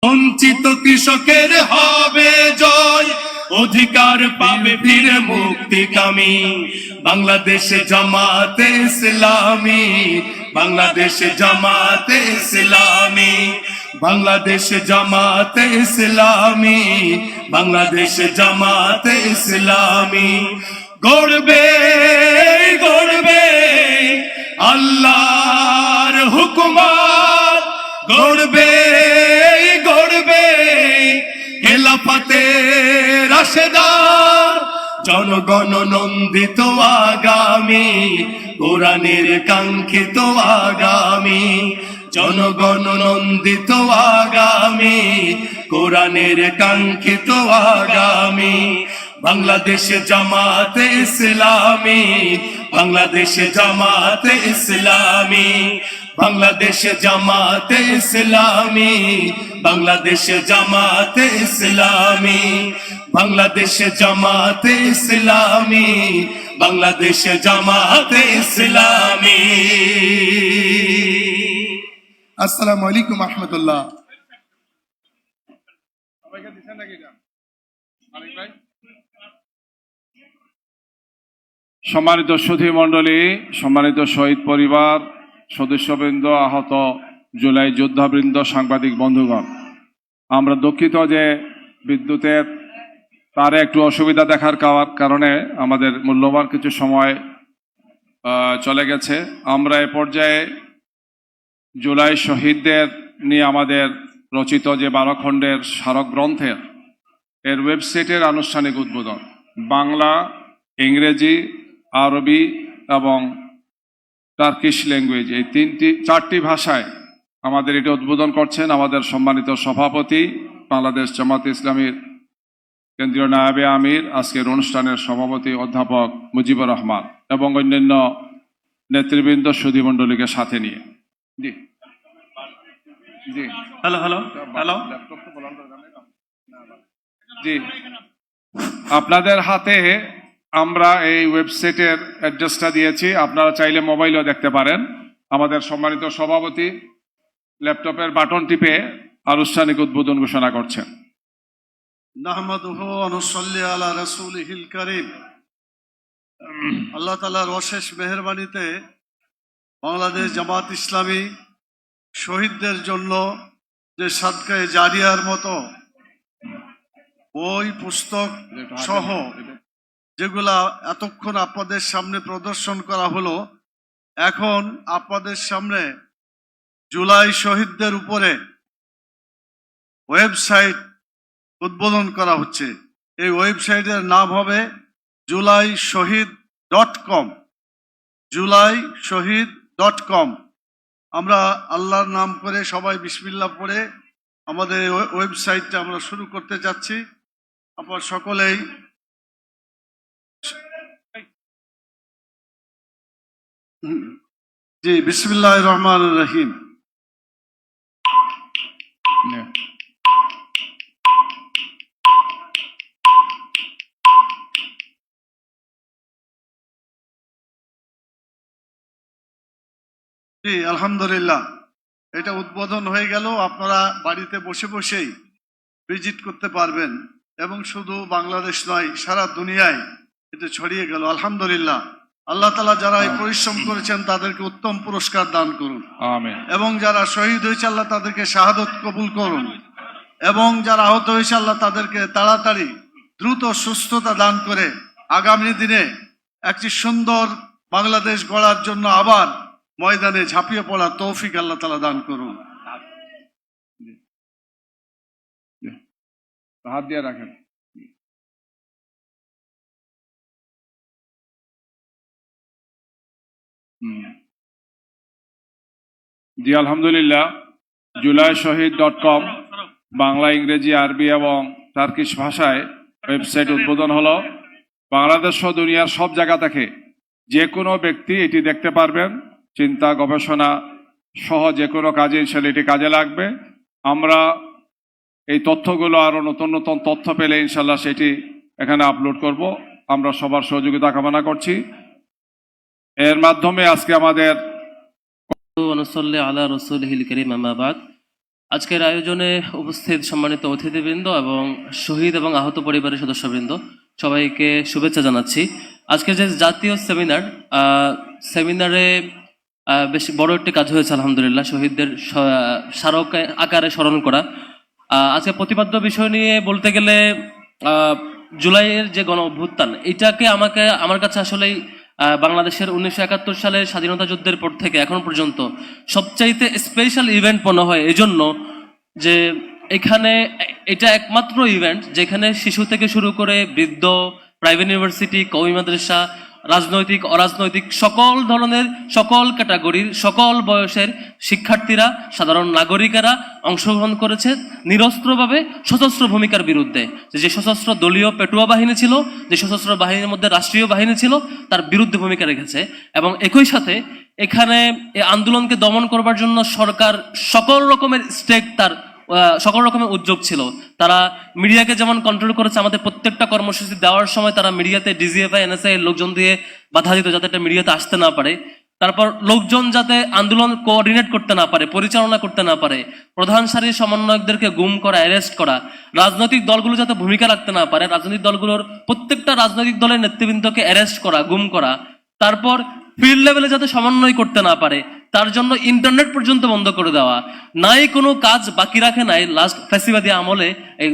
বঞ্চিত কৃষকের হবে জয়, অধিকার পাবে ফিরে মুক্তিকামী। বাংলাদেশে জামাতে ইসলামী, বাংলাদেশে জামাতে ইসলামী, বাংলাদেশে জামাতে ইসলামী, বাংলাদেশে জামাতে ইসলামী। গড়বে গড়বে আল্লাহর হুকুমত, গড়বে গড়বে খেলাফতে রাশেদার, জনগণ নন্দিত আগামী, কোরআনের কাঙ্ক্ষিত আগামী, জনগণ নন্দিত আগামী, কোরআনের কাঙ্ক্ষিত আগামী। বাংলাদেশে জামাতে ইসলামী, বাংলাদেশে জামাতে ইসলামী, বাংলাদেশে জামাতে ইসলামী, বাংলাদেশে জামাতে ইসলামী, বাংলাদেশে জামাতে ইসলামী, বাংলাদেশে জামাতে ইসলামী। আসসালামু আলাইকুম রহমতুল্লাহ। সম্মানিত সুধী মণ্ডলী, সম্মানিত শহীদ পরিবার, সদস্যবৃন্দ, আহত জুলাই যোদ্ধাবৃন্দ, সাংবাদিক বন্ধুগণ, আমরা দুঃখিত যে বিদ্যুতের তারে একটু অসুবিধা দেখার কারণে আমাদের মূল্যবান কিছু সময় চলে গেছে। আমরা এ পর্যায়ে জুলাই শহীদদের নিয়ে আমাদের রচিত যে 12 খণ্ডের স্মারক গ্রন্থের এর ওয়েবসাইটের আনুষ্ঠানিক উদ্বোধন বাংলা, ইংরেজি, আরবি এবং টার্কিশ ল্যাঙ্গুয়েজ, এই 4টি ভাষায় আমাদের এটি উদ্বোধন করছেন আমাদের সম্মানিত সভাপতি, বাংলাদেশ জামাত ইসলামীর কেন্দ্রীয় নায়েবে আমির, আজকের অনুষ্ঠানের সভাপতি অধ্যাপক মুজিবুর রহমান এবং অন্যান্য নেতৃবৃন্দ, সুধী মণ্ডলীকে সাথে নিয়ে। জি জি হ্যালো হ্যালো হ্যালো জি, আপনাদের হাতে আমরা এই ওয়েবসাইটের অ্যাড্রেসটা দিয়েছি, আপনারা চাইলে মোবাইলেও দেখতে পারেন। আমাদের সম্মানিত সভাপতি ল্যাপটপের বাটন টিপে আনুষ্ঠানিক উদ্বোধন ঘোষণা করছেন। নাহমাদুহু ওয়া নুসাল্লি আলা রাসূলিহিল কারীম। আল্লাহ তাআলার অশেষ মেহেরবানিতে বাংলাদেশ জামাত ইসলামী শহীদদের জন্য যে সাদকায়ে জারিয়ার মতো বই পুস্তক সহ যেগুলা এতক্ষণ আপনাদের সামনে প্রদর্শন করা হলো, এখন আপনাদের সামনে জুলাই শহীদদের উপরে ওয়েবসাইট উদ্বোধন করা হচ্ছে। এই ওয়েবসাইটের নাম হবে julaishahid.com, julaishahid.com। আমরা আল্লাহর নাম করে সবাই বিসমিল্লাহ পড়ে আমাদের এই ওয়েবসাইটটা আমরা শুরু করতে যাচ্ছি। আপনারা সকলেই জি বিসমিল্লাহির রহমানির রহিম। জি আলহামদুলিল্লাহ, এটা উদ্বোধন হয়ে গেল। আপনারা বাড়িতে বসে বসেই ভিজিট করতে পারবেন এবং শুধু বাংলাদেশ নয়, সারা দুনিয়ায় এটা ছড়িয়ে গেল। আলহামদুলিল্লাহ, আল্লাহ তাআলা যারা এই পরিশ্রম করেছেন তাদেরকে উত্তম পুরস্কার দান করুন, আমিন। এবং যারা শহীদ হয়েছে আল্লাহ তাদেরকে শাহাদত কবুল করুন, এবং যারা আহত হয়েছে আল্লাহ তাদেরকে তাড়াতাড়ি দ্রুত সুস্থতা দান করে আগামী দিনে একটি সুন্দর বাংলাদেশ গড়ার জন্য আবার ময়দানে ঝাঁপিয়ে পড়ার তৌফিক আল্লাহ তাআলা দান করুন। হাত দিয়ে রাখেন। জি আলহামদুলিল্লাহ, julaishahid.com বাংলা, ইংরেজি, আরবি এবং টার্কিশ ভাষায় ওয়েবসাইট উদ্বোধন হলো। বাংলাদেশ সহ দুনিয়ার সব জায়গা থেকে যে কোনো ব্যক্তি এটি দেখতে পারবেন। চিন্তা, গবেষণা সহ যে কোনো কাজে ইনশাল্লাহ এটি কাজে লাগবে। আমরা এই তথ্যগুলো আরো নতুন নতুন তথ্য পেলে ইনশাল্লাহ সেটি এখানে আপলোড করব। আমরা সবার সহযোগিতা কামনা করছি। এর মাধ্যমে আজকে আমাদের ونصلي على رسوله الكريم أما بعد আজকের আয়োজনে উপস্থিত সম্মানিত অতিথিবৃন্দ এবং শহীদ এবং আহত পরিবারের সদস্যবৃন্দ সবাইকে শুভেচ্ছা জানাচ্ছি। আজকের যে জাতীয় সেমিনারে বেশ বড় একটি কাজ হয়েছে আলহামদুলিল্লাহ, শহীদদের স্মারক আকারে স্মরণ করা। আজকে প্রতিপাদ্য বিষয় নিয়ে বলতে গেলে জুলাইয়ের যে গণ অভ্যুত্থান, এটাকে আমার কাছে আসলেই বাংলাদেশের 1971 সালের স্বাধীনতা যুদ্ধের পর থেকে এখন পর্যন্ত সবচাইতে স্পেশাল ইভেন্ট মনে হয়, এজন্য যে এখানে এটা একমাত্র ইভেন্ট যেখানে শিশু থেকে শুরু করে বৃদ্ধ, প্রাইভেট ইউনিভার্সিটি, কওমি মাদ্রাসা, রাজনৈতিক অরাজনৈতিক সকল ধরনের, সকল ক্যাটাগরির, সকল বয়সের শিক্ষার্থীরা, সাধারণ নাগরিকেরা অংশগ্রহণ করেছে নিরস্ত্রভাবে সশস্ত্র ভূমিকার বিরুদ্ধে। যে সশস্ত্র দলীয় পেটুয়া বাহিনী ছিল, যে সশস্ত্র বাহিনীর মধ্যে রাষ্ট্রীয় বাহিনী ছিল, তার বিরুদ্ধে ভূমিকা রেখেছে। এবং একই সাথে এখানে এই আন্দোলনকে দমন করবার জন্য সরকার সকল রকমের সকল রকমের উদ্যোগ ছিল। তারা মিডিয়াকে যেমন কন্ট্রোল করেছে, আমাদের প্রত্যেকটা কর্মসূচি দেওয়ার সময় তারা মিডিয়াতে ডিজিএফআই, এনএসআই এর লোকজন দিয়ে বাধা দিত যাতে এটা মিডিয়াতে আসতে না পারে। তারপর লোকজন যাতে আন্দোলন কোঅর্ডিনেট করতে না পারে, পরিচালনা করতে না পারে, প্রধান সারির সমন্বয়কদেরকে গুম করা, অ্যারেস্ট করা, রাজনৈতিক দলগুলো যাতে ভূমিকা রাখতে না পারে, রাজনৈতিক দলগুলোর প্রত্যেকটা রাজনৈতিক দলের নেতৃবৃন্দকে অ্যারেস্ট করা, গুম করা, তারপর ফিল্ড লেভেলে যাতে সমন্বয় করতে না পারে তার জন্য ইন্টারনেট পর্যন্ত বন্ধ করে দেওয়া, নাই কোনো কাজ বাকি রাখে নাই লাস্ট ফ্যাসিবাদী আমলে এই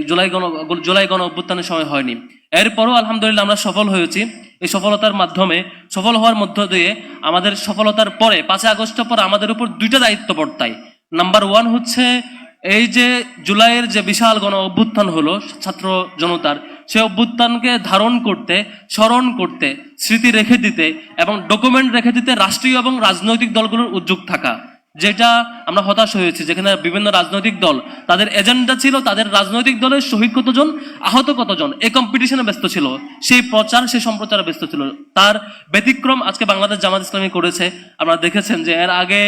জুলাই গণ অভ্যুত্থানের সময় হয়নি। এরপরও আলহামদুলিল্লাহ আমরা সফল হয়েছি। এই সফলতার মাধ্যমে, সফল হওয়ার মধ্য দিয়ে আমাদের সফলতার পরে 5 আগস্ট পর আমাদের উপর 2টা দায়িত্ব বর্তায়। নাম্বার 1 হচ্ছে এই যে জুলাইয়ের যে বিশাল গণ অভ্যুত্থান হলো ছাত্র জনতার, সে অভ্যুত্থানকে ধারণ করতে, স্মরণ করতে, স্মৃতি রেখে দিতে এবং ডকুমেন্ট রেখে দিতে রাষ্ট্রীয় এবং রাজনৈতিক দলগুলোর উদ্যোগ থাকা। যেটা আমরা হতাশ হয়েছি, যেখানে বিভিন্ন রাজনৈতিক দল তাদের এজেন্ডা ছিল, তাদের রাজনৈতিক দলের শহীদ কতজন, আহত কতজন, এই কম্পিটিশনে ব্যস্ত ছিল, সেই প্রচার, সেই সম্প্রচারে ব্যস্ত ছিল। তার ব্যতিক্রম আজকে বাংলাদেশ জামাত ইসলামী করেছে। আপনারা দেখেছেন যে এর আগে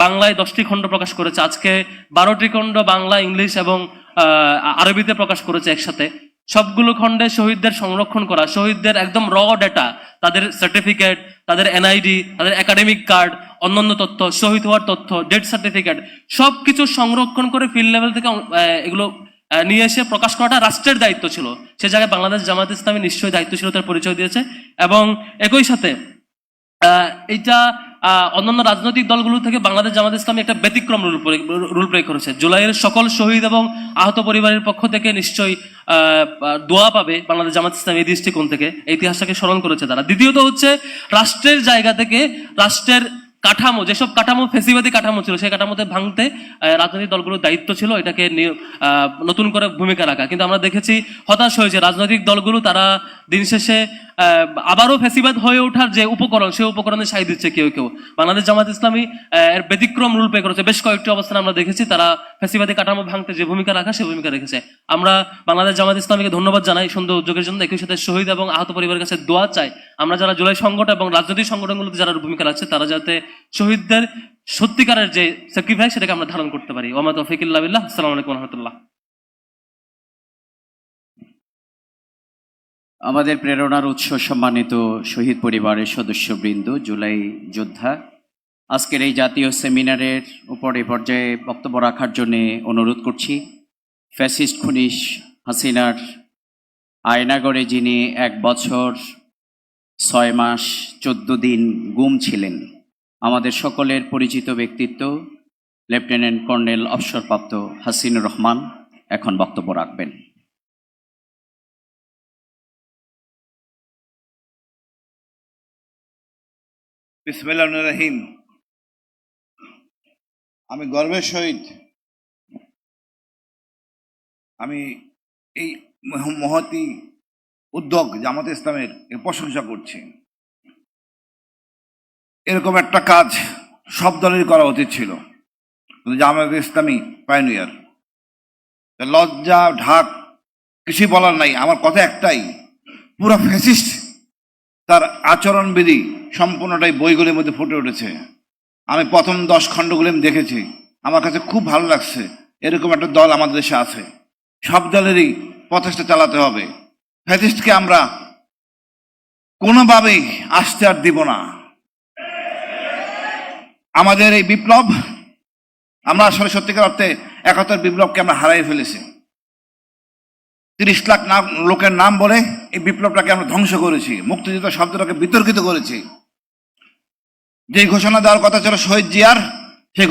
বাংলায় 10টি খণ্ড প্রকাশ করেছে, আজকে 12টি খণ্ড বাংলা, ইংলিশ এবং আরবিতে প্রকাশ করেছে একসাথে। সবগুলো খণ্ডে শহীদদের সংরক্ষণ করা, শহীদদের একদম র ডেটা, তাদের সার্টিফিকেট, তাদের এনআইডি, তাদের একাডেমিক কার্ড, অন্যান্য তথ্য, শহীদ হওয়ার তথ্য, ডেথ সার্টিফিকেট, সবকিছু সংরক্ষণ করে ফিল্ড লেভেল থেকে এগুলো নিয়ে এসে প্রকাশ করাটা রাষ্ট্রের দায়িত্ব ছিল। সে জায়গায় বাংলাদেশ জামাত ইসলামী নিশ্চয়ই দায়িত্বশীলতার পরিচয় দিয়েছে। এবং একই সাথে এইটা অন্যান্য রাজনৈতিক দলগুলো থেকে বাংলাদেশ জামাত ইসলামী একটা ব্যতিক্রম রুল প্রয়োগ করেছে। জুলাইয়ের সকল শহীদ এবং আহত পরিবারের পক্ষ থেকে নিশ্চয়ই দোয়া পাবে বাংলাদেশ জামাত ইসলামী এই দৃষ্টিকোণ থেকে, ইতিহাসটাকে স্মরণ করেছে তারা। দ্বিতীয়ত হচ্ছে রাষ্ট্রের জায়গা থেকে রাষ্ট্রের কাঠামো, যেসব কাঠামো ফেসিবাদী কাঠামো ছিল, সেই কাঠামোতে ভাঙতে রাজনৈতিক দলগুলোর দায়িত্ব ছিল এটাকে নতুন করে ভূমিকা রাখা। কিন্তু আমরা দেখেছি হতাশ হয়েছে রাজনৈতিক দলগুলো, তারা দিন শেষে আবারও ফেসিবাদ হয়ে ওঠার যে উপকরণ, সেই উপকরণে সাই দিচ্ছে কেউ কেউ। বাংলাদেশ জামাত ইসলামী এর ব্যতিক্রম রুল প্লে করেছে। বেশ কয়েকটি অবস্থানে আমরা দেখেছি তারা ফেসিবাদী কাঠামো ভাঙতে যে ভূমিকা রাখা, সেই ভূমিকা রেখেছে। আমরা বাংলাদেশ জামাত ইসলামীকে ধন্যবাদ জানাই সুন্দর উদ্যোগের জন্য। একই সাথে শহীদ এবং আহত পরিবারের কাছে দোয়া চাই, আমরা যারা জুলাই সংগঠন এবং রাজনৈতিক সংগঠনগুলোতে যারা ভূমিকা রাখছে তারা যাতে শহীদদের সত্যিকারের যে স্যাক্রিফাইস সেটাকে আমরা ধারণ করতে পারি। ওয়া মা তৌফিক ইল্লা বিল্লাহ। আসসালামু আলাইকুম ওয়া রাহমাতুল্লাহ। আমাদের প্রেরণার উৎস সম্মানিত শহীদ পরিবারের সদস্যবৃন্দ, জুলাই যোদ্ধা, আজকের এই জাতীয় সেমিনারের উপর এই পর্যায়ে বক্তব্য রাখার জন্য অনুরোধ করছি ফ্যাসিস্ট খুনি হাসিনার আয়নাগড়ে যিনি 1 বছর 6 মাস 14 দিন গুম ছিলেন, আমাদের সকলের পরিচিত ব্যক্তিত্ব লেফটেন্যান্ট কর্নেল অবসরপ্রাপ্ত হাসিনুর রহমান এখন বক্তব্য রাখবেন। বিসমিল্লাহির রহিম। আমি গর্বের সহিত আমি এই মহতি উদ্যোগ জামাতে ইসলামের প্রশংসা করছি। এরকম একটা কাজ সব দলেরই করা উচিত ছিল, কিন্তু জামাতে ইসলামী পাইনিয়ার। লজ্জা ঢাক কিছুই বলার নাই, আমার কথা একটাই, পুরো ফ্যাসিস্ট তার আচরণবিধি সম্পূর্ণটাই বইগুলির মধ্যে ফুটে উঠেছে। আমি প্রথম 10 খণ্ডগুলি আমি দেখেছি, আমার কাছে খুব ভালো লাগছে। এরকম একটা দল আমাদের দেশে আছে, সব দলেরই প্রচেষ্টা চালাতে হবে। ফ্যাসিস্টকে আমরা কোনোভাবেই আসতে আর দিব না। আমাদের এই বিপ্লব আমরা আসলে সত্যিকার অর্থে ৭১ বিপ্লবকে আমরা হারাই ফেলেছি। ৩০ লাখ লোকের নাম বলে এই বিপ্লবটাকে আমরা ধ্বংস করেছি, মুক্তিযুদ্ধ শব্দটাকে বিতর্কিত করেছি। যে ঘোষণা দেওয়ার কথা ছিল শহীদ জিয়ার, যে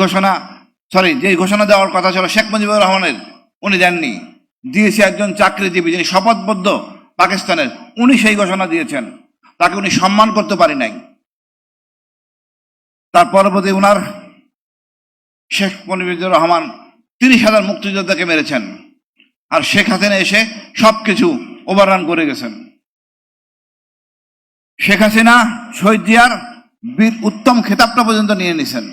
ঘোষণা দেওয়ার কথা ছিল শেখ মুজিবুর রহমানের, উনি দেননি। দিয়েছে একজন চাকরিজীবী যিনি শপথবদ্ধ পাকিস্তানের, উনি সেই ঘোষণা দিয়েছেন, তাকে উনি সম্মান করতে পারি নাই। তার পরবর্তী উনার শেখ মুজিবুর রহমান ৩০,০০০ মুক্তিযোদ্ধাকে মেরেছেন, আর শেখ হাসিনা এসে সবকিছু ওভাররান করে গেছেন। শেখ হাসিনা শহীদ জিয়ার বীর উত্তম খেতাবটা পর্যন্ত নিয়ে নিছেন।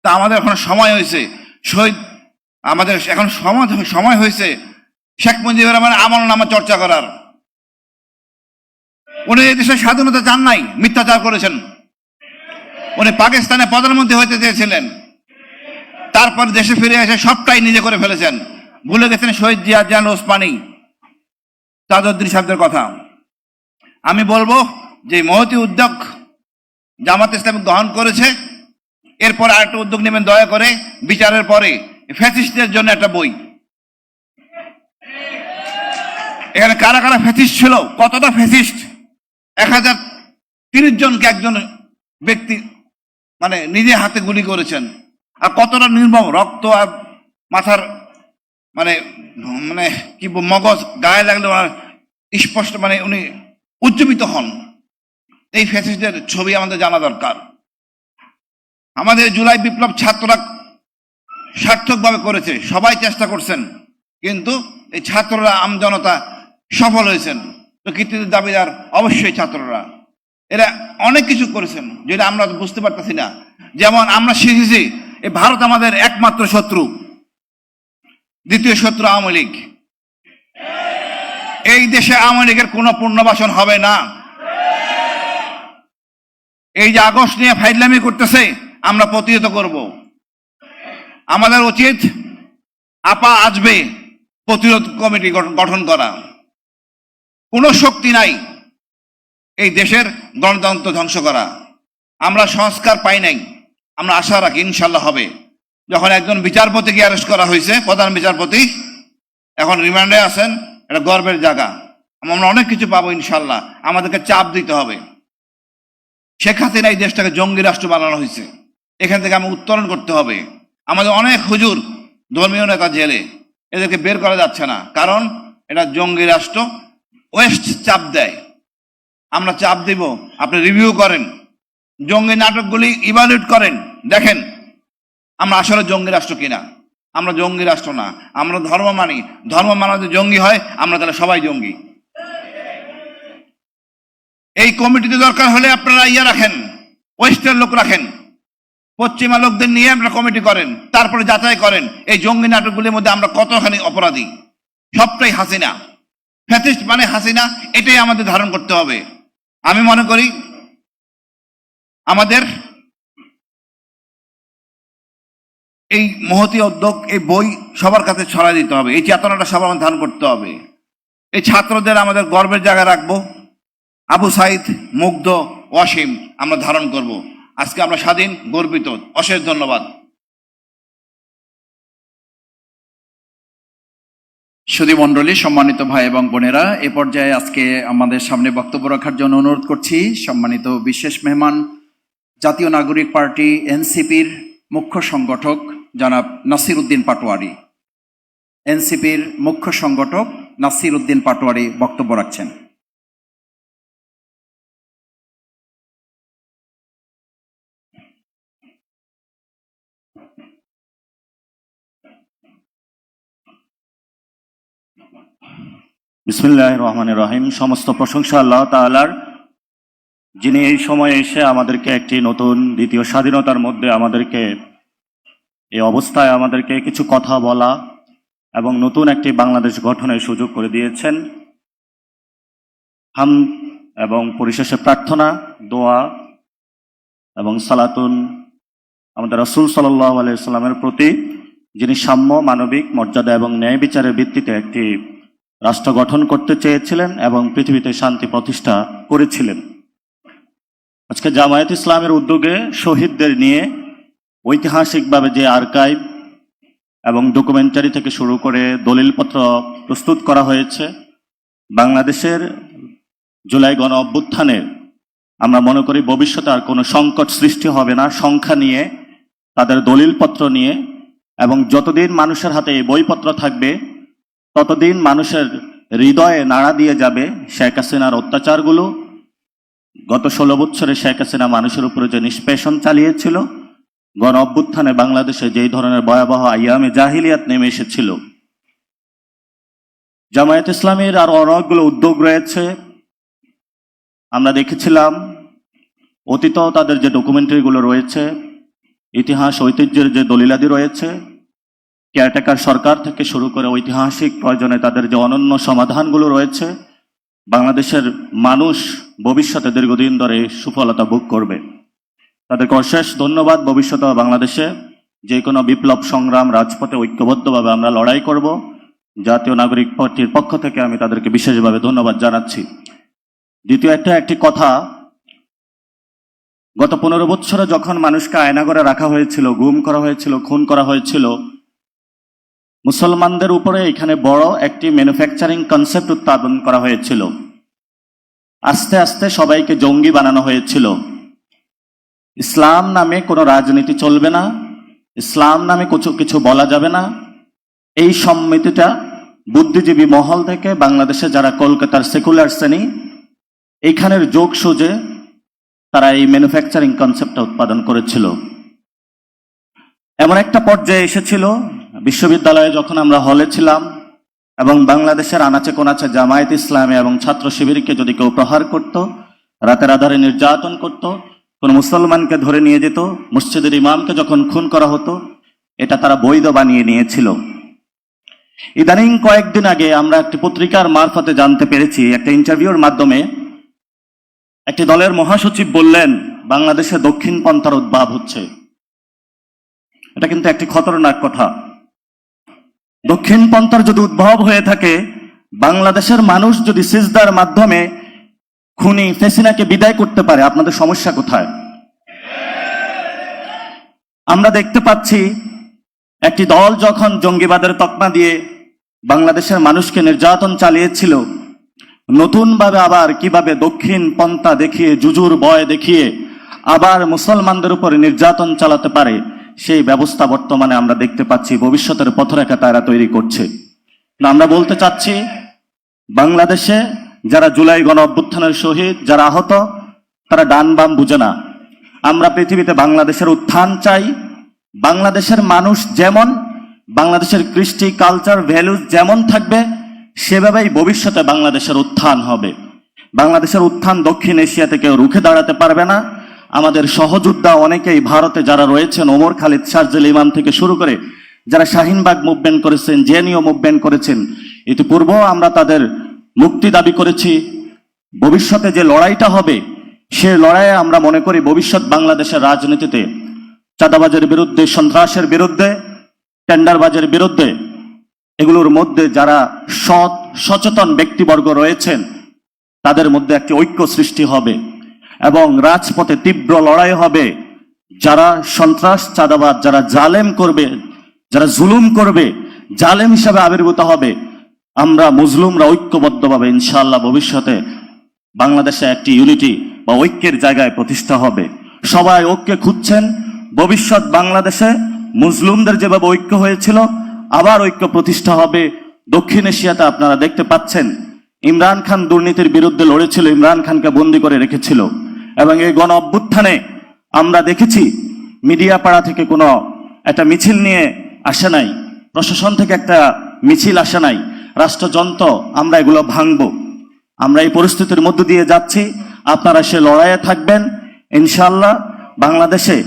তা আমাদের এখন সময় হয়েছে সময় হয়েছে শেখ মুজিবুর রহমানের আমল নামা চর্চা করার। উনি এই দেশের স্বাধীনতা চান নাই, মিথ্যাচার করেছেন। উনি পাকিস্তানে প্রধানমন্ত্রী হইতে চেয়েছিলেন, তারপর দেশে ফিরে এসে সবটাই নিজে করে ফেলেছেন। ভুলে গেছেন শহীদ জিয়া, জান ওসমানী, তাজউদ্দিন সাহেবদের কথা। আমি বলবো যে মহতী উদ্যোগ জামাত ইসলামী গ্রহণ করেছে, এরপর আরেকটা উদ্যোগ নেবেন দয়া করে, বিচারের পরে ফ্যাসিস্টদের জন্য একটা বই। এখানে কারা কারা ফ্যাসিস্ট ছিল, কতটা ফ্যাসিস্ট, 1030 জনকে একজন ব্যক্তি মানে নিজে হাতে গুলি করেছেন, আর কতটা নির্মম, রক্ত আর মাথার মানে মানে কি মগজ গায়ে লাগলে স্পষ্ট মানে উনি উজ্জীবিত হন। এই ফ্যাসিস্টদের ছবি আমাদের জানা দরকার। আমাদের জুলাই বিপ্লব ছাত্ররা সার্থকভাবে করেছে, সবাই চেষ্টা করছেন, কিন্তু এই ছাত্ররা আমজনতা সফল হয়েছেন। তো কৃতিত্বের দাবিদার অবশ্যই ছাত্ররা। এরা অনেক কিছু করেছেন যেটা আমরা বুঝতে পারতেছি না। যেমন আমরা শিখেছি এই ভারত আমাদের একমাত্র শত্রু, দ্বিতীয় শত্রু আওয়ামী লীগ। এই দেশে আওয়ামী লীগের কোনো পুনর্বাসন হবে না। এই যে আগস্ট নিয়ে ফাইজলামি করতেছে, আমরা প্রতিহত করব। আমাদের উচিত আপা আসবে প্রতিরোধ কমিটি গঠন করা। কোনো শক্তি নাই এই দেশের গণতন্ত্র ধ্বংস করা। আমরা সংস্কার পাই নাই, আমরা আশা রাখি ইনশাল্লাহ হবে। যখন একজন বিচারপতিকে অ্যারেস্ট করা হয়েছে, প্রধান বিচারপতি এখন রিমান্ডে আছেন, এটা গর্বের জায়গা। আমরা অনেক কিছু পাবো ইনশাল্লাহ। আমাদেরকে চাপ দিতে হবে। শেখ হাসিনা এই দেশটাকে জঙ্গি রাষ্ট্র বানানো হয়েছে, এখান থেকে আমি উত্তরণ করতে হবে। আমাদের অনেক হুজুর, ধর্মীয় নেতা জেলে, এদেরকে বের করা যাচ্ছে না, কারণ এটা জঙ্গি রাষ্ট্র। ওয়েস্ট চাপ দেয়, আমরা চাপ দিব। আপনি রিভিউ করেন, জঙ্গি নাটকগুলি ইভালুয়েট করেন, দেখেন আমরা আসলে জঙ্গি রাষ্ট্র কিনা। আমরা জঙ্গি রাষ্ট্র না, আমরা ধর্ম মানি। ধর্ম মানা যদি জঙ্গি হয়, আমরা তাহলে সবাই জঙ্গি। এই কমিটিতে দরকার হলে আপনারা রাখেন, ওয়েস্টের লোক রাখেন, পশ্চিমা লোকদের নিয়ে আপনারা কমিটি করেন, তারপরে যাচাই করেন এই জঙ্গি নাটকগুলির মধ্যে আমরা কতখানি অপরাধী। সবটাই হাসিনা, ফ্যাসিস্ট মানে হাসিনা, এটাই আমাদের ধারণ করতে হবে। আমি মনে করি আমাদের এই মহতী উদ্যোগ, এই বই সবার কাছে ছড়াই দিতে হবে। এই চেতনাটা সবার মধ্যে ধারণ করতে হবে। এই ছাত্রদের আমাদের গর্বের জায়গায় রাখবো। আবু সাইদ, মুগ্ধ, ওয়াসিম আমরা ধারণ করব। আজকে আমরা স্বাধীন, গর্বিত। অশেষ ধন্যবাদ। সুধী মণ্ডলী, সম্মানিত ভাই এবং বোনেরা, এ পর্যায়ে আজকে আমাদের সামনে বক্তব্য রাখার জন্য অনুরোধ করছি সম্মানিত বিশেষ মেহমান, জাতীয় নাগরিক পার্টি এনসিপির মুখ্য সংগঠক জনাব নাসির উদ্দিন পাটোয়ারি। এনসিপির মুখ্য সংগঠক নাসির উদ্দিন পাটোয়ারি বক্তব্য রাখছেন। বিসমিল্লাহির রহমানির রহিম। সমস্ত প্রশংসা আল্লাহ তাআলার, যিনি এই সময়ে এসে আমাদেরকে একটি নতুন দ্বিতীয় স্বাধীনতার মধ্যে আমাদেরকে এই অবস্থায় আমাদেরকে কিছু কথা বলা এবং নতুন একটি বাংলাদেশ গঠনের সুযোগ করে দিয়েছেন। হাম এবং পরিশেষে প্রার্থনা, দোয়া এবং সালাতুন আমাদের রাসূল সাল্লাল্লাহু আলাইহি ওয়াসাল্লামের প্রতি, যিনি সাম্য, মানবিক মর্যাদা এবং ন্যায় বিচারের ভিত্তিতে একটি রাষ্ট্র গঠন করতে চেয়েছিলেন এবং পৃথিবীতে শান্তি প্রতিষ্ঠা করেছিলেন। আজকে জামায়াত ইসলামের উদ্যোগে শহীদদের নিয়ে ঐতিহাসিকভাবে যে আর্কাইভ এবং ডকুমেন্টারি থেকে শুরু করে দলিলপত্র প্রস্তুত করা হয়েছে। বাংলাদেশের জুলাই গণ অভ্যুত্থানে আমরা মনে করি ভবিষ্যতে আর কোনো সংকট সৃষ্টি হবে না সংখ্যা নিয়ে, তাদের দলিলপত্র নিয়ে, এবং যতদিন মানুষের হাতে এই বইপত্র থাকবে ততদিন মানুষের হৃদয়ে নাড়া দিয়ে যাবে শেখ হাসিনার অত্যাচারগুলো। গত 16 বছরে শেখ হাসিনা মানুষের উপরে যে নিষ্পেষণ চালিয়েছিল, গণ অভ্যুত্থানে বাংলাদেশে যেই ধরনের ভয়াবহ আইয়ামে জাহিলিয়াত নেমে এসেছিল। জামায়াত ইসলামীর আরো অনেকগুলো উদ্যোগ রয়েছে। আমরা দেখেছিলাম অতীত তাদের যে ডকুমেন্টারিগুলো রয়েছে, ইতিহাস ঐতিহ্যের যে দলিলাদি রয়েছে, কেয়ারটেকার সরকার থেকে শুরু করে ঐতিহাসিক প্রয়োজনে তাদের যে অনন্য সমাধানগুলো রয়েছে, বাংলাদেশের মানুষ ভবিষ্যতে দীর্ঘদিন ধরে সুফলতা ভোগ করবে। তাদেরকে অশেষ ধন্যবাদ। ভবিষ্যতে বাংলাদেশে যে কোনো বিপ্লব সংগ্রাম রাজপথে ঐক্যবদ্ধভাবে আমরা লড়াই করব। জাতীয় নাগরিক পার্টির পক্ষ থেকে আমি তাদেরকে বিশেষভাবে ধন্যবাদ জানাচ্ছি। দ্বিতীয় একটি কথা, গত 15 বছরে যখন মানুষকে আয়নাঘরে রাখা হয়েছিল, গুম করা হয়েছিল, খুন করা হয়েছিল, মুসলমানদের উপরে এখানে বড় একটি ম্যানুফ্যাকচারিং কনসেপ্ট উৎপাদন করা হয়েছিল। আস্তে আস্তে সবাইকে জঙ্গি বানানো হয়েছিল। ইসলাম নামে কোনো রাজনীতি চলবে না, ইসলাম নামে কিছু বলা যাবে না। এই সম্মিতিটা বুদ্ধিজীবী মহল থেকে বাংলাদেশে যারা কলকাতার সেকুলার শ্রেণী, এইখানের যোগ সুজে তারা এই ম্যানুফ্যাকচারিং কনসেপ্টটা উৎপাদন করেছিল। এমন একটা পর্যায়ে এসেছিল, বিশ্ববিদ্যালয়ে যখন আমরা হলে ছিলাম এবং বাংলাদেশের আনাচে কোনাচে জামায়াত ইসলামী এবং ছাত্র শিবিরকে যদি কেউ প্রহার করত, রাতের আধারে নির্যাতন করত, কোন মুসলমানকে ধরে নিয়ে যেত, মসজিদের ইমামকে যখন খুন করা হতো, এটা তারা বৈধ বানিয়ে নিয়েছিল। ইদানিং কয়েকদিন আগে আমরা একটি পত্রিকার মারফতে জানতে পেরেছি, একটা ইন্টারভিউর মাধ্যমে একটি দলের মহাসচিব বললেন বাংলাদেশে দক্ষিণ পন্থার উদ্ভব হচ্ছে। এটা কিন্তু একটি খতরনাক কথা। দক্ষিণ পন্থার যদি উদ্ভব হয়ে থাকে, বাংলাদেশের মানুষ যদি সিজদার মাধ্যমে খুনি ফেসিনাকে বিদায় করতে পারে, আপনাদের সমস্যা কোথায়? আমরা দেখতে পাচ্ছি একটি দল যখন জঙ্গিবাদের তকমা দিয়ে বাংলাদেশের মানুষকে নির্যাতন চালিয়েছিল, নতুনভাবে আবার কিভাবে দক্ষিণ পন্থা দেখিয়ে, জুজুর ভয় দেখিয়ে আবার মুসলমানদের উপরে নির্যাতন চালাতে পারে, সেই ব্যবস্থা বর্তমানে আমরা দেখতে পাচ্ছি। ভবিষ্যতের পথরেখা তারা তৈরি করছে। আমরা বলতে চাচ্ছি, বাংলাদেশে যারা জুলাই গণ অভ্যুত্থানের শহীদ, যারা আহত, তারা ডান বাম বুঝে না। আমরা পৃথিবীতে বাংলাদেশের উত্থান চাই। বাংলাদেশের মানুষ যেমন, বাংলাদেশের কৃষ্টি কালচার ভ্যালুজ যেমন থাকবে, সেভাবেই ভবিষ্যতে বাংলাদেশের উত্থান হবে। বাংলাদেশের উত্থান দক্ষিণ এশিয়াতে কেউ রুখে দাঁড়াতে পারবে না। আমাদের সহযোদ্ধা অনেকেই ভারতে যারা রয়েছেন, ওমর খালিদ, শারজিল ইমাম থেকে শুরু করে যারা শাহিনবাগ মুভমেন্ট করেছেন, জেএনইউ মুভমেন্ট করেছেন, ইতিপূর্বেও আমরা তাদের মুক্তি দাবি করেছি। ভবিষ্যতে যে লড়াইটা হবে, সে লড়াইয়ে আমরা মনে করি ভবিষ্যৎ বাংলাদেশের রাজনীতিতে চাঁদাবাজের বিরুদ্ধে, সন্ত্রাসের বিরুদ্ধে, টেন্ডারবাজের বিরুদ্ধে, এগুলোর মধ্যে যারা সৎ সচেতন ব্যক্তিবর্গ রয়েছেন, তাদের মধ্যে একটি ঐক্য সৃষ্টি হবে এবং রাজপথে তীব্র লড়াই হবে। যারা সন্ত্রাস, চাঁদাবাজ, যারা জালেম করবে, যারা জুলুম করবে, জালেম হিসাবে আবির্ভূত হবে। আমরা মুসলিমরা ঐক্যবদ্ধভাবে ইনশাআল্লাহ ভবিষ্যতে বাংলাদেশে একটি ইউনিটি বা ঐক্যের জায়গায় প্রতিষ্ঠা হবে। সবাই ঐক্যে খুঁজছেন। ভবিষ্যৎ বাংলাদেশে মুসলিমদের যেভাবে ঐক্য হয়েছিল, আবার ঐক্য প্রতিষ্ঠা হবে। দক্ষিণ এশিয়াতে আপনারা দেখতে পাচ্ছেন, ইমরান খান দুর্নীতির বিরুদ্ধে লড়েছিল, ইমরান খানকে বন্দী করে রেখেছিল। এবং এই গণ অভ্যুত্থানে আমরা দেখেছি, মিডিয়া পাড়া থেকে কোনো একটা মিছিল নিয়ে আসে নাই, প্রশাসন থেকে একটা মিছিল আসে নাই, রাষ্ট্রযন্ত্র। আমরা এগুলো ভাঙবো। আমরা এই পরিস্থিতির মধ্য দিয়ে যাচ্ছি। আপনারা সে লড়াইয়ে থাকবেন ইনশাআল্লাহ। বাংলাদেশে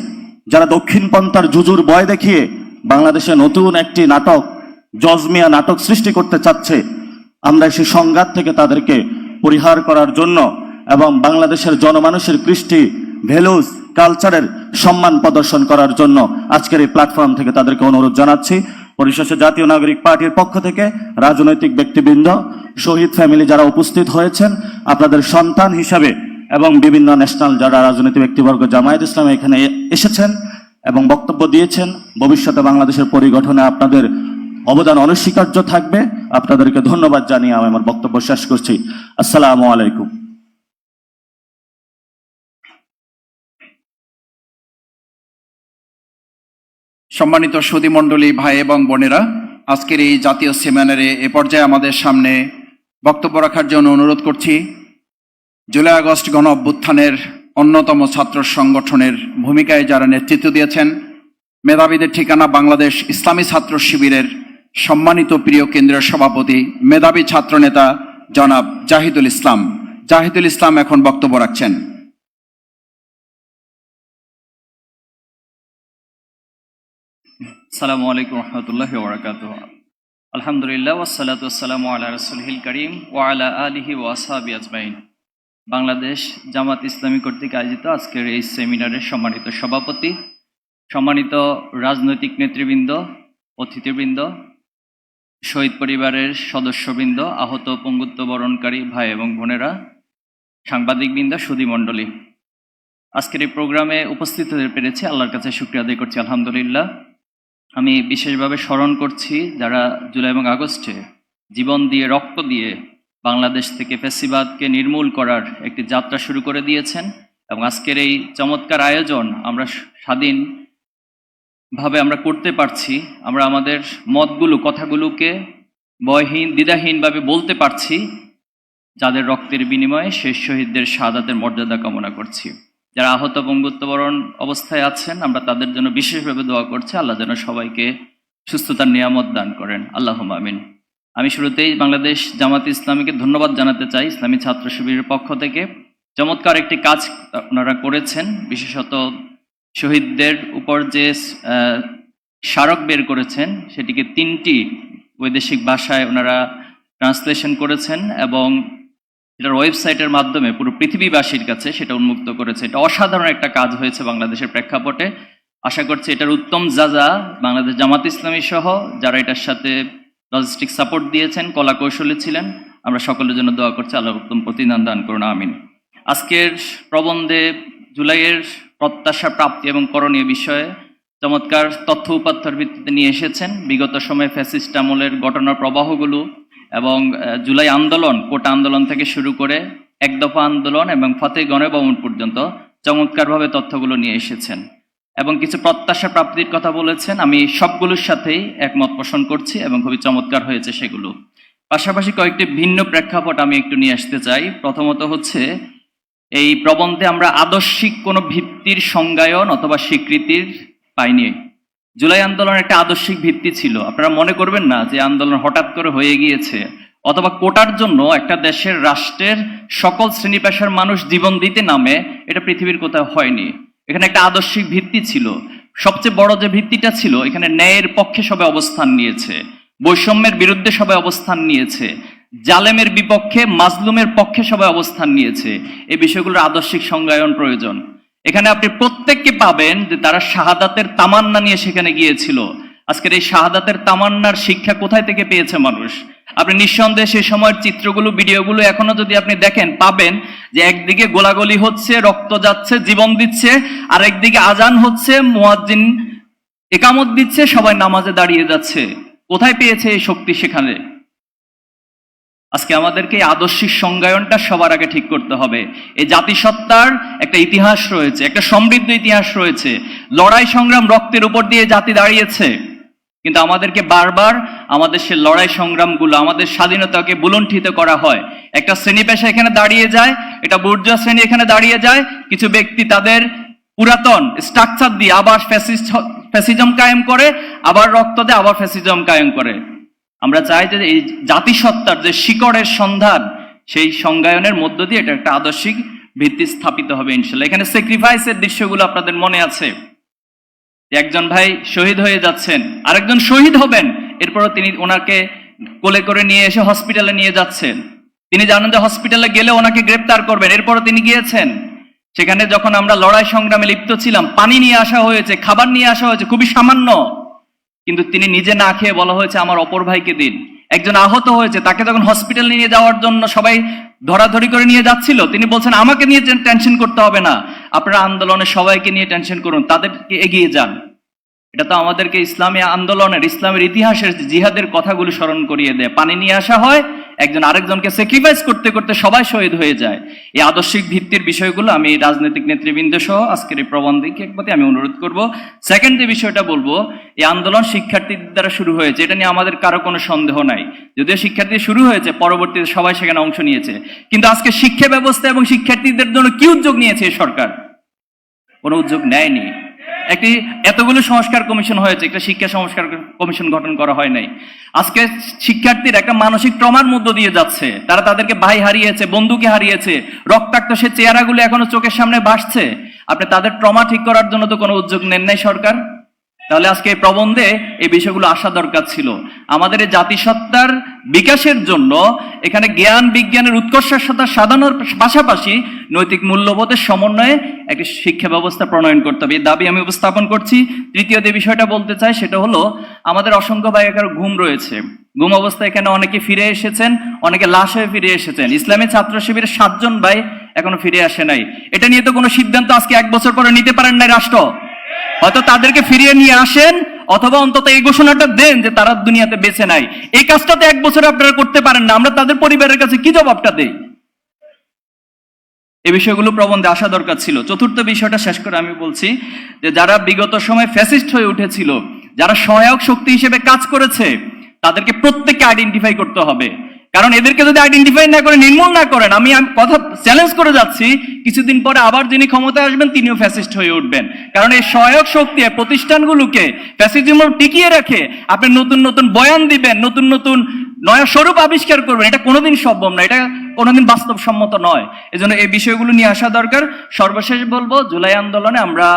যারা দক্ষিণ পন্থার জুজুর ভয় দেখিয়ে বাংলাদেশে নতুন একটি নাটক, জজমিয়া নাটক সৃষ্টি করতে চাচ্ছে, আমরা সেই সংঘাত থেকে তাদেরকে পরিহার করার জন্য এবং বাংলাদেশের জনমানুষের কৃষ্টি, ভ্যালুজ, কালচারের সম্মান প্রদর্শন করার জন্য আজকের এই প্ল্যাটফর্ম থেকে তাদেরকে অনুরোধ জানাচ্ছি। পরিশেষে জাতীয় নাগরিক পার্টির পক্ষ থেকে রাজনৈতিক ব্যক্তিবৃন্দ, শহীদ ফ্যামিলি যারা উপস্থিত হয়েছেন, আপনাদের সন্তান হিসাবে এবং বিভিন্ন ন্যাশনাল যারা রাজনৈতিক ব্যক্তিবর্গ জামায়াত ইসলামী এখানে এসেছেন, এবং বক্তব্য দিয়েছেন। ভবিষ্যতে বাংলাদেশের পরিগঠনে আপনাদের অবদান অনস্বীকার্য থাকবে। আপনাদেরকে ধন্যবাদ জানিয়ে আমি আমার বক্তব্য শেষ করছি। আসসালামু আলাইকুম। সম্মানিত সুধীমণ্ডলী ভাই এবং বোনেরা, আজকের এই জাতীয় সেমিনারে এ পর্যায়ে আমাদের সামনে বক্তব্য রাখার জন্য অনুরোধ করছি জুলাই আগস্ট গণ অভ্যুত্থানের অন্যতম ছাত্র সংগঠনের ভূমিকায় যারা নেতৃত্ব দিয়েছেন, মেধাবীদের ঠিকানা বাংলাদেশ ইসলামী ছাত্র শিবিরের সম্মানিত প্রিয় কেন্দ্রীয় সভাপতি, মেধাবী ছাত্রনেতা জনাব জাহিদুল ইসলাম। জাহিদুল ইসলাম এখন বক্তব্য রাখছেন। আসসালামু আলাইকুম রহমতুল্লাহি ওয়া বারাকাতুহু। আলহামদুলিল্লাহ ওয়াসসালাতু ওয়াসসালামু আলা রাসূলিল কারীম ওয়া আলা আলিহি ওয়া আসহাবিহি আজমাইন। বাংলাদেশ জামাত ইসলামী কর্তৃক আয়োজিত আজকের এই সেমিনারের সম্মানিত সভাপতি, সম্মানিত রাজনৈতিক নেতৃবৃন্দ, অতিথিবৃন্দ, শহীদ পরিবারের সদস্যবৃন্দ, আহত পঙ্গুত্ব বরণকারী ভাই এবং বোনেরা, সাংবাদিকবৃন্দ, সুধীমণ্ডলী, আজকের এই প্রোগ্রামে উপস্থিত হতে পেরেছি, আল্লাহর কাছে শুকরিয়া আদায় করছি আলহামদুলিল্লাহ। আমি বিশেষভাবে স্মরণ করছি যারা জুলাই এবং আগস্টে জীবন দিয়ে, রক্ত দিয়ে বাংলাদেশ থেকে ফ্যাসিবাদকে নির্মূল করার একটি যাত্রা শুরু করে দিয়েছেন এবং আজকের এই চমৎকার আয়োজন আমরা স্বাধীনভাবে আমরা করতে পারছি। আমরা আমাদের মতগুলো, কথাগুলোকে ভয়হীন, দ্বিধাহীনভাবে বলতে পারছি, যাদের রক্তের বিনিময়ে শেষ শহীদদের শাহাদাতের মর্যাদা কামনা করছি। যারা আহত পঙ্গুত্ববরণ অবস্থায় আছেন, আমরা তাদের জন্য বিশেষভাবে দোয়া করছি, আল্লাহ যেন সবাইকে সুস্থতার নিয়ামত দান করেন, আল্লাহুম্মা আমিন। আমি শুরুতেই বাংলাদেশ জামাত ইসলামীকে ধন্যবাদ জানাতে চাই ইসলামী ছাত্র শিবিরের পক্ষ থেকে। চমৎকার একটি কাজ ওনারা করেছেন, বিশেষত শহীদদের উপর যে স্মারক বের করেছেন সেটিকে 3টি বৈদেশিক ভাষায় ওনারা ট্রান্সলেশন করেছেন এবং এটার ওয়েবসাইটের মাধ্যমে পুরো পৃথিবীবাসীর কাছে সেটা উন্মুক্ত করেছে। এটা অসাধারণ একটা কাজ হয়েছে বাংলাদেশের প্রেক্ষাপটে। আশা করছি এটার উত্তম যাজা বাংলাদেশ জামাত ইসলামী সহ যারা এটার সাথে লজিস্টিক সাপোর্ট দিয়েছেন, কলা কৌশলী ছিলেন, আমরা সকলের জন্য দোয়া করছি, আল্লাহ উত্তম প্রতিদান দান করুন, আমিন। আজকের প্রবন্ধে জুলাইয়ের প্রত্যাশা, প্রাপ্তি এবং করণীয় বিষয়ে চমৎকার তথ্য উপাত্তর ভিত্তিতে নিয়ে এসেছেন। বিগত সময়ে ফ্যাসিস্ট আমলের ঘটনার প্রবাহগুলো এবং জুলাই আন্দোলন, কোটা আন্দোলন থেকে শুরু করে এক দফা আন্দোলন এবং ফতেহ গণভবন পর্যন্ত চমৎকারভাবে তথ্যগুলো নিয়ে এসেছেন এবং কিছু প্রত্যাশা প্রাপ্তির কথা বলেছেন। আমি সবগুলোর সাথেই একমত পোষণ করছি এবং খুবই চমৎকার হয়েছে সেগুলো। পাশাপাশি কয়েকটি ভিন্ন প্রেক্ষাপট আমি একটু নিয়ে আসতে চাই। প্রথমত হচ্ছে, এই প্রবন্ধে আমরা আদর্শিক কোনো ভিত্তির সংজ্ঞায়ন অথবা স্বীকৃতির পাইনি। জুলাই আন্দোলন একটা আদর্শিক ভিত্তি ছিল। আপনারা মনে করবেন না যে আন্দোলন হঠাৎ করে হয়ে গিয়েছে, অথবা কোটার জন্য একটা দেশের, রাষ্ট্রের সকল শ্রেণী পেশার মানুষ জীবন দিতে নামে, এটা পৃথিবীর কোথাও হয়নি। এখানে একটা আদর্শিক ভিত্তি ছিল। সবচেয়ে বড় যে ভিত্তিটা ছিল, এখানে ন্যায়ের পক্ষে সবাই অবস্থান নিয়েছে, বৈষম্যের বিরুদ্ধে সবাই অবস্থান নিয়েছে, জালেমের বিপক্ষে, মাজলুমের পক্ষে সবাই অবস্থান নিয়েছে। এই বিষয়গুলোর আদর্শিক সংজ্ঞায়ন প্রয়োজন। এখানে আপনি প্রত্যেককে পাবেন যে তারা শাহাদাতের তামান্না নিয়ে সেখানে গিয়েছিল। আজকের এই শাহাদাতের তামান্নার শিক্ষা কোথায় থেকে পেয়েছে মানুষ? আপনি নিঃসন্দেহে সেই সময়ের চিত্রগুলো, ভিডিওগুলো এখনো যদি আপনি দেখেন, পাবেন যে একদিকে গোলাগুলি হচ্ছে, রক্ত যাচ্ছে, জীবন দিচ্ছে, আর একদিকে আজান হচ্ছে, মুয়াজ্জিন একামত দিচ্ছে, সবাই নামাজে দাঁড়িয়ে যাচ্ছে। কোথায় পেয়েছে এই শক্তি? সেখানে। আজকে আমাদেরকে এই আদর্শিক সংজ্ঞায়নটা সবার আগে ঠিক করতে হবে। এই জাতিসত্তার একটা ইতিহাস রয়েছে, একটা সমৃদ্ধ ইতিহাস রয়েছে, লড়াই সংগ্রাম, রক্তের উপর দিয়ে জাতি দাঁড়িয়েছে। কিন্তু আমাদেরকে বারবার আমাদের সে লড়াই সংগ্রামগুলো, আমাদের স্বাধীনতাকে বুলুণ্ঠিত করা হয়। একটা শ্রেণী পেশা এখানে দাঁড়িয়ে যায়, এটা বুর্জোয়া শ্রেণী এখানে দাঁড়িয়ে যায়, কিছু ব্যক্তি তাদের পুরাতন স্ট্রাকচার দিয়ে আবার ফ্যাসিজম কায়েম করে, আবার রক্ত দেয়, আবার ফ্যাসিজম কায়েম করে। আমরা চাই যে এই জাতিসত্তার যে শিকড়ের সন্ধান, সেই সংজ্ঞায়নের মধ্য দিয়ে এটা একটা আদর্শিক ভিত্তি স্থাপিত হবে ইনশাল্লাহ। এখানে স্যাক্রিফাইসের দৃশ্যগুলো আপনাদের মনে আছে, একজন ভাই শহীদ হয়ে যাচ্ছেন, আরেকজন শহীদ হবেন, এরপরও তিনি ওনাকে কোলে করে নিয়ে এসে হসপিটালে নিয়ে যাচ্ছেন। তিনি জানেন যে হসপিটালে গেলে ওনাকে গ্রেপ্তার করবেন, এরপরও তিনি গিয়েছেন। সেখানে যখন আমরা লড়াই সংগ্রামে লিপ্ত ছিলাম, পানি নিয়ে আসা হয়েছে, খাবার নিয়ে আসা হয়েছে, খুবই সামান্য, কিন্তু তিনি নিজে না খেয়ে বলা হয়েছে আমার অপর ভাইকে দিন। একজন আহত হয়েছে, তাকে যখন হসপিটালে নিয়ে যাওয়ার জন্য সবাই ধরাধরি করে নিয়ে যাচ্ছিল, তিনি বলছেন আমাকে নিয়ে টেনশন করতে হবে না, আপনারা আন্দোলনে সবাইকে নিয়ে টেনশন করুন, তাদেরকে এগিয়ে যান। এটা তো আমাদেরকে ইসলামী আন্দোলনের, ইসলামের ইতিহাসের জিহাদের কথাগুলো স্মরণ করিয়ে দেয়। পানি নিয়ে আসা হয়, একজন আরেকজনকে স্যাক্রিফাইস করতে করতে সবাই শহীদ হয়ে যায়। এই আদর্শিক ভিত্তির বিষয়গুলো আমি রাজনৈতিক নেতৃবৃন্দ সহ আজকের এই প্রবন্ধকে একবারে আমি অনুরোধ করব। সেকেন্ড যে বিষয়টা বলবো, এই আন্দোলন শিক্ষার্থীদের দ্বারা শুরু হয়েছে, এটা নিয়ে আমাদের কারো কোনো সন্দেহ নাই। যদিও শিক্ষার্থী শুরু হয়েছে, পরবর্তীতে সবাই সেখানে অংশ নিয়েছে, কিন্তু আজকে শিক্ষা ব্যবস্থা এবং শিক্ষার্থীদের জন্য কি উদ্যোগ নিয়েছে সরকার? কোনো উদ্যোগ নেয়নি। একটি এতগুলো সংস্কার কমিশন হয়েছে, একটা শিক্ষা সংস্কার কমিশন গঠন করা হয় নাই। আজকে শিক্ষার্থীরা একটা মানসিক ট্রমার মধ্য দিয়ে যাচ্ছে, তারা তাদেরকে ভাই হারিয়েছে, বন্ধুকে হারিয়েছে, রক্তাক্ত সে চেহারাগুলো এখনো চোখের সামনে ভাসছে। আপনি তাদের ট্রমা ঠিক করার জন্য তো কোনো উদ্যোগ নেন নাই সরকার। তাহলে আজকে এই প্রবন্ধে এই বিষয়গুলো আসা দরকার ছিল। আমাদের এই জাতিসত্তার বিকাশের জন্য এখানে জ্ঞান বিজ্ঞানের উৎকর্ষতা সাধনার পাশাপাশি নৈতিক মূল্যবোধের সমন্বয়ে একটি শিক্ষা ব্যবস্থা প্রণয়ন করতে হবে, এই দাবি আমি উপস্থাপন করছি। তৃতীয় যে বিষয়টা বলতে চাই সেটা হলো, আমাদের অসংখ্য ভাই এখানে ঘুম রয়েছে, ঘুম অবস্থায় এখানে অনেকে ফিরে এসেছেন, অনেকে লাশ হয়ে ফিরে এসেছেন। ইসলামী ছাত্র শিবিরের 7 জন ভাই এখনো ফিরে আসে নাই। এটা নিয়ে তো কোনো সিদ্ধান্ত আজকে 1 বছর পরে নিতে পারেন নাই রাষ্ট্র। হয়তো তাদেরকে ফিরিয়ে নিয়ে আসেন, অথবা অন্তত এই ঘোষণাটা দেন যে তারা দুনিয়াতে বেঁচে নাই। এই কাজটা তো 1 বছর আপনারা করতে পারেন না, আমরা তাদের পরিবারের কাছে কি জবাবটা দেই? এই বিষয়গুলো প্রবন্ধে আসা দরকার ছিল। চতুর্থ বিষয়টা শেষ করে আমি বলছি যে যারা বিগত সময় ফ্যাসিস্ট হয়ে উঠেছিল, যারা সহায়ক শক্তি হিসেবে কাজ করেছে, তাদেরকে প্রত্যেককে আইডেন্টিফাই করতে হবে। কারণ এদেরকে যদি আইডেন্টিফাই না করে, নির্মূল না করেন, আমি কথা চ্যালেঞ্জ করে যাচ্ছি, কিছুদিন পরে আবার যিনি ক্ষমতায় আসবেন তিনিও ফ্যাসিস্ট হয়ে উঠবেন। কারণ এই সহায়ক শক্তি প্রতিষ্ঠানগুলোকে ফ্যাসিজম টিকিয়ে রাখে আপনি নতুন নতুন বয়ান দিবেন, নতুন নতুন নয়া স্বরূপ আবিষ্কার করবেন, এটা কোনোদিন সম্ভব না, এটা কোনোদিন বাস্তবসম্মত নয়। এজন্য এই বিষয়গুলো নিয়ে আসা দরকার। সর্বশেষ বলবো, জুলাই আন্দোলনে আমরা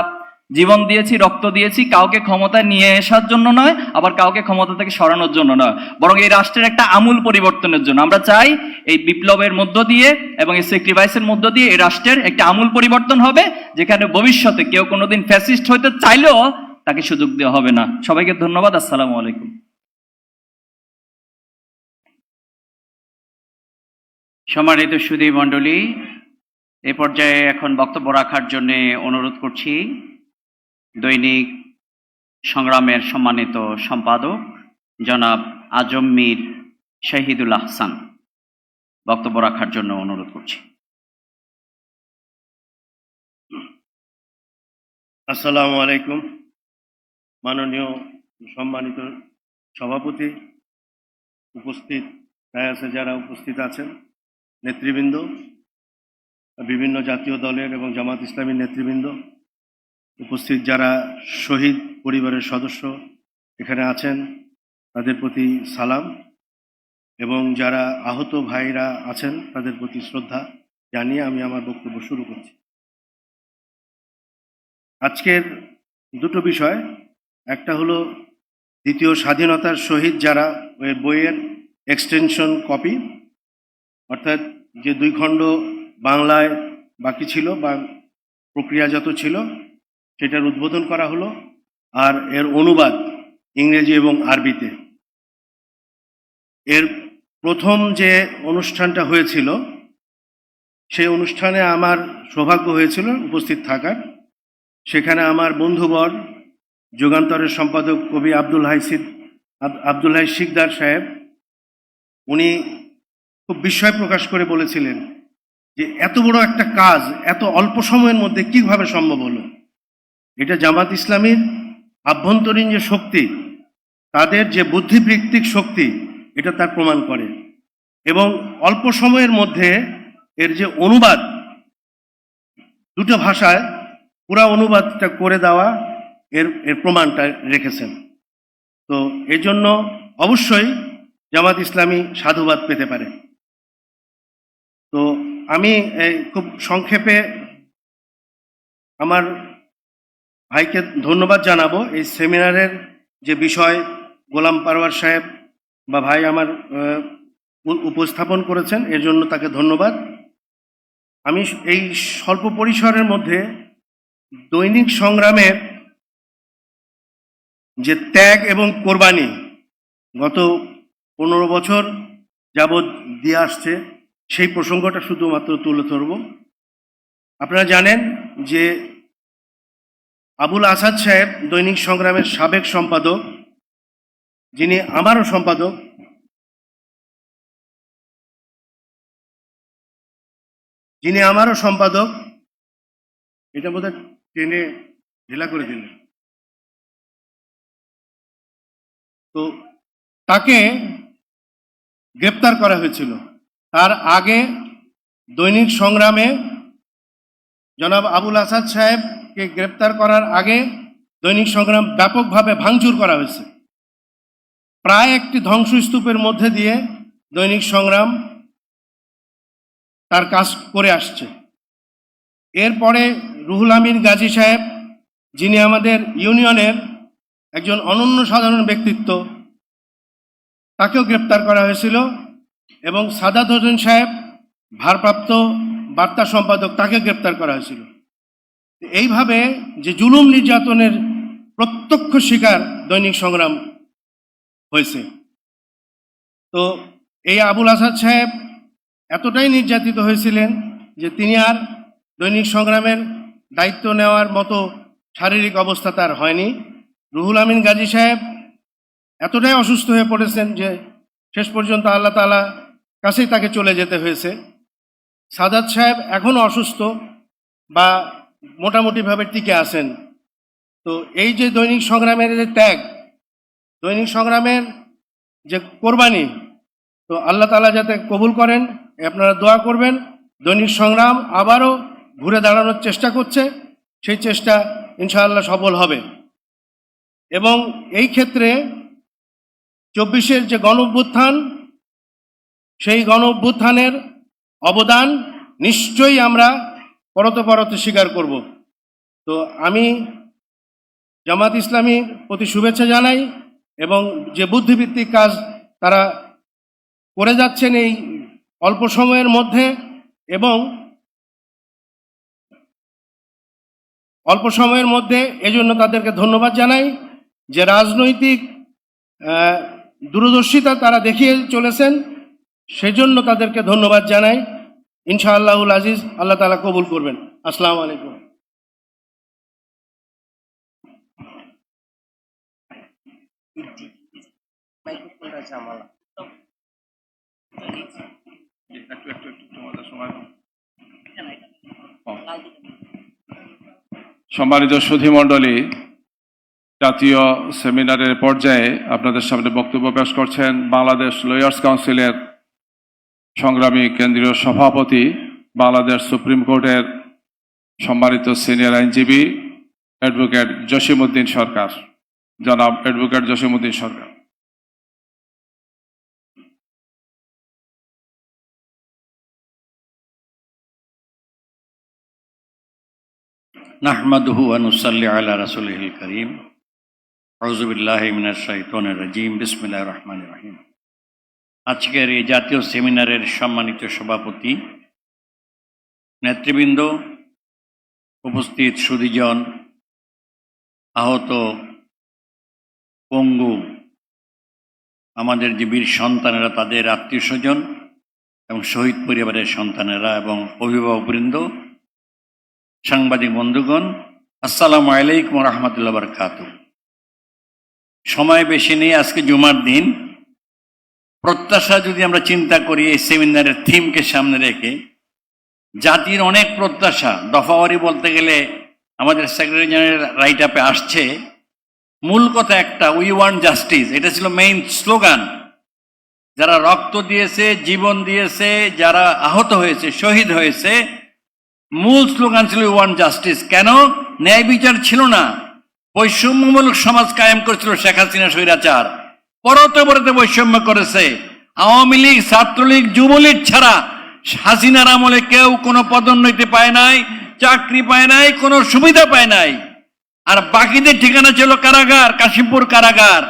জীবন দিয়েছি, রক্ত দিয়েছি, কাউকে ক্ষমতায় নিয়ে আসার জন্য নয়, আবার কাউকে ক্ষমতা থেকে সরানোর জন্য নয়, বরং এই রাষ্ট্রের একটা আমূল পরিবর্তনের জন্য। আমরা চাই এই বিপ্লবের মধ্য দিয়ে এবং এই স্যাক্রিফাইসের মধ্য দিয়ে এই রাষ্ট্রের একটা আমূল পরিবর্তন হবে, যেখানে ভবিষ্যতে কেউ কোনোদিন ফ্যাসিস্ট হইতে চাইলেও তাকে সুযোগ দেওয়া হবে না। সবাইকে ধন্যবাদ। আসসালামু আলাইকুম। সম্মানিত সুধী মণ্ডলী, এ পর্যায়ে এখন বক্তব্য রাখার জন্য অনুরোধ করছি দৈনিক সংগ্রামের সম্মানিত সম্পাদক জনাব আজম মীর শহীদুল আহসান, বক্তব্য রাখার জন্য অনুরোধ করছি। আসসালামু আলাইকুম। মাননীয় সম্মানিত সভাপতি, উপস্থিত ডায়াসে যারা উপস্থিত আছেন, নেতৃবৃন্দ, বিভিন্ন জাতীয় দলের এবং জামাত ইসলামীর নেতৃবৃন্দ, উপস্থিত যারা শহীদ পরিবারের সদস্য এখানে আছেন, তাদের প্রতি সালাম, এবং যারা আহত ভাইরা আছেন তাদের প্রতি শ্রদ্ধা জানিয়ে আমি আমার বক্তব্য শুরু করছি। আজকের দুটো বিষয়, একটা হলো দ্বিতীয় স্বাধীনতার শহীদ যারা, ওই বইয়ের এক্সটেনশন কপি, অর্থাৎ যে 2 খণ্ড বাংলায় বাকি ছিল বা প্রক্রিয়াজাত ছিল সেটার উদ্বোধন করা হলো, আর এর অনুবাদ ইংরেজি এবং আরবিতে। এর প্রথম যে অনুষ্ঠানটা হয়েছিল সেই অনুষ্ঠানে আমার সৌভাগ্য হয়েছিল উপস্থিত থাকার। সেখানে আমার বন্ধুবর, যুগান্তরের সম্পাদক কবি আব্দুল হাই শিকদার সাহেব, উনি খুব বিস্ময় প্রকাশ করে বলেছিলেন যে এত বড় একটা কাজ এত অল্প সময়ের মধ্যে কিভাবে সম্ভব হলো। এটা জামাত ইসলামীর আভ্যন্তরীণ যে শক্তি, তাদের যে বুদ্ধিবৃত্তিক শক্তি, এটা তার প্রমাণ করে। এবং অল্প সময়ের মধ্যে এর যে অনুবাদ, 2টো ভাষায় পুরা অনুবাদটা করে দেওয়া, এর প্রমাণটা রেখেছেন। তো এই জন্য অবশ্যই জামাত ইসলামী সাধুবাদ পেতে পারে। তো আমি খুব সংক্ষেপে আমার ভাইকে ধন্যবাদ জানাবো। এই সেমিনারের যে বিষয় গোলাম পারওয়ার সাহেব বা ভাই আমার উপস্থাপন করেছেন, এর জন্য তাকে ধন্যবাদ। আমি এই স্বল্প পরিসরের মধ্যে দৈনিক সংগ্রামের যে ত্যাগ এবং কোরবানি গত 15 বছর যাবৎ দিয়ে আসছে, সেই প্রসঙ্গটা শুধুমাত্র তুলে ধরব। আপনারা জানেন যে আবুল আসাদ সাহেব দৈনিক সংগ্রামের সাবেক সম্পাদক, যিনি আমারও সম্পাদক, এটা বোধহয় টেনে ঢিলা করে দিলেন, তো তাকে গ্রেপ্তার করা হয়েছিল। তার আগে দৈনিক সংগ্রামে জনাব আবুল আসাদ সাহেবকে গ্রেপ্তার করার আগে দৈনিক সংগ্রাম ব্যাপকভাবে ভাঙচুর করা হয়েছে। প্রায় একটি ধ্বংসস্তূপের মধ্যে দিয়ে দৈনিক সংগ্রাম তার কাজ করে আসছে। এরপরে রুহুল আমিন গাজী সাহেব, যিনি আমাদের ইউনিয়নের একজন অনন্য সাধারণ ব্যক্তিত্ব, তাকেও গ্রেপ্তার করা হয়েছিল, এবং সাদাত হোসেন সাহেব ভারপ্রাপ্ত বার্তা সম্পাদক, তাকে গ্রেপ্তার করা হয়েছিল। এইভাবে যে জুলুম নির্যাতনের প্রত্যক্ষ শিকার দৈনিক সংগ্রাম হয়েছে। তো এই আবুল আসাদ সাহেব এতটাই নির্যাতিত হয়েছিলেন যে তিনি আর দৈনিক সংগ্রামের দায়িত্ব নেওয়ার মতো শারীরিক অবস্থা তার হয়নি। রুহুল আমিন গাজী সাহেব এতটাই অসুস্থ হয়ে পড়েছেন যে শেষ পর্যন্ত আল্লাহ তাআলা কাছেই তাকে চলে যেতে হয়েছে। সাদাত সাহেব এখনও অসুস্থ বা মোটামুটিভাবে টিকে আছেন। তো এই যে দৈনিক সংগ্রামের যে ত্যাগ, দৈনিক সংগ্রামের যে কোরবানি, তো আল্লাহ তাআলা যাতে কবুল করেন, আপনারা দোয়া করবেন। দৈনিক সংগ্রাম আবারও ঘুরে দাঁড়ানোর চেষ্টা করছে, সেই চেষ্টা ইনশাআল্লাহ সফল হবে। এবং এই ক্ষেত্রে 24-এর যে গণঅভ্যুত্থান, সেই গণঅভ্যুত্থানের অবদান নিশ্চয়ই আমরা পরতে পরতে স্বীকার করব। তো আমি জামাত ইসলামীর প্রতি শুভেচ্ছা জানাই, এবং যে বুদ্ধিভিত্তিক কাজ তারা করে যাচ্ছেন এই অল্প সময়ের মধ্যে, এবং এজন্য তাদেরকে ধন্যবাদ জানাই। যে রাজনৈতিক দূরদর্শিতা তারা দেখিয়ে চলেছেন, সেজন্য তাদেরকে ধন্যবাদ জানাই। ইনশাআল্লাহুল আজিজ, আল্লাহ তাআলা কবুল করবেন। আসসালামু আলাইকুম। সম্মানিত সুধীমণ্ডলী, জাতীয় সেমিনারের পর্যায়ে আপনাদের সামনে বক্তব্য পেশ করছেন বাংলাদেশ লয়ার্স কাউন্সিলের সংগ্রামী কেন্দ্রীয় সভাপতি, বাংলাদেশ সুপ্রিম কোর্টের সম্মানিত সিনিয়র আইনজীবী অ্যাডভোকেট জসিমউদ্দিন সরকার। জনাব অ্যাডভোকেট জসিমউদ্দিন সরকার। নাহমাদুহু ওয়া নুসাল্লি আলা রাসূলিল কারীম। আউযু বিল্লাহি মিনাশ শাইতানির রাজীম। বিসমিল্লাহির রহমানির রহিম। আজকের এই জাতীয় সেমিনারের সম্মানিত সভাপতি, নেতৃবৃন্দ, উপস্থিত সুধীজন, আহত, পঙ্গু আমাদের যে বীর সন্তানেরা, তাদের আত্মীয় স্বজন এবং শহীদ পরিবারের সন্তানেরা এবং অভিভাবকবৃন্দ, সাংবাদিক বন্ধুগণ, আসসালামু আলাইকুম ওয়া রাহমাতুল্লাহি ওয়া বারাকাতুহু। সময় বেশি নেই, আজকে জুমার দিন। প্রত্যাশা যদি আমরা চিন্তা করি এই সেমিনারের থিমকে সামনে রেখে, জাতির অনেক প্রত্যাশা। দফাওয়ারি বলতে গেলে আমাদের সেক্রেটারি জেনারেল রাইট আপে আসছে, মূল কথা একটা, উই ওয়ান্ট জাস্টিস। এটা ছিল মেইন স্লোগান। যারা রক্ত দিয়েছে, জীবন দিয়েছে, যারা আহত হয়েছে, শহীদ হয়েছে, মূল স্লোগান ছিল উই ওয়ান্ট জাস্টিস। কেন? ন্যায় বিচার ছিল না, বৈষম্যমূলক সমাজ কায়েম করেছিল শেখ হাসিনা স্বৈরাচার। পরতে পরতে বৈষম্য করেছে। আওয়ামী লীগ, ছাত্রলীগ, যুবলীগ ছাড়া হাসিনার আমলে কেউ কোনো পদোন্নতি পায় নাই, চাকরি পায় নাই, কোনো সুবিধা পায় নাই। আর বাকিদের ঠিকানা ছিল কারাগার, কাশিমপুর কারাগার।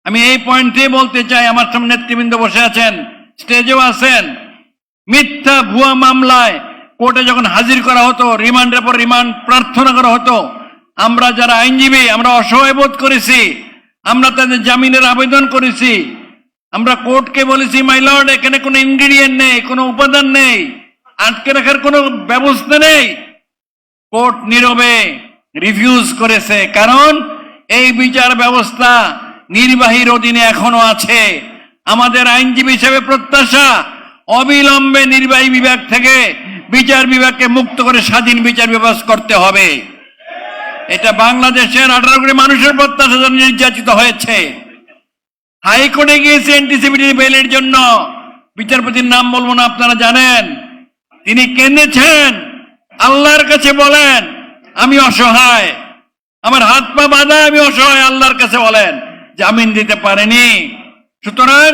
আমি এই পয়েন্টে বলতে চাই, আমার সামনে নেতৃবৃন্দ বসে আছেন, স্টেজেও আছেন। মিথ্যা ভুয়া মামলায় কোর্টে যখন হাজির করা হতো, রিমান্ডের পর রিমান্ড প্রার্থনা করা হতো, আমরা যারা আইনজীবী, আমরা অসহায় বোধ করেছি, আমরা তাদের জামিনের আবেদন করেছি। আমরা কোর্টকে বলেছি, মাই লর্ড, এখানে কোনো ইনগ্রিডিয়েন্ট নেই, কোনো উপাদান নেই, আটকে রাখার কোনো ব্যবস্থা নেই। কোর্ট নীরবে রিফিউজ করেছে, কারণ এই বিচার ব্যবস্থা নির্বাহীর অধীনে এখনো আছে। আমাদের আইনজীবী হিসেবে প্রত্যাশা, অবিলম্বে নির্বাহী বিভাগ থেকে বিচার বিভাগকে মুক্ত করে স্বাধীন বিচার ব্যবস্থা করতে হবে। এটা বাংলাদেশের 18 কোটি মানুষের প্রত্যাশা জন্য নির্যাতিত হয়েছে। হাইকোর্টে গিয়েছে অ্যান্টিসিপেটরি বেলের জন্য, বিচারপতির নাম বলবো না, আপনারা জানেন। তিনি কেঁদেছেন, আল্লাহর কাছে বলেন আমি অসহায়, আমার হাত পা বাঁধা, আমি অসহায়, আল্লাহর কাছে বলেন, জামিন দিতে পারেনি। সুতরাং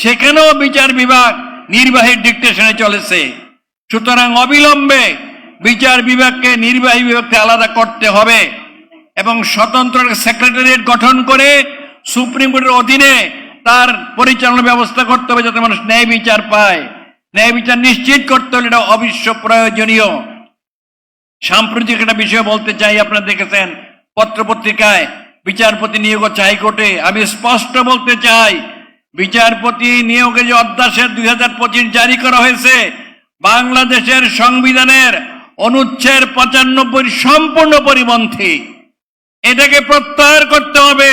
সেখানেও বিচার বিভাগ নির্বাহীর ডিকটেশনে চলেছে। সুতরাং অবিলম্বে বিচার বিভাগকে নির্বাহী বিভাগকে আলাদা করতে হবে এবং স্বতন্ত্র সেক্রেটারিয়েট গঠন করে সুপ্রিম কোর্টের অধীনে তার পরিচালনা ব্যবস্থা করতে হবে, যাতে মানুষ ন্যায় বিচার পায়। ন্যায় বিচার নিশ্চিত করতে হলে এটা অবশ্য প্রয়োজনীয়। সাম্প্রতিক একটা বিষয় বলতে চাই, আপনারা দেখেছেন পত্রপত্রিকায় বিচারপতি নিয়োগ হচ্ছে হাইকোর্টে। আমি স্পষ্ট বলতে চাই, বিচারপতি নিয়োগে যে অধ্যাদেশ 2025 জারি করা হয়েছে, বাংলাদেশের সংবিধানের অনুচ্ছেদ 95 সম্পূর্ণ পরিপন্থী। এটাকে প্রত্যাহার করতে হবে।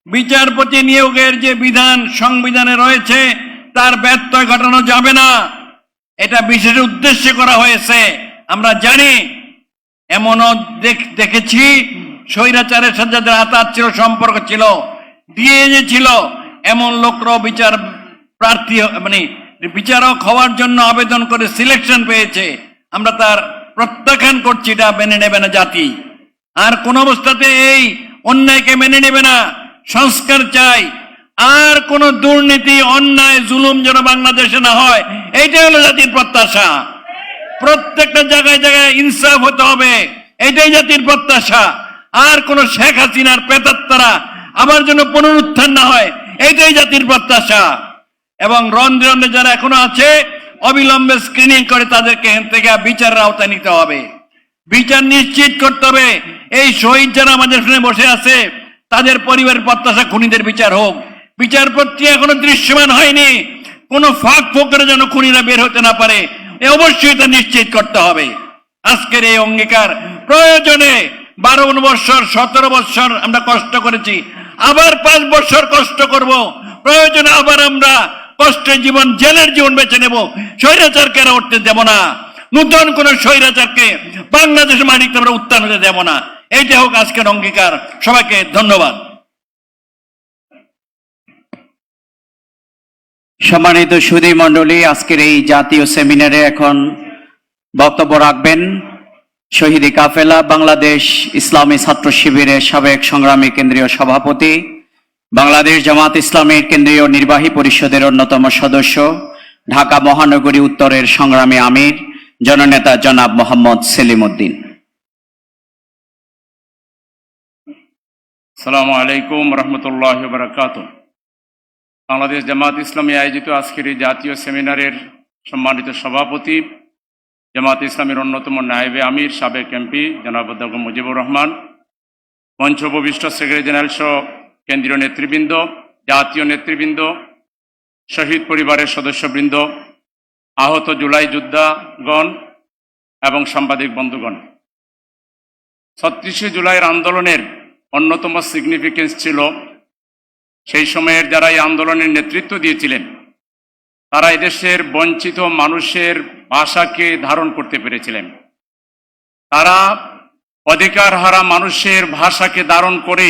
বিচারপতি নিয়োগের যে বিধান সংবিধানে রয়েছে তার ব্যত্যয় ঘটানো যাবে না। এটা বিশেষ উদ্দেশ্যে করা হয়েছে। আমরা জানি, এমনও দেখেছি স্বৈরাচারের সাথে যাদের আতাত ছিল, সম্পর্ক ছিল, ডিএনএ ছিল, এমন লোকরাও বিচার প্রার্থী মানে বিচারক হওয়ার জন্য আবেদন করে সিলেকশন পেয়েছে। আমরা তার প্রত্যাখ্যান করছি, এটা মেনে নেবে না জাতি। আর কোন অবস্থাতে এই অন্যায়কে মেনে নেবে না। সংস্কার চাই। আর কোন দুর্নীতি, অন্যায়, জুলুম যেন বাংলাদেশে না হয়, এইটাই হলো জাতির প্রত্যাশা। প্রত্যেকটা জায়গায় জায়গায় ইনসাফ হতে হবে, এটাই জাতির প্রত্যাশা। আর কোন শেখ হাসিনার প্রেতাত্মারা আবার যেন পুনরুত্থান না হয়, এইটাই জাতির প্রত্যাশা। এবং রন্ধ্রে রন্ধ্রে যারা এখনো আছে, অবিলম্বে স্ক্রিনিং করে তাদেরকে এখান থেকে বিচারের আওতায় নিতে হবে। বিচার নিশ্চিত করতে হবে। এই শহীদ যারা আমাদের সামনে বসে আছে, তাদের পরিবারের প্রত্যাশা খুনিদের বিচার হোক। বিচার প্রক্রিয়া এখনো দৃশ্যমান হয়নি। কোন ফাঁক ফোকরে যেন খুনিরা বের হতে না পারে, অবশ্যই এটা নিশ্চিত করতে হবে। আজকের এই অঙ্গীকার প্রয়োজনে 12 বছর 17 বছর আমরা কষ্ট করেছি, আবার 5 বছর কষ্ট করব। প্রয়োজনে আবার আমরা কষ্টের জীবন, জেলের জীবন বেছে নেব। স্বৈরাচারকে আর উঠতে দেব না। নতুন কোন স্বৈরাচারকে বাংলাদেশের মাটিতে আমরা উত্থান হতে দেব না। এইটা হোক আজকের অঙ্গীকার। সবাইকে ধন্যবাদ। সম্মানিত সুধী মণ্ডলী, আজকের এই জাতীয় সেমিনারে এখন বক্তব্য রাখবেন শহীদি কাফেলা বাংলাদেশ ইসলামী ছাত্র শিবিরের সাবেক সংগ্রামী কেন্দ্রীয় সভাপতি, বাংলাদেশ জামাত ইসলামীর কেন্দ্রীয় নির্বাহী পরিষদের অন্যতম সদস্য, ঢাকা মহানগরী উত্তরের সংগ্রামী আমির, জননেতা জনাব মোহাম্মদ সেলিম উদ্দিন। আসসালামু আলাইকুম রহমতুল্লাহ বারাকাতুহু। বাংলাদেশ জামাত ইসলামী আয়োজিত আজকের এই জাতীয় সেমিনারের সম্মানিত সভাপতি, জামাত ইসলামের অন্যতম নায়েবে আমির, সাবেক এমপি জনাব অধ্যাপক মুজিবুর রহমান, মঞ্চ উপবিষ্ট সেক্রেটারি জেনারেল সহ কেন্দ্রীয় নেতৃবৃন্দ, জাতীয় নেতৃবৃন্দ, শহীদ পরিবারের সদস্যবৃন্দ, আহত জুলাই যোদ্ধাগণ এবং সাংবাদিক বন্ধুগণ, 36 জুলাইয়ের আন্দোলনের অন্যতম সিগনিফিকেন্স ছিল সেই সময়ের যারা এই আন্দোলনের নেতৃত্ব দিয়েছিলেন, তারা এদেশের বঞ্চিত মানুষের ভাষাকে ধারণ করতে পেরেছিলেন। তারা অধিকার হারা মানুষের ভাষাকে ধারণ করে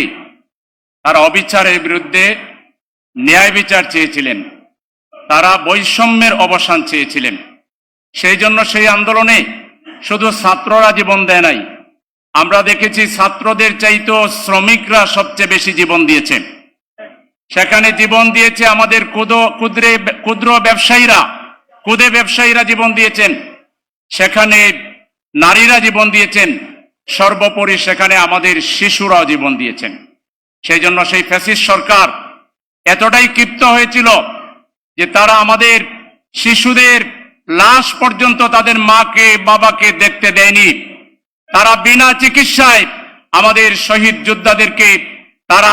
তারা অবিচারের বিরুদ্ধে ন্যায় বিচার চেয়েছিলেন। তারা বৈষম্যের অবসান চেয়েছিলেন। সেই জন্য সেই আন্দোলনে শুধু ছাত্ররা জীবন দেয় নাই, আমরা দেখেছি ছাত্রদের চাইতেও শ্রমিকরা সবচেয়ে বেশি জীবন দিয়েছেন। সেখানে জীবন দিয়েছে আমাদের ক্ষুদ্র ব্যবসায়ীরা, ক্ষুদে ব্যবসায়ীরা জীবন দিয়েছেন, সেখানে নারীরা জীবন দিয়েছেন, সর্বোপরি সেখানে আমাদের শিশুরাও জীবন দিয়েছেন। সেই জন্য সেই ফ্যাসিস্ট সরকার এতটাই ক্ষিপ্ত হয়েছিল যে তারা আমাদের শিশুদের লাশ পর্যন্ত তাদের মাকে বাবাকে দেখতে দেয়নি। তারা বিনা চিকিৎসায় আমাদের শহীদ যোদ্ধাদেরকে তারা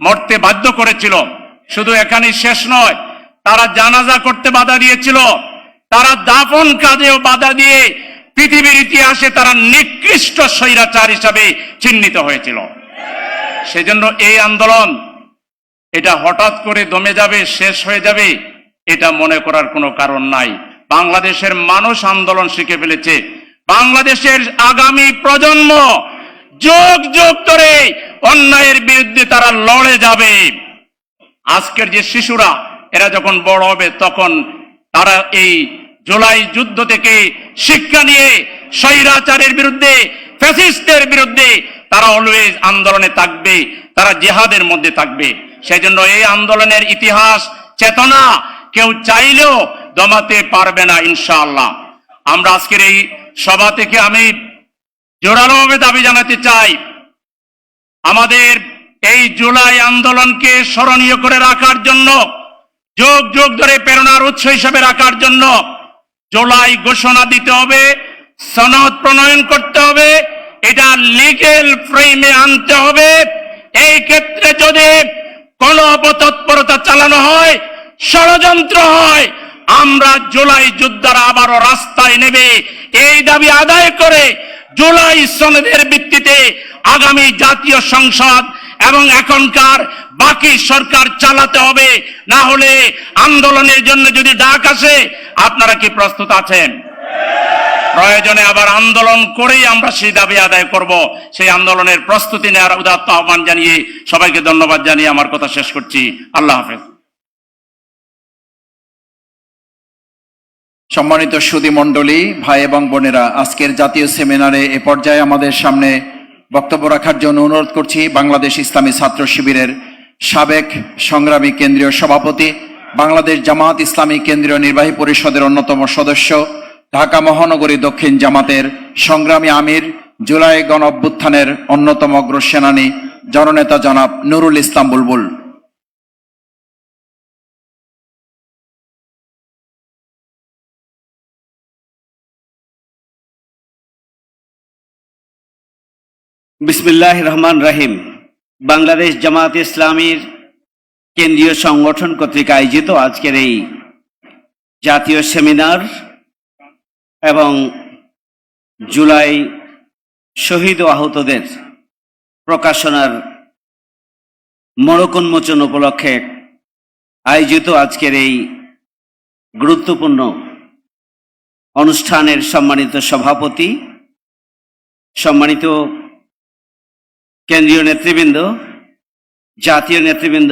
মরতে বাধ্য করেছিল। শুধু এখানেই শেষ নয়, তারা জানাজা করতে বাধা দিয়েছিল, তারা দাফন কাজেও বাধা দিয়ে পৃথিবীর ইতিহাসে তারা নিকৃষ্ট স্বৈরাচার হিসাবে চিহ্নিত হয়েছিল। সেজন্য এই আন্দোলন এটা হঠাৎ করে দমে যাবে, শেষ হয়ে যাবে, এটা মনে করার কোনো কারণ নাই। বাংলাদেশের মানুষ আন্দোলন শিখে ফেলেছে। বাংলাদেশের আগামী প্রজন্ম যুগ যুগ ধরে অন্যায়ের বিরুদ্ধে তারা লড়ে যাবে। আজকের যে শিশুরা এরা যখন বড় হবে তখন তারা এই জুলাই যুদ্ধ থেকে শিক্ষা নিয়ে স্বৈরাচারের বিরুদ্ধে, ফ্যাসিস্টদের বিরুদ্ধে তারা অলওয়েজ আন্দোলনে থাকবে, তারা জিহাদের মধ্যে থাকবে। সেজন্য এই আন্দোলনের ইতিহাস, চেতনা কেউ চাইলেও দমাতে পারবে না ইনশাআল্লাহ। আমরা আজকের এই সভা থেকে আমি জোরালোভাবে দাবি জানাতে চাই, আমাদের এই জুলাই আন্দোলনকে স্মরণীয় করে রাখার জন্য, যুগ যুগ ধরে প্রেরণার উৎস হিসেবে রাখার জন্য জুলাই ঘোষণা দিতে হবে, সনদ প্রণয়ন করতে হবে, এটা লিগ্যাল ফ্রেমে আনতে হবে। এই ক্ষেত্রে যদি কোনো অপতৎপরতা চালানো হয়, ষড়যন্ত্র হয়, আমরা জুলাই যোদ্ধারা আবারও রাস্তায় নেবে এই দাবি আদায় করে জুলাই সনদের ভিত্তিতে আগামী জাতীয় সংসদ এবং এখনকার বাকি সরকার চালাতে হবে। না হলে আন্দোলনের জন্য যদি ডাক আসে, আপনারা কি প্রস্তুত আছেন? প্রয়োজনে আবার আন্দোলন করেই আমরা সেই দাবি আদায় করব। সেই আন্দোলনের প্রস্তুতি নেওয়ার উদাত্ত আহ্বান জানিয়ে সবাইকে ধন্যবাদ জানিয়ে আমার কথা শেষ করছি। আল্লাহ হাফেজ। সম্মানিত সুধী মণ্ডলী, ভাই এবং বোনেরা, আজকের জাতীয় সেমিনারে এ পর্যায়ে আমাদের সামনে বক্তব্য রাখার জন্য অনুরোধ করছি বাংলাদেশ ইসলামী ছাত্র শিবিরের সাবেক সংগ্রামী কেন্দ্রীয় সভাপতি, বাংলাদেশ জামাত ইসলামী কেন্দ্রীয় নির্বাহী পরিষদের অন্যতম সদস্য, ঢাকা মহানগরী দক্ষিণ জামাতের সংগ্রামী আমির, জুলাই গণ অভ্যুত্থানের অন্যতম অগ্রসেনানী জননেতা জনাব নুরুল ইসলাম বুলবুল। বিসমিল্লাহ রহমান রাহিম। বাংলাদেশ জামাত ইসলামীর কেন্দ্রীয় সংগঠন কর্তৃক আয়োজিত আজকের এই জাতীয় সেমিনার এবং জুলাই শহীদ ও আহতদের প্রকাশনার মোড়ক উন্মোচন উপলক্ষে আয়োজিত আজকের এই গুরুত্বপূর্ণ অনুষ্ঠানের সম্মানিত সভাপতি, সম্মানিত কেন্দ্রীয় নেতৃবৃন্দ, জাতীয় নেতৃবৃন্দ,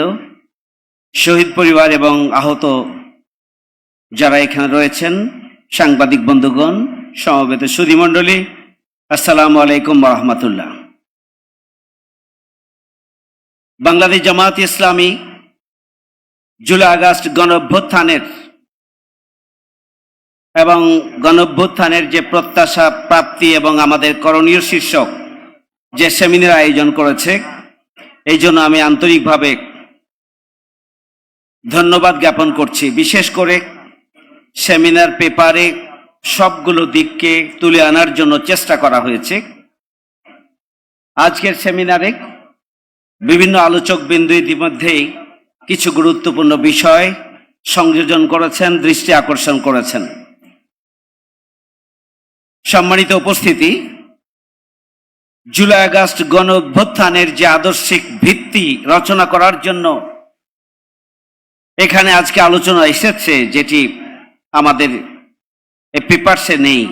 শহীদ পরিবার এবং আহত যারা এখানে রয়েছেন, সাংবাদিক বন্ধুগণ, সমবেত সুধীমণ্ডলী, আসসালামু আলাইকুম ওয়া রাহমাতুল্লাহ। বাংলাদেশ জামাত ইসলামী জুলাই আগস্ট গণ অভ্যুত্থানের এবং গণ অভ্যুত্থানের যে প্রত্যাশা, প্রাপ্তি এবং আমাদের করণীয় শীর্ষক যে সেমিনার আয়োজন করেছে, এই জন্য আমি আন্তরিকভাবে ধন্যবাদ জ্ঞাপন করছি। বিশেষ করে সেমিনার পেপারে সবগুলো দিককে তুলে আনার জন্য চেষ্টা করা হয়েছে। আজকের সেমিনারে বিভিন্ন আলোচক বিন্দু ইতিমধ্যেই কিছু গুরুত্বপূর্ণ বিষয় সংযোজন করেছেন, দৃষ্টি আকর্ষণ করেছেন। সম্মানিত উপস্থিতি, জুলাই আগস্ট গণ অভ্যুত্থানের যে আদর্শিক ভিত্তি রচনা করার জন্য এখানে আজকে আলোচনা এসেছে, যেটি আমাদের এই পেপারসে নেই,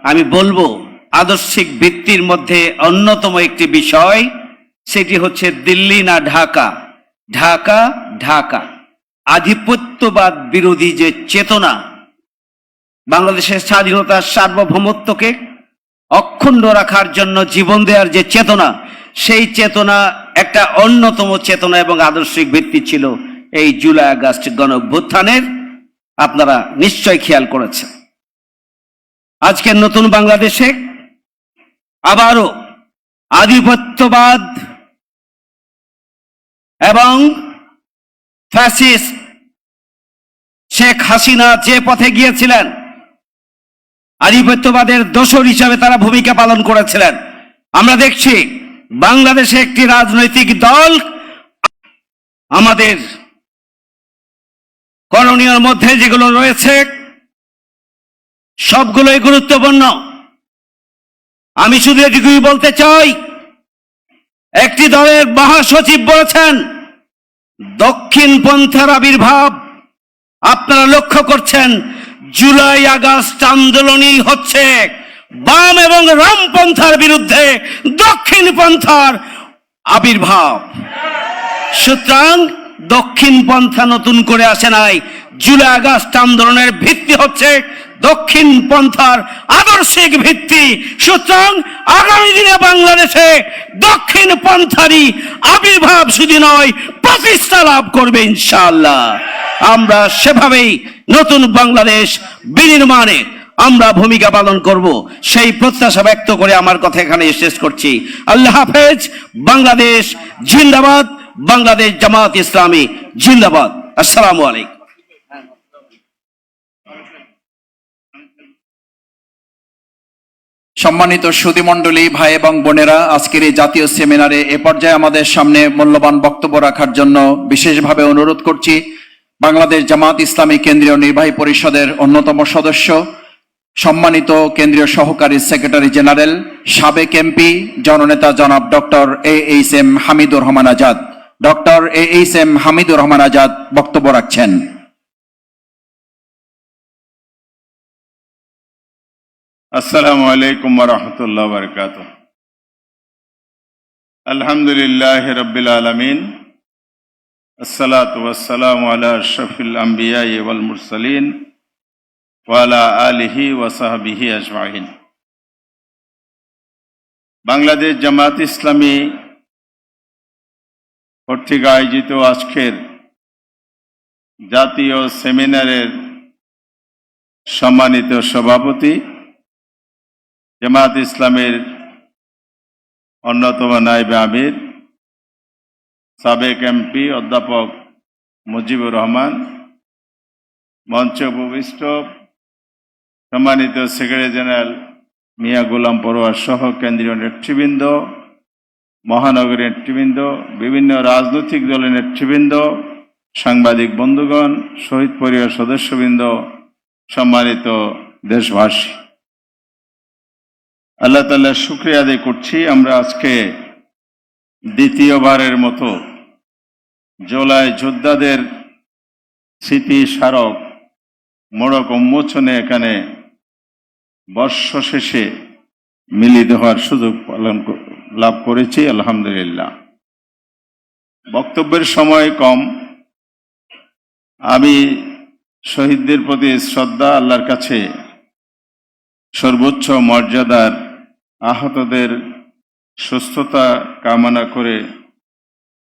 আমি বলবো আদর্শিক ভিত্তির মধ্যে অন্যতম একটি বিষয়, সেটি হচ্ছে দিল্লি না ঢাকা, ঢাকা ঢাকা। আধিপত্যবাদ বিরোধী যে চেতনা, বাংলাদেশের স্বাধীনতার সার্বভৌমত্বকে অক্ষুণ্ণ রাখার জন্য জীবন দেওয়ার যে চেতনা, সেই চেতনা একটা অন্যতম চেতনা এবং আদর্শিক ভিত্তি ছিল এই জুলাই আগস্ট গণ অভ্যুত্থানের। আপনারা নিশ্চয় খেয়াল করেছেন। আজকের নতুন বাংলাদেশে আবারও আধিপত্যবাদ এবং ফ্যাসিস্ট শেখ হাসিনা যে পথে গিয়েছিলেন, আধিপত্যবাদের দোসর হিসাবে তারা ভূমিকা পালন করেছিলেন। আমরা দেখছি বাংলাদেশে একটি রাজনৈতিক দল আমাদের করণীয়র মধ্যে যেগুলো রয়েছে সবগুলোই গুরুত্বপূর্ণ। আমি শুধু এটুকুই বলতে চাই, একটি দলের মহাসচিব বলেছেন দক্ষিণ পন্থার আবির্ভাব। আপনারা লক্ষ্য করছেন জুলাই আগস্ট আন্দোলনই হচ্ছে বাম এবং রামপন্থার বিরুদ্ধে দক্ষিণ পন্থার আবির্ভাব। সুতরাং দক্ষিণ পন্থা নতুন করে আসে নাই, জুলাই আগস্ট আন্দোলনের ভিত্তি হচ্ছে দক্ষিণ পন্থার আদর্শিক ভিত্তি। সুতরাং আগামী দিনে বাংলাদেশে দক্ষিণ পন্থারই আবির্ভাব শুধু নয়, প্রতিষ্ঠা লাভ করবে ইনশাআল্লাহ। আমরা সেভাবেই নতুন বাংলাদেশ বিনির্মাণে আমরা ভূমিকা পালন করব, সেই প্রত্যাশা ব্যক্ত করে আমার কথা এখানে শেষ করছি। আল্লাহ হাফেজ। বাংলাদেশ জিন্দাবাদ, বাংলাদেশ জামাত ইসলামী জিন্দাবাদ। আসসালামু আলাইকুম। সম্মানিত সুধীমণ্ডলী, ভাই এবং বোনেরা, আজকের এই জাতীয় সেমিনারে এ পর্যায়ে আমাদের সামনে মূল্যবান বক্তব্য রাখার জন্য বিশেষভাবে অনুরোধ করছি বাংলাদেশ জামাত ইসলামী কেন্দ্রীয় নির্বাহী পরিষদের অন্যতম সদস্য, সম্মানিত কেন্দ্রীয় সহকারী সেক্রেটারি জেনারেল, সাবেক এমপি, জননেতা জনাব doctor AHM Hamidur Rahman Azad. Doctor AHM Hamidur Rahman Azad বক্তব্য রাখছেন। আসসালামু আলাইকুম ওয়া রাহমাতুল্লাহি ওয়া বারাকাতুহু। আলহামদুলিল্লাহি রাব্বিল আলামিন, আসসালাতু ওয়াসসালামু আলা আশরাফিল আমবিয়া ওয়াল মুরসালিন ওয়া আলা আলিহি ওয়া সাহবিহি আজমাইন। বাংলাদেশ জামাত ইসলামী কর্তৃক আয়োজিত আজকের জাতীয় সেমিনারের সম্মানিত সভাপতি, জামাত ইসলামের অন্যতম নায়েবে আমির, সাবেক এমপি অধ্যাপক মুজিবুর রহমান, মঞ্চে উপবিষ্ট সম্মানিত সেক্রেটারি জেনারেল মিয়া গোলাম পরোয়ার সহ কেন্দ্রীয় নেতৃবৃন্দ, মহানগরীর নেতৃবৃন্দ, বিভিন্ন রাজনৈতিক দলের নেতৃবৃন্দ, সাংবাদিক বন্ধুগণ, শহীদ পরিবার সদস্যবৃন্দ, সম্মানিত দেশবাসী, আল্লাহ তাআলার শুকরিয়া আদায় করছি। আমরা আজকে দ্বিতীয়বারের মতো জুলাই যোদ্ধাদের স্মৃতি স্মারক মোড়ক উন্মোচনে এখানে বর্ষ শেষে মিলিত হওয়ার সুযোগ লাভ করেছি, আলহামদুলিল্লাহ। বক্তব্যের সময় কম, আমি শহীদদের প্রতি শ্রদ্ধা, আল্লাহর কাছে সর্বোচ্চ মর্যাদার আহতদের সুস্থতা কামনা করে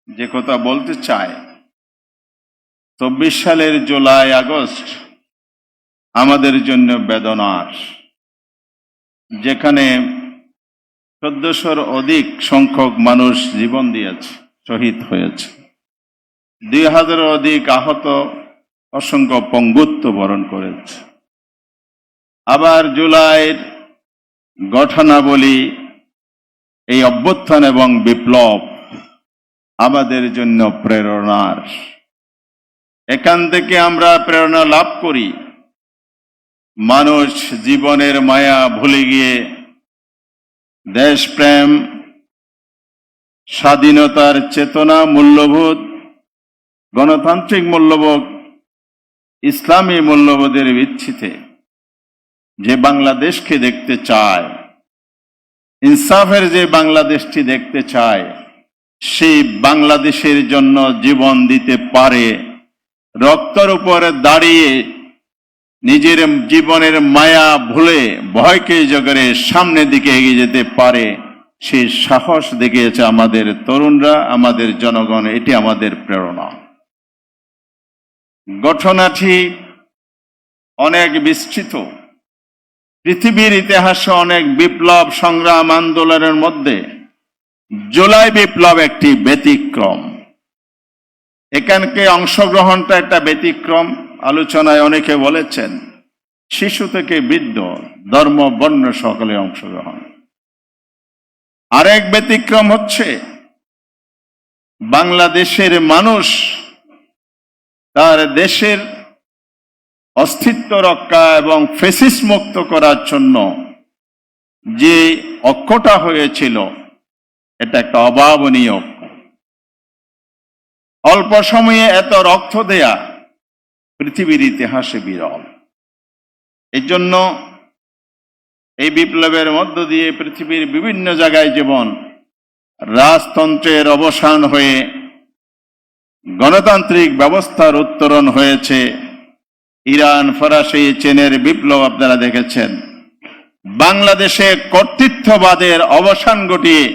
যে কথা বলতে চাই, 24 সালের জুলাই আগস্ট আমাদের জন্য বেদনার, যেখানে 1400-র অধিক সংখ্যক মানুষ জীবন দিয়েছে, শহীদ হয়েছে, 2000-এর অধিক আহত, অসংখ্য পঙ্গুত্ব বরণ করেছে। আবার জুলাইয়ের ঘটনাবলী, এই অভ্যুত্থান এবং বিপ্লব আমাদের জন্য প্রেরণার। এখান থেকে আমরা প্রেরণা লাভ করি মানুষ জীবনের মায়া ভুলে গিয়ে দেশপ্রেম, স্বাধীনতার চেতনা, মূল্যবোধ, গণতান্ত্রিক মূল্যবোধ, ইসলামী মূল্যবোধের ভিত্তিতে যে বাংলাদেশকে দেখতে চায়, ইনসাফের যে বাংলাদেশটি দেখতে চায়, সেই বাংলাদেশের জন্য জীবন দিতে পারে, রক্তের উপরে দাঁড়িয়ে নিজের জীবনের মায়া ভুলে ভয়কে জগরে সামনের দিকে এগিয়ে যেতে পারে, সেই সাহস দেখিয়েছে আমাদের তরুণরা, আমাদের জনগণ। এটি আমাদের প্রেরণা। ঘটনাটি অনেক বিস্তৃত, পৃথিবীর ইতিহাসে অনেক বিপ্লব, সংগ্রাম, আন্দোলনের মধ্যে জুলাই বিপ্লব একটি ব্যতিক্রম। এখানকে অংশগ্রহণটা একটা ব্যতিক্রম। আলোচনায় অনেকে বলেছেন শিশু থেকে বৃদ্ধ, ধর্ম, বর্ণ সকলে অংশগ্রহণ। আরেক ব্যতিক্রম হচ্ছে বাংলাদেশের মানুষ তার দেশের অস্তিত্ব রক্ষা এবং ফেসিস মুক্ত করার জন্য যে ঐক্যটা হয়েছিল, এটা একটা অভাবনীয় ঐক্য। অল্প সময়ে এত রক্ত দেয়া পৃথিবীর ইতিহাসে বিরল। এই জন্য এই বিপ্লবের মধ্য দিয়ে পৃথিবীর বিভিন্ন জায়গায় যেমন রাজতন্ত্রের অবসান হয়ে গণতান্ত্রিক ব্যবস্থার উত্তরণ হয়েছে, ইরান, ফরাসি, চীনের বিপ্লব আপনারা দেখেছেন, বাংলাদেশে কর্তৃত্ববাদের অবসান ঘটিয়ে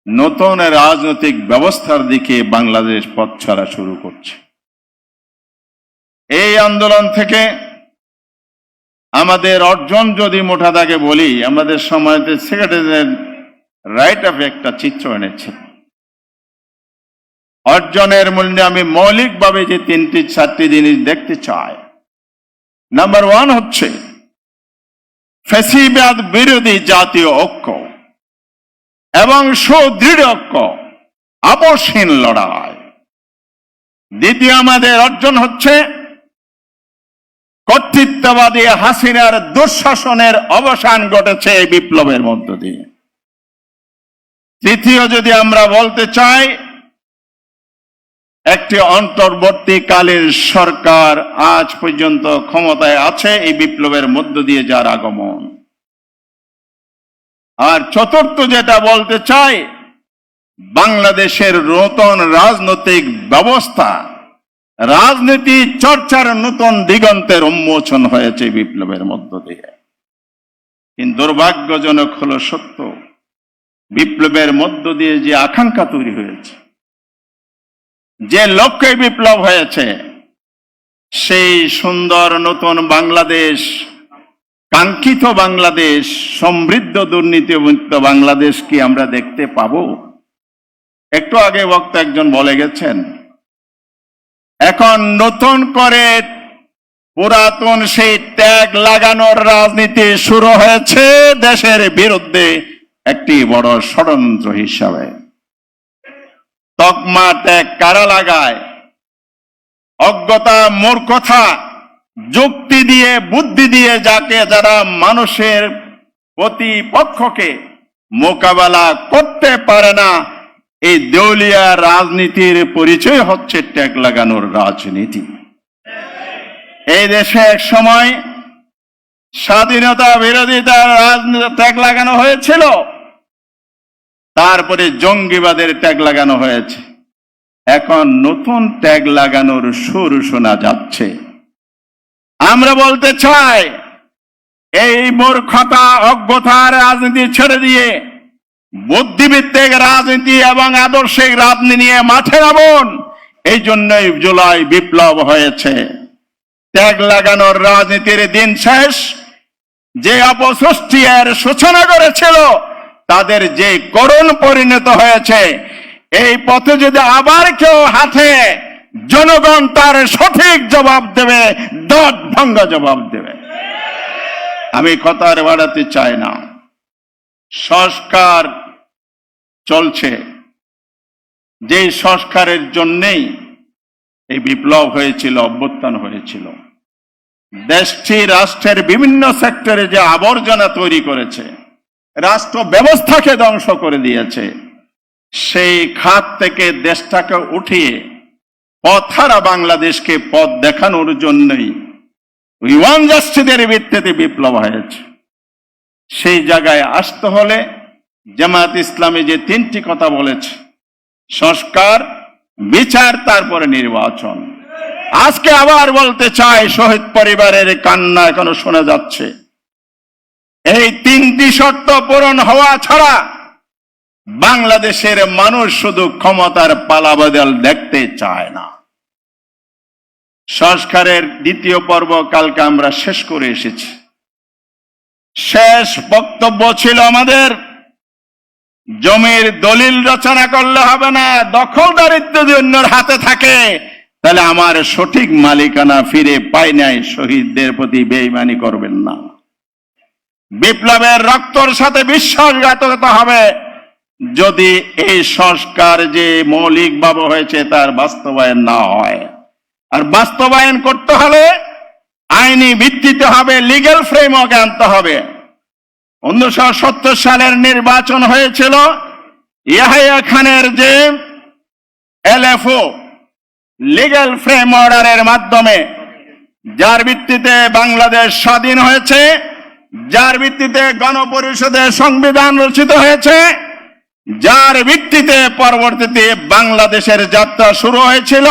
নতুন রাজনৈতিক ব্যবস্থার দিকে বাংলাদেশ পথ চলা শুরু করছে। এই আন্দোলন থেকে আমাদের অর্জন যদি মোটা দাগে বলি, আমাদের সমাজের সেক্রেটারির রাইট অফ একটা চিত্র এনেছে। অর্জনের মূল্যে আমি মৌলিকভাবে যে 3-4টি জিনিস দেখতে চাই। নাম্বার 1 হচ্ছে ফ্যাসিবাদ বিরোধী জাতীয় ঐক্য এবং সুদৃঢ় ঐক্য, আপোষহীন লড়াই। দ্বিতীয় আমাদের অর্জন হচ্ছে কর্তৃত্ববাদী হাসিনার দুঃশাসনের অবসান ঘটেছে এই বিপ্লবের মধ্য দিয়ে। তৃতীয় যদি আমরা বলতে চাই, একটি অন্তর্বর্তীকালীন সরকার আজ পর্যন্ত ক্ষমতায় আছে এই বিপ্লবের মধ্য দিয়ে যার আগমন। আর চতুর্থ যেটা বলতে চাই, বাংলাদেশের নতুন রাজনৈতিক ব্যবস্থা, রাজনীতি চর্চার নতুন দিগন্তের উন্মোচন হয়েছে বিপ্লবের মধ্য দিয়ে। কিন্তু দুর্ভাগ্যজনক হলো সত্য, বিপ্লবের মধ্য দিয়ে যে আকাঙ্ক্ষা তৈরি হয়েছে, যে লক্ষ্যে বিপ্লব হয়েছে, সেই সুন্দর নতুন বাংলাদেশ, কাঙ্ক্ষিত বাংলাদেশ, সমৃদ্ধ দুর্নীতিমুক্ত বাংলাদেশ কি আমরা দেখতে পাবো? একটু আগে বক্তা একজন বলে গেছেন, এখন নতুন করে পুরাতন সেই ট্যাগ লাগানোর রাজনীতি শুরু হয়েছে দেশের বিরুদ্ধে একটি বড় ষড়যন্ত্র হিসাবে। তকমা ট্যাগ কারা লাগায়? অজ্ঞতা, মূর্খতা, যুক্তি দিয়ে, বুদ্ধি দিয়ে যারা মানুষের প্রতিপক্ষকে মোকাবেলা করতে পারে না, এই দেউলিয়া রাজনীতির পরিচয় হচ্ছে ট্যাগ লাগানোর রাজনীতি। এই দেশে এক সময় স্বাধীনতা বিরোধিতার রাজনীতি ট্যাগ লাগানো হয়েছিল, তারপরে জঙ্গিবাদের ট্যাগ লাগানো হয়েছে, এখন নতুন ট্যাগ লাগানোর সুর শোনা যাচ্ছে। আমরা বলতে চাই, এই মূর্খতা, অজ্ঞতার রাজনীতি ছেড়ে দিয়ে বুদ্ধিভিত্তিক রাজনীতি এবং আদর্শিক রাজনীতি নিয়ে মাঠে নামুন। এই জন্যই জুলাই বিপ্লব হয়েছে। ট্যাগ লাগানোর রাজনীতির দিন শেষ। যে অপসৃষ্টি এর সূচনা করেছিল, তাদের যে করুণ পরিণত হয়েছে, এই পথে যদি আবার কেউ হাঁটে, জনগণ তার সঠিক জবাব দেবে, দাঁত ভাঙ্গা জবাব দেবে। আমি কথা আর বাড়াতে চাই না। সংস্কার চলছে, যে সংস্কারের জন্যেই এই বিপ্লব হয়েছিল, অভ্যুত্থান হয়েছিল। দেশটি রাষ্ট্রের বিভিন্ন সেক্টরে যে আবর্জনা তৈরি করেছে, রাষ্ট্র ব্যবস্থাকে ধ্বংস করে দিয়েছে, সেই খাত থেকে দেশটাকে উঠিয়ে পথহারা বাংলাদেশকে পথ দেখানোর জন্যই ওয়ান জাস্টিসের ভিত্তিতে বিপ্লব হয়েছে। সেই জায়গায় আসতে হলে জামায়াত ইসলামী যে 3টি কথা বলেছে, সংস্কার, বিচার, তারপরে নির্বাচন। আজকে আবার বলতে চাই, শহীদ পরিবারের কান্না এখনো শোনা যাচ্ছে। এই 3টি শর্ত পূরণ হওয়া ছাড়া বাংলাদেশের মানুষ শুধু ক্ষমতার পালাবদল দেখতে চায় না। সংস্কারের দ্বিতীয় পর্ব কালকে আমরা শেষ করে এসেছি। শেষ বক্তব্য ছিল আমাদের, জমির দলিল রচনা করলে হবে না, দখলদারিত্ব যদি অন্যের হাতে থাকে, তাহলে আমার সঠিক মালিকানা ফিরে পাই নাই। শহীদদের প্রতি বেঈমানি করবেন না। বিপ্লবের রক্তর সাথে বিশ্বাসঘাতকতা হবে যদি এই সংস্কার যে মৌলিকভাবে হয়েছে তার বাস্তবায়ন না হয়। আর বাস্তবায়ন করতে হলে আইনি ভিত্তিতে হবে, লিগ্যাল ফ্রেমওয়ার্কে আনতে হবে। 1970 সালের নির্বাচন হয়েছিল ইয়াহিয়া খানের যে এলএফও লিগ্যাল ফ্রেম অর্ডারের মাধ্যমে, যার ভিত্তিতে বাংলাদেশ স্বাধীন হয়েছে, যার ভিত্তিতে গণপরিষদের সংবিধান রচিত হয়েছে, যার ভিত্তিতে পরবর্তীতে বাংলাদেশের যাত্রা শুরু হয়েছিল।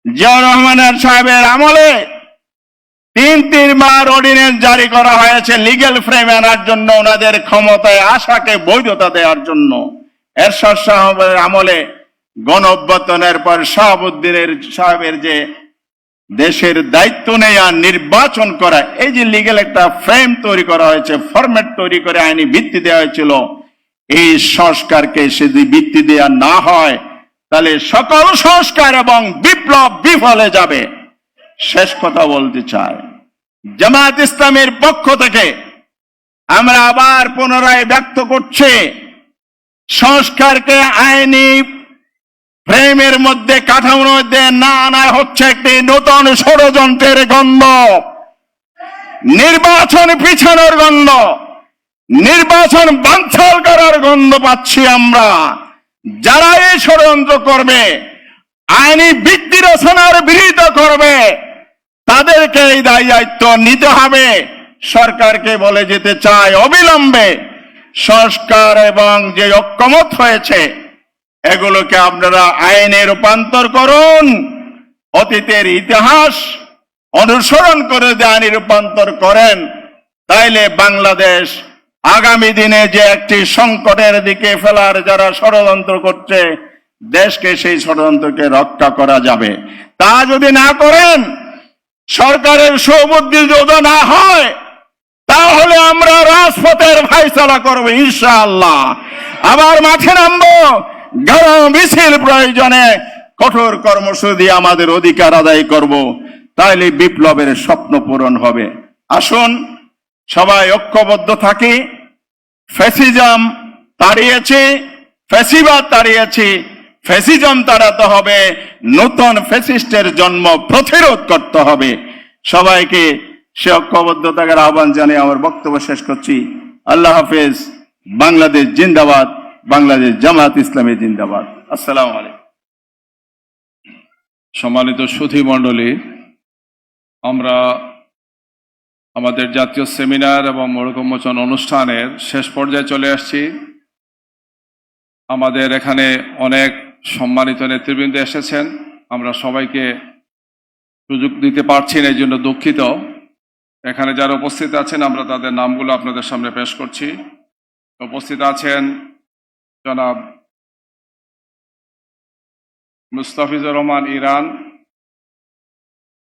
জিয়াউর রহমানের সাহেবের আমলে 3বার অর্ডিন্যান্স জারি করা হয়েছে লিগ্যাল ফ্রেম আনার জন্য, ওনাদের ক্ষমতায় আসাকে বৈধতা দেওয়ার জন্য। এরশাদ সাহেবের আমলে গণ অভ্যুত্থানের পর শাহাবুদ্দিনের সাহেবের যে দেশের দায়িত্ব নেয়া, নির্বাচন করা, এই যে লিগ্যাল একটা ফ্রেম তৈরি করা হয়েছে, ফরম্যাট তৈরি করে আইনি ভিত্তি দেওয়া হয়েছিল, এই সংস্কারকে যদি ভিত্তি দেওয়া না হয় তাহলে সকল সংস্কার এবং বিপ্লব বিফলে যাবে। শেষ কথা বলতে চাই, জামায়াত ইসলামের পক্ষ থেকে আমরা আবার পুনরায় ব্যক্ত করছি, সংস্কারকে আইনি ফ্রেমের মধ্যে, কাঠামোর মধ্যে না আনা হচ্ছে একটি নতুন ষড়যন্ত্রের গন্ধ, নির্বাচন পিছানোর গন্ধ, নির্বাচন বানচাল করার গন্ধ পাচ্ছি আমরা। যারা এই ষড়যন্ত্র করবে, আইনি ভিত্তি রচনার বিরোধিতা করবে, তাদেরকে এই দায়িত্ব নিতে হবে। সরকারকে বলে যেতে চাই, অবিলম্বে সংস্কার এবং যে ঐক্যমত হয়েছে এগুলোকে আপনারা আইনে রূপান্তর করুন। অতীতের ইতিহাস অনুসরণ করে যে আইনে রূপান্তর করেন, তাইলে বাংলাদেশ আগামী দিনে যে একটি সংকটের দিকে ফেলার যারা ষড়যন্ত্র করছে, দেশকে সেই ষড়যন্ত্রকে রক্ষা করা যাবে। তা যদি না করেন, সরকারের সুবুদ্ধি যদি না হয়, তাহলে আমরা রাজপথের ফায়সালা করব ইনশাআল্লাহ। আবার মাঠে নামবো, গণ মিছিল প্রয়োজনে কঠোর কর্মসূচি আমাদের অধিকার আদায় করব, তাইলে বিপ্লবের স্বপ্ন পূরণ হবে। আসুন সবাই ঐক্যবদ্ধ থাকি। ফ্যাসিজম তাড়িয়েছে, ফ্যাসিবাদ তাড়িয়েছে, ফ্যাসিজম তাড়াতে হবে, নতুন ফ্যাসিস্টের জন্ম প্রতিরোধ করতে হবে। সবাইকে সে ঐক্যবদ্ধ থাকার আহ্বান জানিয়ে আমার বক্তব্য শেষ করছি। আল্লাহ হাফেজ। বাংলাদেশ জিন্দাবাদ, বাংলাদেশ জামায়াত ইসলামী জিন্দাবাদ। আসসালামু আলাইকুম। সম্মানিত সুধী মণ্ডলী, আমরা আমাদের জাতীয় সেমিনার এবং মোড়ক উন্মোচন অনুষ্ঠানের শেষ পর্যায়ে চলে আসছি। আমাদের এখানে অনেক সম্মানিত নেতৃবৃন্দ এসেছেন, আমরা সবাইকে সুযোগ দিতে পারছি না, এই জন্য দুঃখিত। এখানে যারা উপস্থিত আছেন আমরা তাদের নামগুলো আপনাদের সামনে পেশ করছি। উপস্থিত আছেন জনাব মুস্তাফিজুর রহমান ইরান,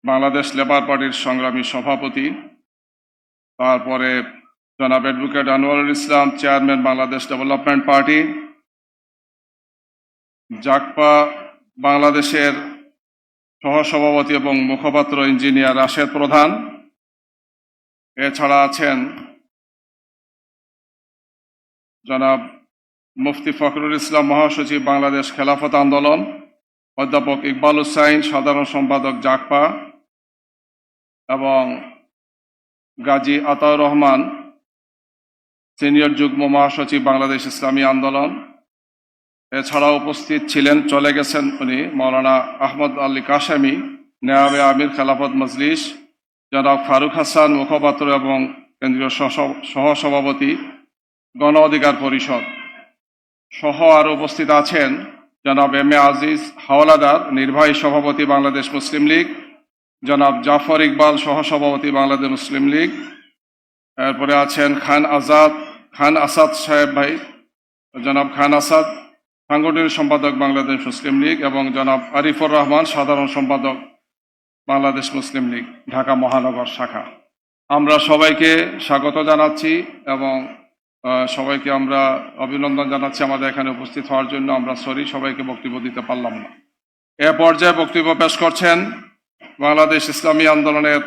বাংলাদেশ লেবার পার্টির সংগ্রামী সভাপতি। তারপরে জনাব advocate Anwarul Islam, chairman Bangladesh development party. Jagpa বাংলাদেশের সহসভাপতি এবং মুখপাত্র ইঞ্জিনিয়ার রাশেদ প্রধান। এছাড়া আছেন জনাব মুফতি ফখরুল ইসলাম, মহাসচিব বাংলাদেশ খেলাফত আন্দোলন। অধ্যাপক ইকবাল হুসাইন, সাধারণ সম্পাদক জাকপা, এবং গাজী আতাউর রহমান, সিনিয়র যুগ্ম মহাসচিব বাংলাদেশ ইসলামী আন্দোলন। এছাড়াও উপস্থিত ছিলেন, চলে গেছেন উনি, মৌলানা আহমদ আলী কাশেমি, নেয়াবে আমির খেলাফত মজলিস। জনাব ফারুক হাসান, মুখপাত্র এবং কেন্দ্রীয় সহসভাপতি গণ অধিকার পরিষদ সহ আরও উপস্থিত আছেন জনাব এম এ আজিজ হাওলাদার, নির্বাহী সভাপতি বাংলাদেশ মুসলিম লীগ। জনাব জাফর ইকবাল, সহসভাপতি বাংলাদেশ মুসলিম লীগ। এরপরে আছেন খান আসাদ সাহেব ভাই, জনাব খান আসাদ, সাংগঠনিক সম্পাদক বাংলাদেশ মুসলিম লীগ, এবং জনাব আরিফুর রহমান, সাধারণ সম্পাদক বাংলাদেশ মুসলিম লীগ ঢাকা মহানগর শাখা। আমরা সবাইকে স্বাগত জানাচ্ছি এবং সবাইকে আমরা অভিনন্দন জানাচ্ছি আমাদের এখানে উপস্থিত হওয়ার জন্য। আমরা সরি, সবাইকে বক্তব্য দিতে পারলাম না। এ পর্যায়ে বক্তব্য পেশ করছেন বাংলাদেশ ইসলামী আন্দোলনের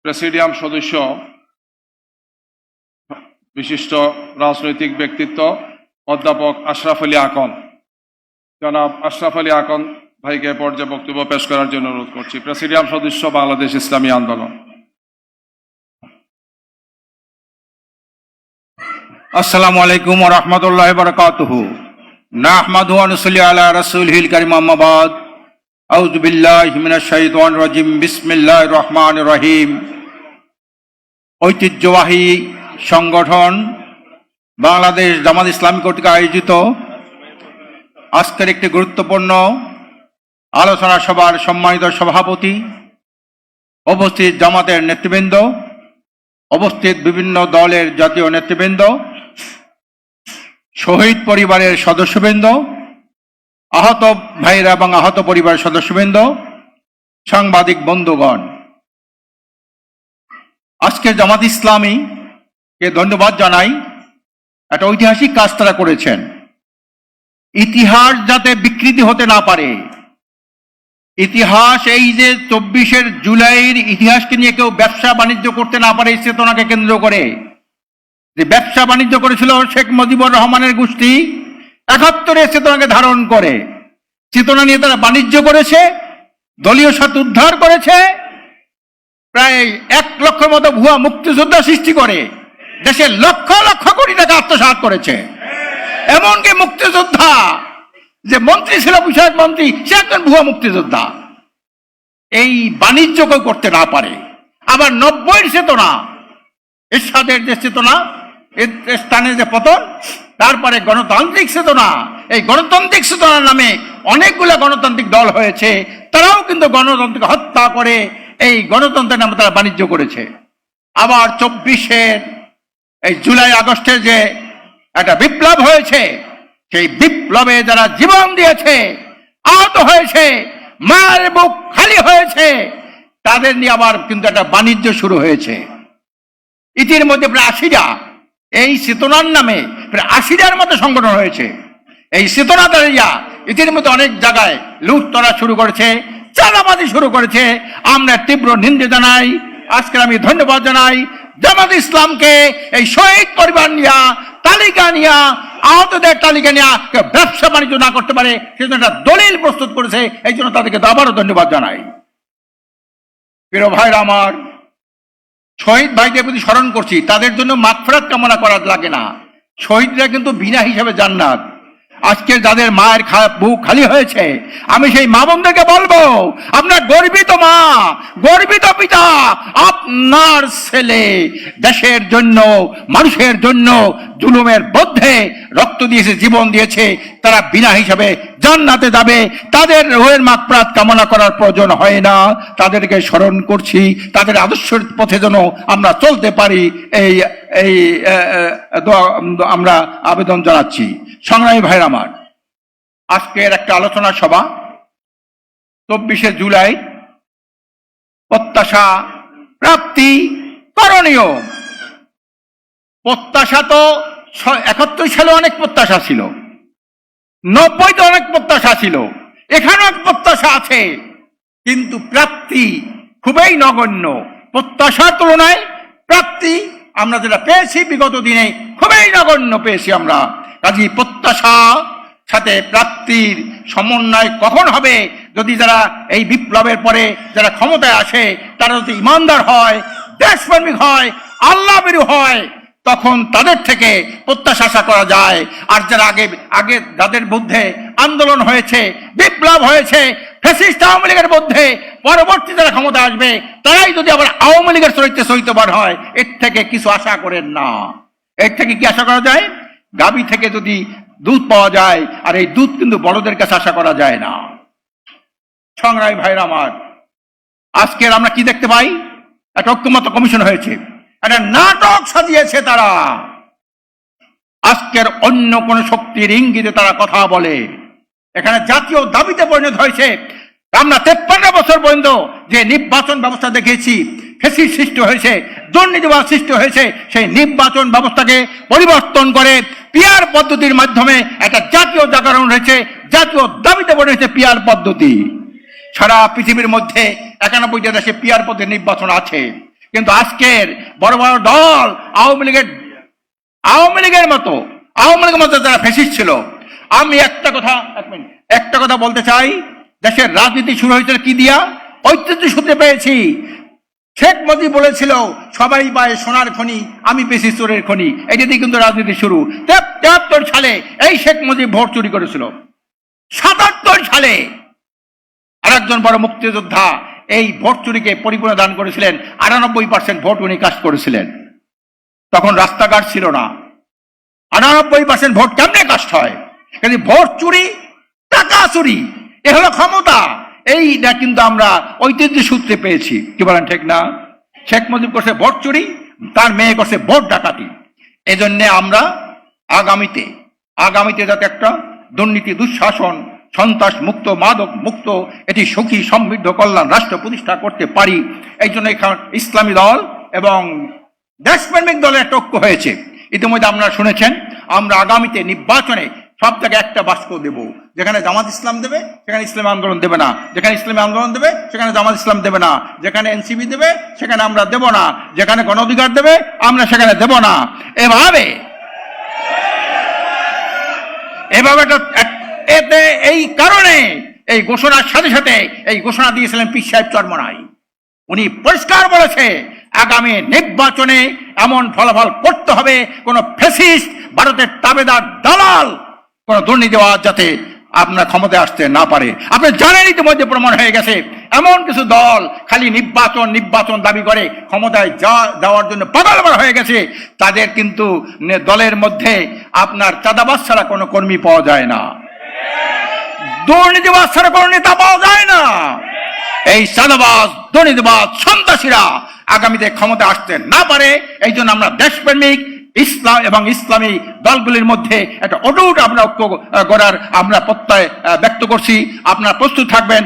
প্রেসিডিয়াম সদস্য, বিশিষ্ট রাজনৈতিক ব্যক্তিত্ব অধ্যাপক আশরাফ আলী আকন। জনাব আশরাফ আলী আকন ভাইকে পর্যায়ে বক্তব্য পেশ করার জন্য অনুরোধ করছি। প্রেসিডিয়াম সদস্য, বাংলাদেশ ইসলামী আন্দোলন। আসসালামু আলাইকুম ওয়া রাহমাতুল্লাহি ওয়া বারাকাতুহু। নাহমাদুহু ওয়া নুসাল্লি আলা রাসূলিহিল কারীম, আম্মা বাদ। আউযু বিল্লাহি মিনাশ শাইতানির রাজিম। বিসমিল্লাহির রহমানির রহিম। ঐতিহ্যবাহী সংগঠন বাংলাদেশ জামাত ইসলামী কর্তৃক আয়োজিত আজকের একটি গুরুত্বপূর্ণ আলোচনা সভার সম্মানিত সভাপতি, উপস্থিত জামাতের নেতৃবৃন্দ, উপস্থিত বিভিন্ন দলের জাতীয় নেতৃবৃন্দ, শহীদ পরিবারের সদস্যবৃন্দ, আহত ভাইরা এবং আহত পরিবারের সদস্যবৃন্দ, সাংবাদিক বন্ধুগণ, আজকের জামাত ইসলামীকে ধন্যবাদ জানাই। একটা ঐতিহাসিক কাজ তারা করেছেন। ইতিহাস যাতে বিকৃতি হতে না পারে, ইতিহাস এই যে 24 জুলাইয়ের ইতিহাসকে নিয়ে কেউ ব্যবসা বাণিজ্য করতে না পারে, এই চেতনাকে কেন্দ্র করে যে ব্যবসা বাণিজ্য করেছিল শেখ মুজিবুর রহমানের গোষ্ঠী, 71 চেতনাকে ধারণ করে চেতনা নিয়ে তারা বাণিজ্য করেছে, দলীয় স্বার্থ উদ্ধার করেছে, প্রায় 1 লক্ষের মতো ভুয়া মুক্তিযোদ্ধা সৃষ্টি করে দেশে লক্ষ লক্ষ কোটি টাকা আত্মসাৎ করেছে। এমনকি মুক্তিযোদ্ধা যে মন্ত্রী ছিল, বিষয়ক মন্ত্রী, সে একজন ভুয়া মুক্তিযোদ্ধা। এই বাণিজ্য কেউ করতে না পারে। আবার 90 চেতনা, এরশাদের যে চেতনা, স্থানের যে পতন, তারপরে গণতান্ত্রিক চেতনা, এই গণতান্ত্রিক চেতনার নামে অনেকগুলো গণতান্ত্রিক দল হয়েছে, তারাও কিন্তু গণতন্ত্রকে হত্যা করে এই গণতন্ত্রের নামে তারা বাণিজ্য করেছে। আবার 24 এই জুলাই আগস্টে যে একটা বিপ্লব হয়েছে, সেই বিপ্লবে যারা জীবন দিয়েছে, আহত হয়েছে, মায়ের বুক খালি হয়েছে, তাদের নিয়ে আবার কিন্তু একটা বাণিজ্য শুরু হয়েছে। ইতির মধ্যে প্রায় 80টা এই চেতনার নামে প্রায় 80টার মতো সংগঠন হয়েছে। এই চেতনা দাঁড়িয়া ইতির মধ্যে অনেক জায়গায় লুট করা শুরু করেছে, চাঁদাবাজি শুরু করেছে। আমরা তীব্র নিন্দা জানাই। আজকে আমি ধন্যবাদ জানাই জামাত ইসলামকে, এই শহীদ পরিবার নিয়া, তালিকা নিয়া, আহতদের তালিকা নিয়ে ব্যবসা বাণিজ্য না করতে পারে সেজন্য একটা দলিল প্রস্তুত করেছে। এই জন্য তাদেরকে আবারও ধন্যবাদ জানাই। প্রিয় ভাইরা আমার, শহীদ ভাইদের প্রতি স্মরণ করছি, তাদের জন্য মাগফিরাত কামনা করা লাগে না। শহীদরা কিন্তু বিনা হিসাবে জান্নাত। আজকে যাদের মায়ের বুক খালি হয়েছে, আমি সেই মা বোনদেরকে বলবো, আপনার গর্বিত মা, গর্বিত পিতা, আপনার ছেলে দেশের জন্য, মানুষের জন্য জুলুমের মধ্যে রক্ত দিয়েছে, জীবন দিয়েছে, তারা বিনা হিসাবে জান্নাতে যাবে। তাদের রোহের মাগফিরাত কামনা করার প্রয়োজন হয় না। তাদেরকে স্মরণ করছি, তাদের আদর্শের পথে যেন আমরা চলতে পারি, এই এই আমরা আবেদন জানাচ্ছি। সংগ্রামী ভাইরা আমার, আজকের একটা আলোচনা সভা 24 জুলাই প্রত্যাশা প্রাপ্তি করণীয়। প্রত্যাশা তো 71 সালে অনেক প্রত্যাশা ছিল, 90-তে অনেক প্রত্যাশা ছিল, এখানেও এক প্রত্যাশা আছে, কিন্তু প্রাপ্তি খুবই নগণ্য। প্রত্যাশার তুলনায় প্রাপ্তি আমরা যেটা পেয়েছি বিগত দিনে খুবই নগণ্য পেয়েছি আমরা। কাজী প্রত্যাশা সাথে প্রাপ্তির সমন্বয় কখন হবে? যদি যারা এই বিপ্লবের পরে যারা ক্ষমতায় আসে তারা যদি ইমানদার হয়, দেশপ্রেমিক হয়, আল্লাহভীরু হয়, তখন তাদের থেকে প্রত্যাশা আশা করা যায়। আর যারা আগে যাদের মধ্যে আন্দোলন হয়েছে, বিপ্লব হয়েছে, ফ্যাসিস্ট আওয়ামী লীগের মধ্যে, পরবর্তী যারা ক্ষমতা আসবে তারাই যদি আবার আওয়ামী লীগের চরিত্রে চরিত্রবান হয়, এর থেকে কিছু আশা করেন না। এর থেকে কি আশা করা যায়? গাভী থেকে যদি দুধ পাওয়া যায়, আর এই দুধ কিন্তু বড়দের কাছে আশা করা যায় না। সংগ্রামী ভাইরা আমার, আজকের আমরা কি দেখতে পাই? একটা ঐক্যমত্য কমিশন হয়েছে, একটা নাটক সাজিয়েছে তারা। আজকের অন্য কোন শক্তির ইঙ্গিতে তারা কথা বলে। এখানে জাতীয় দাবিতে পরিণত হয়েছে। আমরা 53 বছর পর্যন্ত যে নির্বাচন ব্যবস্থা দেখেছি, ফেসিস সৃষ্টি হয়েছে, দুর্নীতিবাদ সৃষ্টি হয়েছে, সেই নির্বাচন ব্যবস্থাকে পরিবর্তন করে পিয়ার পদ্ধতির মাধ্যমে একটা জাতীয় জাগরণ হয়েছে, জাতীয় দাবিতে পরিণত হয়েছে পিয়ার পদ্ধতি। সারা পৃথিবীর মধ্যে 91টা দেশে পিয়ার পদ্ধতির নির্বাচন আছে, কিন্তু আজকের বড় বড় দল আওয়ামী লীগের মতো যারা ফ্যাসিস্ট ছিল, আমি একটা কথা বলতে চাই, দেশের রাজনীতি শুরু হয়েছিল কি দিয়া? ঐতিহ্য সূত্রে পেয়েছি। শেখ মুজিব বলেছিল সবাই পায় সোনার খনি, আমি পেয়েছি চোরের খনি। এটা দিয়ে কিন্তু রাজনীতি শুরু। 73 সালে এই শেখ মুজিব ভোট চুরি করেছিল। 77 সালে আরেকজন বড় মুক্তিযোদ্ধা এই ভোট চুরিকে পরিপূর্ণ দান করেছিলেন। 98% ভোট উনি কাজ করেছিলেন। তখন রাস্তাঘাট ছিল না। 98% ভোট কেমনে কাস্ট হয়? কিন্তু ভোট চুরি, টাকা চুরি, এ হলো ক্ষমতা। এইটা কিন্তু আমরা ঐতিহ্য সূত্রে পেয়েছি। কি বলেন, ঠিক না? শেখ মুজিব করছে ভোট চুরি, তার মেয়ে করছে ভোট ডাকাতি। এজন্য আমরা আগামীতে যাতে একটা দুর্নীতি, দুঃশাসন, সন্ত্রাস মুক্ত, মাদক মুক্ত, এটি সুখী সমৃদ্ধ কল্যাণ রাষ্ট্র প্রতিষ্ঠা করতে পারি, এই জন্য এখানে ইসলামী দল এবং দেশপ্রেমিক দলের একটা ঐক্য হয়েছে। ইতিমধ্যে আপনারা শুনেছেন, আমরা আগামীতে নির্বাচনে সব জায়গায় একটা বাক্স দেব। যেখানে জামাত ইসলাম দেবে সেখানে ইসলামী আন্দোলন দেবে না, যেখানে ইসলামী আন্দোলন দেবে সেখানে জামাত ইসলাম দেবে না, যেখানে এনসিপি দেবে সেখানে আমরা দেব না, যেখানে গণ অধিকার দেবে আমরা সেখানে দেব না। এভাবে এতে এই কারণে এই ঘোষণার সাথে সাথে এই ঘোষণা দিয়েছিলেন পীর সাহেব চরমনাই। উনি পরিষ্কার বলেছে আগামী নির্বাচনে এমন ফলাফল করতে হবে কোন ফ্যাসিস্ট, ভারতের তাবেদার দালাল, কোন দুর্নীতিবাজ যাতে আপনার ক্ষমতায় আসতে না পারে। আপনি জানেন ইতিমধ্যে প্রমাণ হয়ে গেছে এমন কিছু দল খালি নির্বাচন দাবি করে ক্ষমতায় যাওয়ার জন্য পাগল হয়ে গেছে। তাদের কিন্তু দলের মধ্যে আপনার চাঁদাবাজ ছাড়া কোনো কর্মী পাওয়া যায় না, দুর্নীতিবাজ ছাড়া কোনো নেতা পাওয়া যায় না। এই চাঁদাবাজ, দুর্নীতিবাজ, সন্ত্রাসীরা আগামীতে ক্ষমতা আসতে না পারে। এই জন্য আমরা দেশপ্রেমিক ইসলাম এবং ইসলামী দলগুলির মধ্যে একটা অটুট আমরা ঐক্য গড়ার আমরা প্রত্যয় ব্যক্ত করছি। আপনারা প্রস্তুত থাকবেন।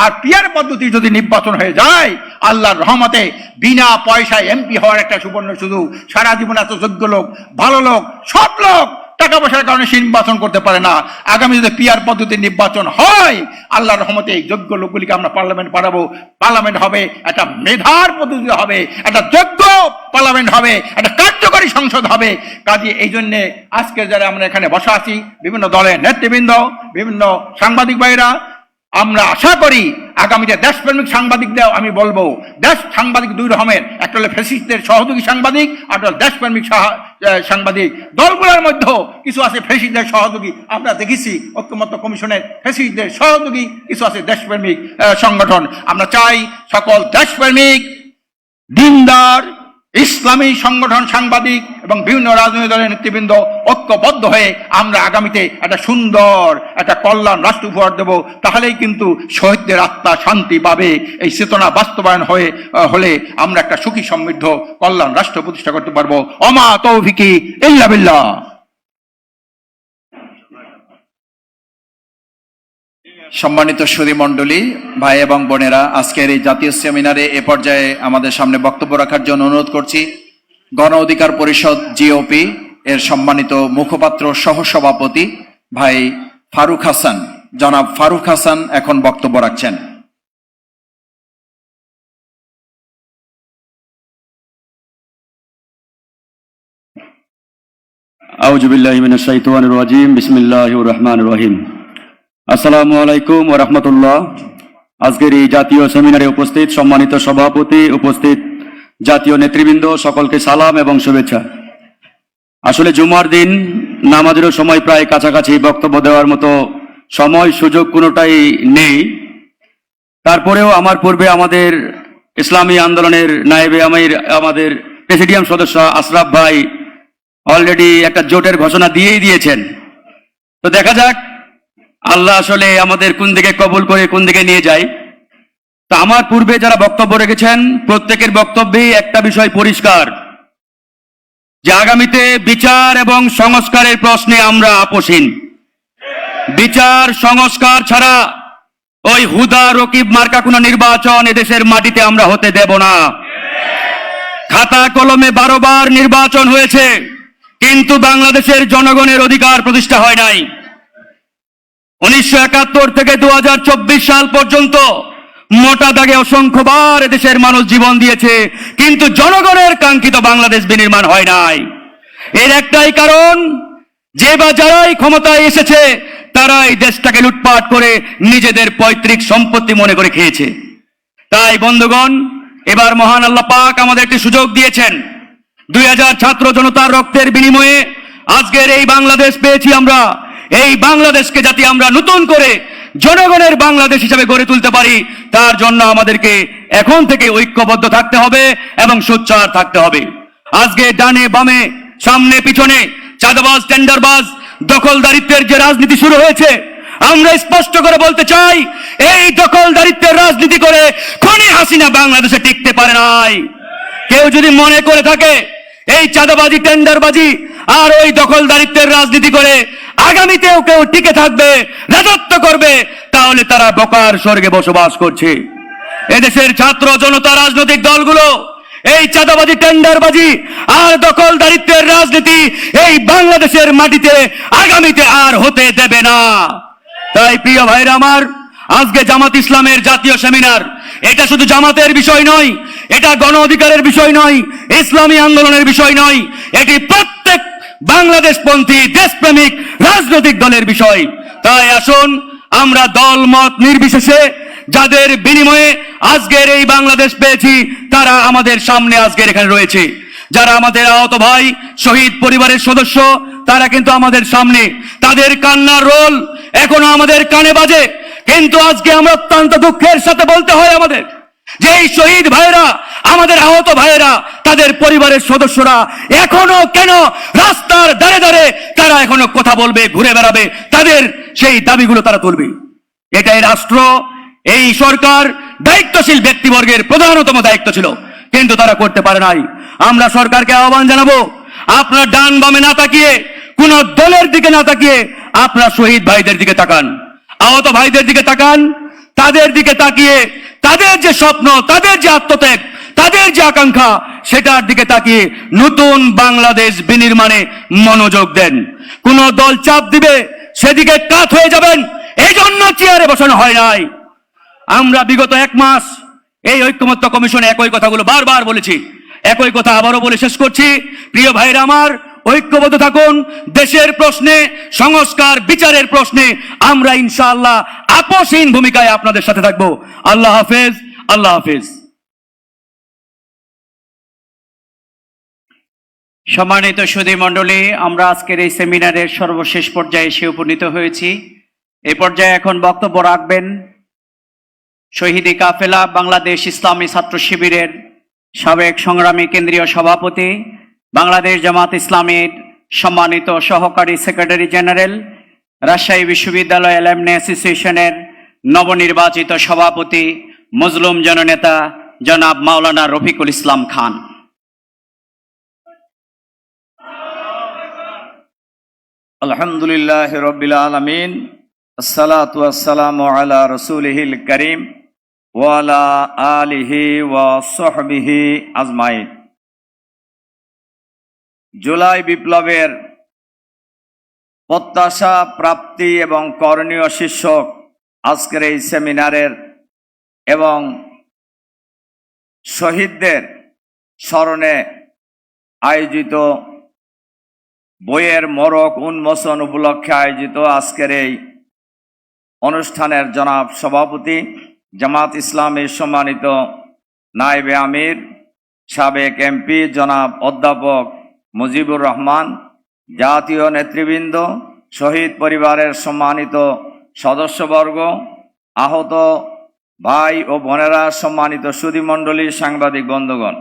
আর পিয়ার পদ্ধতি যদি নির্বাচন হয়ে যায়, আল্লাহর রহমতে বিনা পয়সায় এমপি হওয়ার একটা সুবর্ণ সুযোগ। সারা জীবন এত যোগ্য লোক, ভালো লোক, সব লোক টাকা পয়সার কারণে সে নির্বাচন করতে পারে না। আগামী যদি পিয়ার পদ্ধতির নির্বাচন হয়, আল্লাহর রহমতে এই যোগ্য লোকগুলিকে আমরা পার্লামেন্ট পাঠাবো। পার্লামেন্ট হবে একটা মেধার পদ্ধতি হবে, একটা যোগ্য পার্লামেন্ট হবে, একটা কার্যকরী সংসদ হবে। কাজে এই জন্য আজকে যারা আমরা এখানে বসা আছি, বিভিন্ন দলের নেতৃবৃন্দ, বিভিন্ন সাংবাদিক ভাইরা, আমরা আশা করি আগামীতে দেশপ্রেমিক সাংবাদিকদের আমি বলবো, সাংবাদিক দুই রকমের, একটা হলো ফ্যাসিস্টদের সহযোগী সাংবাদিক, আর দেশপ্রেমিক সাংবাদিক। দলগুলোর মধ্যেও কিছু আছে ফ্যাসিস্টদের সহযোগী, আমরা দেখেছি ঐক্যমত্য কমিশনের ফ্যাসিস্টদের সহযোগী কিছু আছে দেশপ্রেমিক সংগঠন। আমরা চাই সকল দেশপ্রেমিক, দিনদার, ইসলামী সংগঠন, সাংবাদিক এবং বিভিন্ন রাজনৈতিক দলের নেতৃবৃন্দ ঐক্যবদ্ধ হয়ে আমরা আগামীতে একটা সুন্দর একটা কল্যাণ রাষ্ট্র উপহার দেব। তাহলেই কিন্তু শহীদদের আত্মা শান্তি পাবে। এই চেতনা বাস্তবায়ন হলে আমরা একটা সুখী সমৃদ্ধ কল্যাণ রাষ্ট্র প্রতিষ্ঠা করতে পারবো। ওমা তৌফিকি ইল্লা বিল্লাহ। সম্মানিত সুধী মণ্ডলী, ভাই এবং বোনেরা, আজকের এই জাতীয় সেমিনারে এ পর্যায়ে আমাদের সামনে বক্তব্য রাখার জন্য অনুরোধ করছি গণ অধিকার পরিষদ জিওপি এর সম্মানিত মুখপাত্র সহসভাপতি ভাই ফারুক হাসান। জনাব ফারুক হাসান এখন বক্তব্য রাখছেন। আউযু বিল্লাহি মিনাশ শাইতানির রাজিম। বিসমিল্লাহির রহমানির রহিম। আসসালামু আলাইকুম ওয়া রাহমাতুল্লাহ। আজকের এই জাতীয় সেমিনারে উপস্থিত সম্মানিত সভাপতি, উপস্থিত জাতীয় নেতৃবৃন্দ, সকলকে সালাম এবং শুভেচ্ছা। আসলে জুমার দিন, নামাজেরও সময় প্রায় কাছাকাছি, বক্তব্য দেওয়ার মতো সময় সুযোগ কোনোটাই নেই। তারপরেও আমার পূর্বে আমাদের ইসলামী আন্দোলনের নায়েবে আমির, আমাদের প্রেসিডিয়াম সদস্য আশরাফ ভাই অলরেডি একটা জোটের ঘোষণা দিয়েই দিয়েছেন। তো দেখা যাক আল্লাহ আসলে আমাদের কোন দিকে কবুল করে কোন দিকে নিয়ে যায়। তা আমার পূর্বে যারা বক্তব্য রেখেছেন প্রত্যেকের বক্তব্যেই একটা বিষয় পরিষ্কার, যে আগামীতে বিচার এবং সংস্কারের প্রশ্নে আমরা আপোষহীন। বিচার সংস্কার ছাড়া ওই হুদা রকিব মার্কা কোনো নির্বাচন এদেশের মাটিতে আমরা হতে দেব না। খাতা কলমে 12 বার নির্বাচন হয়েছে, কিন্তু বাংলাদেশের জনগণের অধিকার প্রতিষ্ঠা হয় নাই। 1971 থেকে 2024 সাল পর্যন্ত মোটা দাগে অসংখ্যবার এদেশের মানুষ জীবন দিয়েছে, কিন্তু জনগণের কাঙ্ক্ষিত বাংলাদেশ বিনির্মাণ হয় নাই। এর একটাই কারণ, যে বা যারাই ক্ষমতায় এসেছে তারা এই দেশটাকে লুটপাট করে নিজেদের পৈতৃক সম্পত্তি মনে করে খেয়েছে। তাই বন্ধুগণ, এবার মহান আল্লাহ পাক আমাদের একটি সুযোগ দিয়েছেন। 2000 ছাত্র জনতার রক্তের বিনিময়ে আজকের এই বাংলাদেশ পেয়েছি আমরা। এই বাংলাদেশকে যাতে আমরা নতুন করে জনগণের বাংলাদেশ হিসেবে গড়ে তুলতে পারি, তার জন্য আমাদেরকে এখন থেকে ঐক্যবদ্ধ থাকতে হবে এবং সোচ্চার থাকতে হবে। আজকে ডানে বামে সামনে পিছনে চাঁদাবাজ, টেন্ডারবাজ, দখলদারিত্বের যে রাজনীতি শুরু হয়েছে, আমরা স্পষ্ট করে বলতে চাই, এই দখলদারিত্বের রাজনীতি করে খনি হাসিনা বাংলাদেশে টিকতে পারে নাই। কেউ যদি মনে করে থাকে এই চাঁদাবাজি, টেন্ডারবাজি আর ওই দখলদারিত্বের রাজনীতি করে আগামীতেও কেউ টিকে থাকবে, রাজত্ব করবে, তাহলে তারা বোকার স্বর্গে বসবাস করছে। এদেশের ছাত্র জনতা রাজনৈতিক দলগুলো এই চাঁদাবাজি, টেন্ডারবাজি আর দখলদারিত্বের রাজনীতি এই বাংলাদেশের মাটিতে আগামীতে আর হতে দেবে না। তাই প্রিয় ভাইরা আমার, আজকে জামাত ইসলামের জাতীয় সেমিনার, এটা শুধু জামাতের বিষয় নয়, এটা গণ অধিকারের বিষয় নয়, ইসলামী আন্দোলনের বিষয় নয়, এটি প্রত্যেক বাংলাদেশপন্থী দেশপ্রেমিক রাজনৈতিক দলের বিষয়। তাই আসুন আমরা দল মত নির্বিশেষে যাদের বিনিময়ে আজকের এই বাংলাদেশ পেয়েছি, তারা আমাদের সামনে আজকের এখানে রয়েছে। যারা আমাদের আহত ভাই, শহীদ পরিবারের সদস্য, তারা কিন্তু আমাদের সামনে, তাদের কান্নার রোল এখনো আমাদের কানে বাজে। কিন্তু আজকে আমরা অত্যন্ত দুঃখের সাথে বলতে হয় আমাদের, যে এই শহীদ ভাইয়েরা, আমাদের আহত ভাইয়েরা, তাদের পরিবারের সদস্যরা এখনো কেন রাস্তার দাঁড়ে দাঁড়ে তারা এখনো কথা বলবে, ঘুরে বেড়াবে, তাদের সেই দাবিগুলো তারা তুলবে। এটাই রাষ্ট্র, এই সরকার, দায়িত্বশীল ব্যক্তিবর্গের প্রধানতম দায়িত্ব ছিল, কিন্তু তারা করতে পারে নাই। আমরা সরকারকে আহ্বান জানাবো, আপনার ডান বামে না তাকিয়ে, কোন দলের দিকে না তাকিয়ে আপনার শহীদ ভাইদের দিকে তাকান, আহত ভাইদের দিকে তাকান, তাদের দিকে তাকিয়ে তাদের যে স্বপ্ন, তাদের যে আত্মত্যাগ, তাদের যে আকাঙ্ক্ষা, সেটার দিকে তাকিয়ে নতুন বাংলাদেশ বিনির্মাণে মনোযোগ দেন। কোন দল চাপ দিবে সেদিকে কাত হয়ে যাবেন, এই জন্য চেয়ারে বসানো হয় নাই। আমরা বিগত 1 মাস এই ঐক্যমত্য কমিশনে একই কথাগুলো বারবার বলেছি, একই কথা আবারও বলে শেষ করছি। প্রিয় ভাইরা আমার, ঐক্যবদ্ধ থাকুন। দেশের প্রশ্নে, সংস্কার বিচারের প্রশ্নে আমরা ইনশাআল্লাহ আপোষহীন ভূমিকায় আপনাদের সাথে থাকবো। আল্লাহ হাফেজ, আল্লাহ হাফেজ। সম্মানিত সুধী মণ্ডলী, আমরা আজকের এই সেমিনারের সর্বশেষ পর্যায়ে এসে উপনীত হয়েছি। এই পর্যায়ে এখন বক্তব্য রাখবেন শহীদি কাফেলা বাংলাদেশ ইসলামী ছাত্র শিবিরের সাবেক সংগ্রামী কেন্দ্রীয় সভাপতি, বাংলাদেশ জামাত ইসলামীর সম্মানিত সহকারী সেক্রেটারি জেনারেল, রাজশাহী বিশ্ববিদ্যালয় অ্যালামনি অ্যাসোসিয়েশনের নবনির্বাচিত সভাপতি, মজলুম জননেতা জনাব মাওলানা রফিকুল ইসলাম খান। আলহামদুলিল্লাহ রব্বিল আলামিন, আসসালাতু ওয়াসসালামু আলা রাসূলিহিল কারীম ওয়া আলা আলিহি ওয়া সাহবিহি আজমাইন। জুলাই বিপ্লবের প্রত্যাশা, প্রাপ্তি এবং করণীয় শীর্ষক আজকের এই সেমিনারের এবং শহীদদের স্মরণে আয়োজিত বইয়ের মোড়ক উন্মোচন উপলক্ষে আয়োজিত আজকের এই অনুষ্ঠানের জনাব সভাপতি, জামাত ইসলামের সম্মানিত নায়েবে আমির, সাবেক এমপি জনাব অধ্যাপক মুজিবুর রহমান, জাতীয় নেতৃবৃন্দ, শহীদ পরিবারের সম্মানিত সদস্যবর্গ, আহত ভাই ও বোনেরা, সম্মানিত সুধীমণ্ডলী, সাংবাদিক বন্ধুগণ,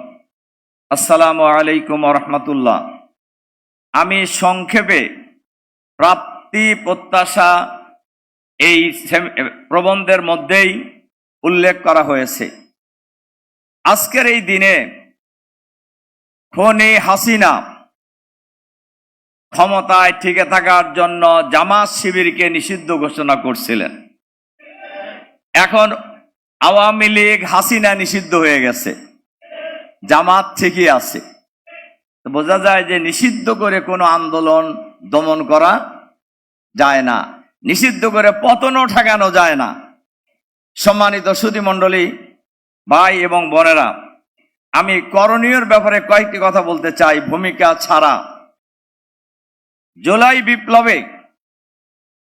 আসসালামু আলাইকুম ওয়া রাহমাতুল্লাহ। আমি সংক্ষেপে প্রাপ্তি প্রত্যাশা এই প্রবন্ধের মধ্যেই উল্লেখ করা হয়েছে। আজকের এই দিনে খনি হাসিনা ক্ষমতায় টিকে থাকার জন্য জামাত শিবিরকে নিষিদ্ধ ঘোষণা করছিলেন। এখন আওয়ামী লীগ, হাসিনা নিষিদ্ধ হয়ে গেছে, জামাত ঠিকই আছে। বোঝা যায় যে নিষিদ্ধ করে কোনো আন্দোলন দমন করা যায় না, নিষিদ্ধ করে পতনও ঠেকানো যায় না। সম্মানিত সুধী মণ্ডলী, ভাই এবং বোনেরা, আমি করণীয়র ব্যাপারে কয়েকটি কথা বলতে চাই ভূমিকা ছাড়া। জুলাই বিপ্লবে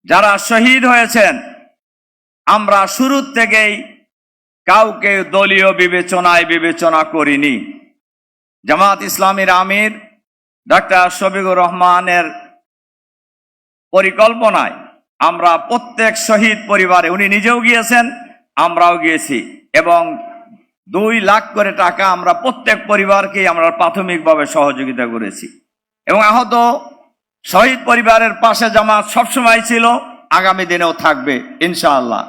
যারা শহীদ হয়েছেন, আমরা শুরুর থেকেই কাউকে দলীয় বিবেচনায় বিবেচনা করিনি। জামাত ইসলামীর আমির ডক্টর শফিকুর রহমানের পরিকল্পনায় আমরা প্রত্যেক শহীদ পরিবারে, উনি নিজেও গিয়েছেন, আমরাও গিয়েছি, এবং 2 লাখ করে টাকা আমরা প্রত্যেক পরিবারকে আমরা প্রাথমিকভাবে সহযোগিতা করেছি। এবং আহত শহীদ পরিবারের পাশে জামাত সবসময় ছিল, আগামী দিনেও থাকবে ইনশাআল্লাহ।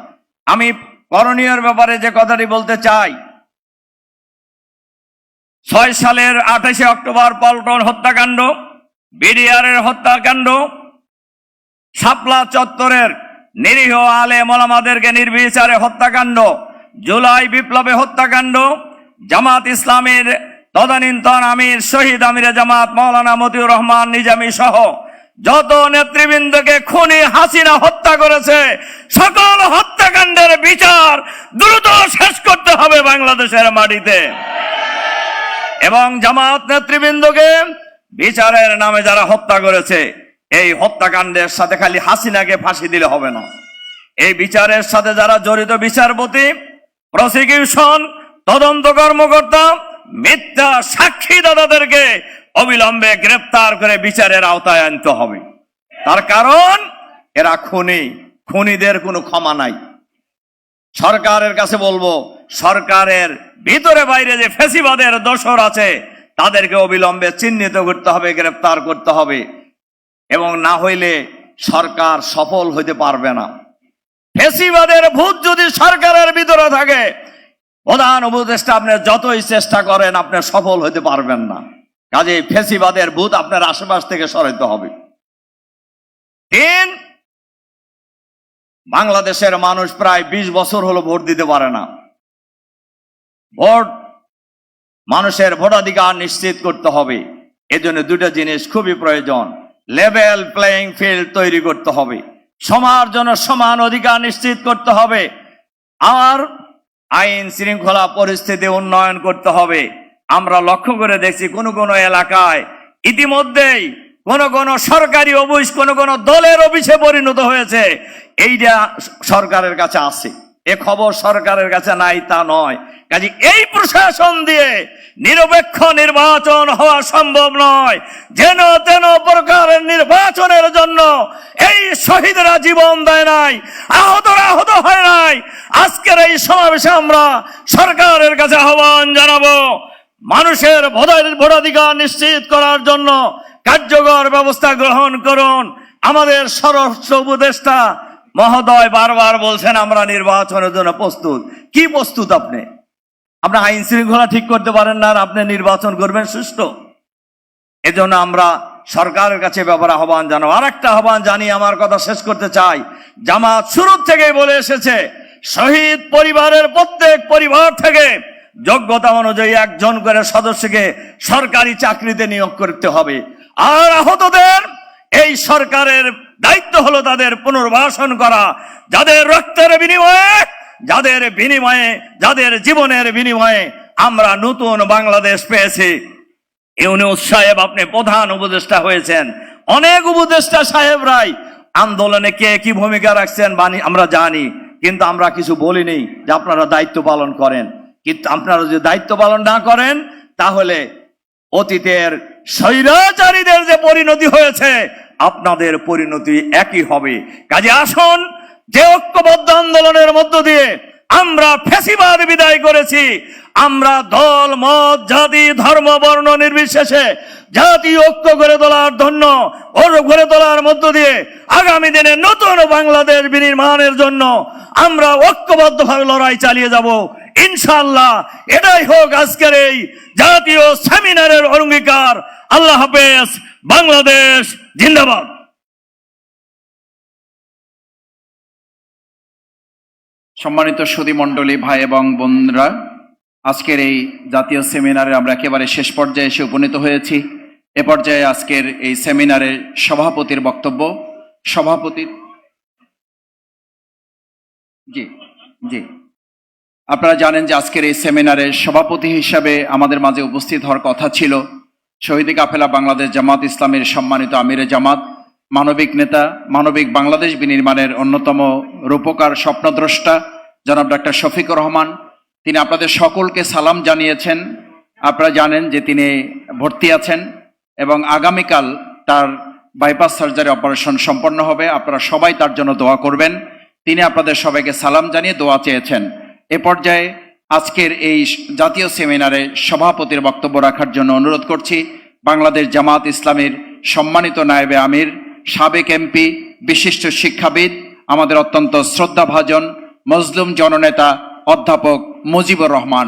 আমি করণীয়ের ব্যাপারে যে কথাটি বলতে চাই, 6 সালের 28শে অক্টোবর পল্টন হত্যাকাণ্ড, বিডিআরের হত্যাকাণ্ড, শাপলা চত্বরের নিরীহ আলেম ওলামাদেরকে নির্বিচারে হত্যাকাণ্ড, জুলাই বিপ্লবে হত্যাকাণ্ড, জামাত ইসলামের তদানীন্তন আমির শহীদ আমিরে জামাত মাওলানা মতিউর রহমান নিজামী সহ যত নেতৃবৃন্দকে খুনি হাসিনা হত্যা করেছে, সকল হত্যাকাণ্ডের বিচার দ্রুত শেষ করতে হবে বাংলাদেশের মাটিতে। এবং জামাত নেতৃবৃন্দকে বিচারের নামে যারা হত্যা করেছে, এই হত্যাকাণ্ডের সাথে খালি হাসিনাকে ফাঁসি দিলে হবে না, এই বিচারের সাথে যারা জড়িত বিচারপতি, প্রসিকিউশন, তদন্ত কর্মকর্তা, মিথ্যা সাক্ষী দাতাদেরকে অবিলম্বে গ্রেফতার করে বিচারের আওতায় আনতে হবে। তার কারণ এরা খুনি, খুনিদের কোনো ক্ষমা নাই। সরকারের কাছে বলবো, সরকারের ভিতরে বাইরে যে ফ্যাসিবাদের দোসর আছে তাদেরকে অবিলম্বে চিহ্নিত করতে হবে, গ্রেফতার করতে হবে, এবং না হইলে সরকার সফল হইতে পারবে না। ফ্যাসিবাদের ভূত যদি সরকারের ভিতরে থাকে, প্রধান উপদেষ্টা আপনি যতই চেষ্টা করেন আপনি সফল হইতে পারবেন না। কাজে ফ্যাসিবাদের ভূত আপনার আশেপাশ থেকে সরাইতে হবে। 3, বাংলাদেশের মানুষ প্রায় 20 বছর হলো ভোট দিতে পারে না। ভোট, মানুষের ভোটাধিকার নিশ্চিত করতে হবে। এজন্য 2টা জিনিস খুবই প্রয়োজন। লেভেল প্লেইং ফিল্ড তৈরি করতে হবে, সবার জন্য সমান অধিকার নিশ্চিত করতে হবে, আর আইন শৃঙ্খলা পরিস্থিতি উন্নয়ন করতে হবে। আমরা লক্ষ্য করে দেখছি কোন কোন এলাকায় ইতিমধ্যেই কোন সরকারি অফিস কোন দলের অফিসে পরিণত হয়েছে। এইটা সরকারের কাছে আছে, এ খবর সরকারের কাছে নাই তা নয়। কাজে এই প্রশাসন দিয়ে নিরপেক্ষ নির্বাচন হওয়া সম্ভব নয়। যেন তেন প্রকারের নির্বাচনের জন্য এই শহীদরা জীবন দেয় নাই, আহতরা আহত হয় নাই। আজকের এই সমাবেশে আমরা সরকারের কাছে আহ্বান জানাবো, মানুষের ভোটাধিকার নিশ্চিত করার জন্য কার্যকর ব্যবস্থা গ্রহণ করুন। আমাদের স্বরাষ্ট্র উপদেষ্টা মহোদয় বারবার বলছেন আমরা নির্বাচনের জন্য প্রস্তুত। কি প্রস্তুত? আপনি আইন শৃঙ্খলা ঠিক করতে পারেন না, আর আপনি নির্বাচন করবেন সুষ্ঠু? এজন্য আমরা সরকারের কাছে ব্যাপারে আহ্বান জানাবো। আর একটা আহ্বান জানিয়ে আমার কথা শেষ করতে চাই। জামাত শুরু থেকেই বলে এসেছে, শহীদ পরিবারের প্রত্যেক পরিবার থেকে যোগ্যতা অনুযায়ী 1 জন করে সদস্যকে সরকারি চাকরিতে নিয়োগ করতে হবে। আর আহতদের এই সরকারের দায়িত্ব হলো তাদের পুনর্বাসন করা, যাদের রক্তের বিনিময়ে, যাদের জীবনের বিনিময়ে আমরা নতুন বাংলাদেশ পেয়েছি। ইউনূস সাহেব, আপনি প্রধান উপদেষ্টা হয়েছেন, অনেক উপদেষ্টা সাহেবরাই আন্দোলনে কে কি ভূমিকা রাখছেন আমরা জানি, কিন্তু আমরা কিছু বলিনি যে আপনারা দায়িত্ব পালন করেন। কিন্তু আপনারা যদি দায়িত্ব পালন না করেন, তাহলে অতীতের স্বৈরাচারীদের যে পরিণতি হয়েছে আপনাদের পরিণতি একই হবে। কাজে আসুন, যে ঐক্যবদ্ধ আন্দোলনের মধ্য দিয়ে আমরা ফ্যাসিবাদ বিদায় করেছি, আমরা দল মত জাতি ধর্ম বর্ণ নির্বিশেষে জাতি ঐক্য গড়ে তোলার মধ্য দিয়ে আগামী দিনে নতুন বাংলাদেশ বিনির্মাণের জন্য আমরা ঐক্যবদ্ধভাবে লড়াই চালিয়ে যাব ইনশাআল্লাহ। এটাই হোক আজকের এই জাতীয় সেমিনারের অঙ্গীকার। আল্লাহ হাফেজ। বাংলাদেশ জিন্দাবাদ। সম্মানিত সুধী মণ্ডলী, ভাই এবং বোনরা, আজকের এই জাতীয় সেমিনারে আমরা একেবারে শেষ পর্যায়ে এসে উপনীত হয়েছি। এ পর্যায়ে আজকের এই সেমিনারের সভাপতির বক্তব্য। সভাপতি জি আপনারা জানেন যে আজকের এই সেমিনারের সভাপতি হিসাবে আমাদের মাঝে উপস্থিত হওয়ার কথা ছিল শহীদ কাফেলা বাংলাদেশ জামাত ইসলামের সম্মানিত আমিরে জামাত মানবিক নেতা, মানবিক বাংলাদেশ বিনির্মাণের অন্যতম রূপকার স্বপ্নদ্রষ্টা জনাব ডাক্তার শফিকুর রহমান, তিনি আপনাদের সকলকে সালাম জানিয়েছেন। আপনারা জানেন যে তিনি ভর্তি আছেন এবং আগামীকাল তার বাইপাস সার্জারি অপারেশন সম্পন্ন হবে। আপনারা সবাই তার জন্য দোয়া করবেন। তিনি আপনাদের সবাইকে সালাম জানিয়ে দোয়া চেয়েছেন। এ পর্যায়ে আজকের এই জাতীয় সেমিনারে সভাপতির বক্তব্য রাখার জন্য অনুরোধ করছি বাংলাদেশ জামাত ইসলামীর সম্মানিত নায়েবে আমির, সাবেক এমপি, বিশিষ্ট শিক্ষাবিদ, আমাদের অত্যন্ত শ্রদ্ধাভাজন মজলুম জননেতা অধ্যাপক মুজিবুর রহমান।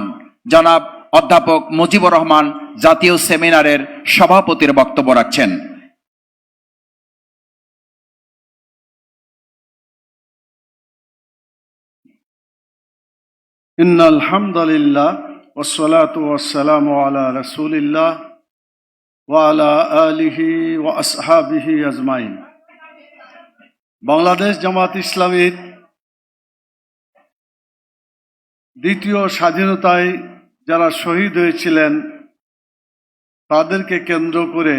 জনাব অধ্যাপক মুজিবুর রহমান জাতীয় সেমিনারের সভাপতির বক্তব্য রাখছেন। ইন্নাল হামদুলিল্লাহ ওয়াসসালাতু ওয়াসসালামু আলা রাসূলিল্লাহ ওয়া আলা আলিহি ওয়া আসহাবিহি আজমাইন। বাংলাদেশ জামাত ইসলামীর দ্বিতীয় স্বাধীনতায় যারা শহীদ হয়েছিলেন তাদেরকে কেন্দ্র করে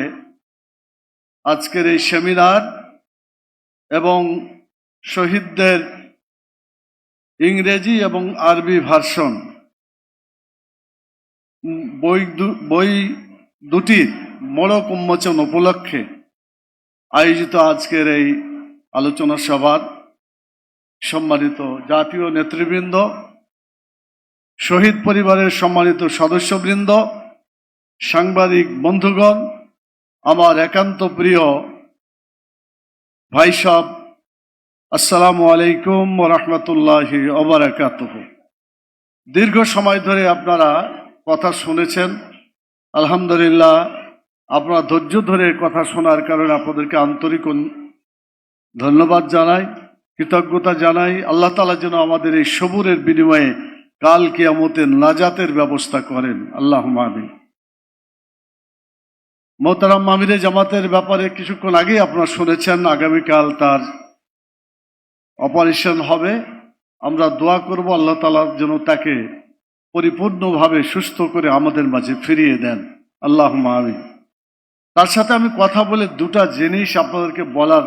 আজকের এই সেমিনার এবং শহীদদের ইংরেজি এবং আরবি ভার্সন বই দুটির মোড়ক উন্মোচন উপলক্ষে আয়োজিত আজকের এই আলোচনা সভার সম্মানিত জাতীয় নেতৃবৃন্দ, শহীদ পরিবারের সম্মানিত সদস্যবৃন্দ, সাংবাদিক বন্ধুগণ, আমার একান্ত প্রিয় ভাই সব, আসসালামু আলাইকুম ওয়া রাহমাতুল্লাহি ওয়া বারাকাতুহু। দীর্ঘ সময় ধরে আপনারা কথা শুনেছেন, আলহামদুলিল্লাহ। আপনারা ধৈর্য ধরে কথা শোনার কারণে আপনাদেরকে আন্তরিক ধন্যবাদ জানাই, কৃতজ্ঞতা জানাই। আল্লাহ তাআলা যেন আমাদের এই সবুরের বিনিময়ে কাল কিয়ামতের নাজাতের ব্যবস্থা করেন, আল্লাহুম্মা আমিন। মোহতারাম আমিরে জামাতের ব্যাপারে কিছুক্ষণ আগেই আপনারা শুনেছেন, আগামীকাল তার অপারেশন হবে। আমরা দোয়া করব আল্লাহ তাআলা যেন তাকে পরিপূর্ণভাবে সুস্থ করে আমাদের মাঝে ফিরিয়ে দেন, আল্লাহুম্মা আমিন। তার সাথে আমি কথা বলে দুটা জিনিস আপনাদেরকে বলার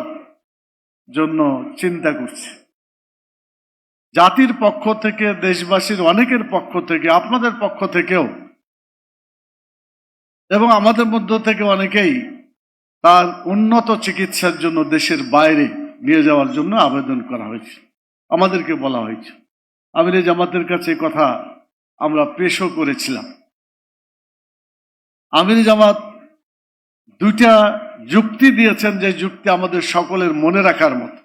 জন্য চিন্তা করছি। জাতির পক্ষ থেকে, দেশবাসীর অনেকের পক্ষ থেকে, আপনাদের পক্ষ থেকেও এবং আমাদের মধ্য থেকে অনেকেই তার উন্নত চিকিৎসার জন্য দেশের বাইরে নিয়ে যাওয়ার জন্য আবেদন করা হয়েছে, আমাদেরকে বলা হয়েছে। আমিরে জামাতের কাছে কথা আমরা পেশও করেছিলাম। আমিরে জামাত দুইটা যুক্তি দিয়েছেন, যে যুক্তি আমাদের সকলের মনে রাখার মতো।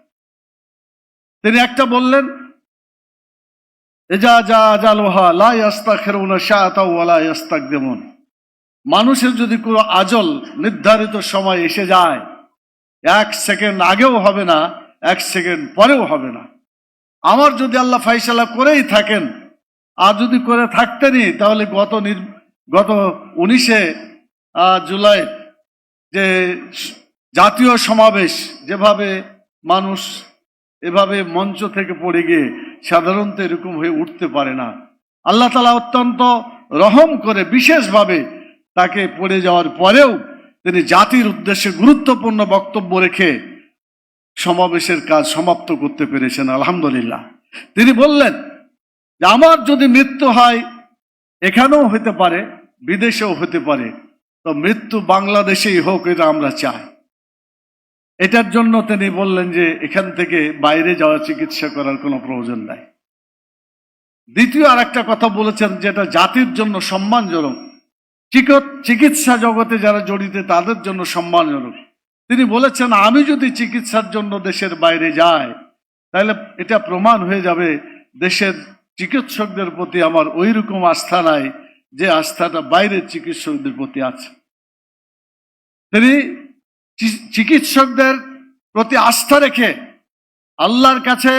তিনি একটা বললেন, মানুষের যদি কোনো আজল নির্ধারিত সময় এসে যায়, 1 সেকেন্ড আগেও হবে না, 1 সেকেন্ড পরেও হবে না। আমার যদি আল্লাহ ফাইসালা করেই থাকেন, আর যদি করে থাকতেনই, তাহলে গত 19শে জুলাই যে জাতীয় সমাবেশ, যেভাবে মানুষ এভাবে মঞ্চ থেকে পড়ে গিয়ে সাধারণত এরকম হয়ে উঠতে পারে না। আল্লাহ তাআলা অত্যন্ত রহম করে বিশেষভাবে তাকে পড়ে যাওয়ার পরেও তিনি জাতির উদ্দেশ্যে গুরুত্বপূর্ণ বক্তব্য রেখে সমাবেশের কাজ সমাপ্ত করতে পেরেছেন, আলহামদুলিল্লাহ। তিনি বললেন যে আমার যদি মৃত্যু হয়, এখানেও হতে পারে, বিদেশেও হতে পারে, তো মৃত্যু বাংলাদেশেই হোক, এটা আমরা চাই। এটার জন্য তিনি বললেন যে এখান থেকে বাইরে যাওয়া চিকিৎসা করার কোনো প্রয়োজন নাই। দ্বিতীয় আর একটা কথা বলেছেন, যেটা জাতির জন্য সম্মানজনক, চিকিৎসা জগতে যারা জড়িত তাদের জন্য সম্মানজনক। তিনি বলেছেন, আমি যদি চিকিৎসার জন্য দেশের বাইরে যাই, তাহলে এটা প্রমাণ হয়ে যাবে দেশের চিকিৎসকদের প্রতি আমার ওই রকম আস্থা নাই যে আস্থাটা বাইরের চিকিৎসকদের প্রতি আছে। তিনি চিকিৎসকদের প্রতি আস্থা রেখে আল্লাহর কাছে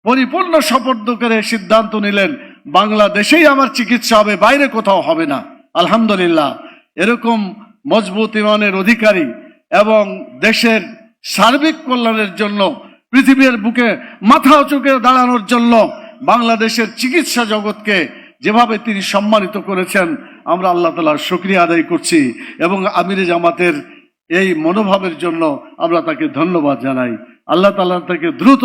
পরিপূর্ণ সুপর্দ করে সিদ্ধান্ত নিলেন, বাংলাদেশেই আমার চিকিৎসা হবে, বাইরে কোথাও হবে না। আলহামদুলিল্লাহ। এরকম মজবুত ইমানের অধিকারী এবং দেশের সার্বিক কল্যাণের জন্য, পৃথিবীর বুকে মাথা উঁচু করে দাঁড়ানোর জন্য বাংলাদেশের চিকিৎসা জগৎকে যেভাবে তিনি সম্মানিত করেছেন, আমরা আল্লাহ তাআলার শুকরিয়া আদায় করছি এবং আমিরে জামাতের এই মনোভাবের জন্য আমরা তাকে ধন্যবাদ জানাই। আল্লাহ তাআলা তাকে দ্রুত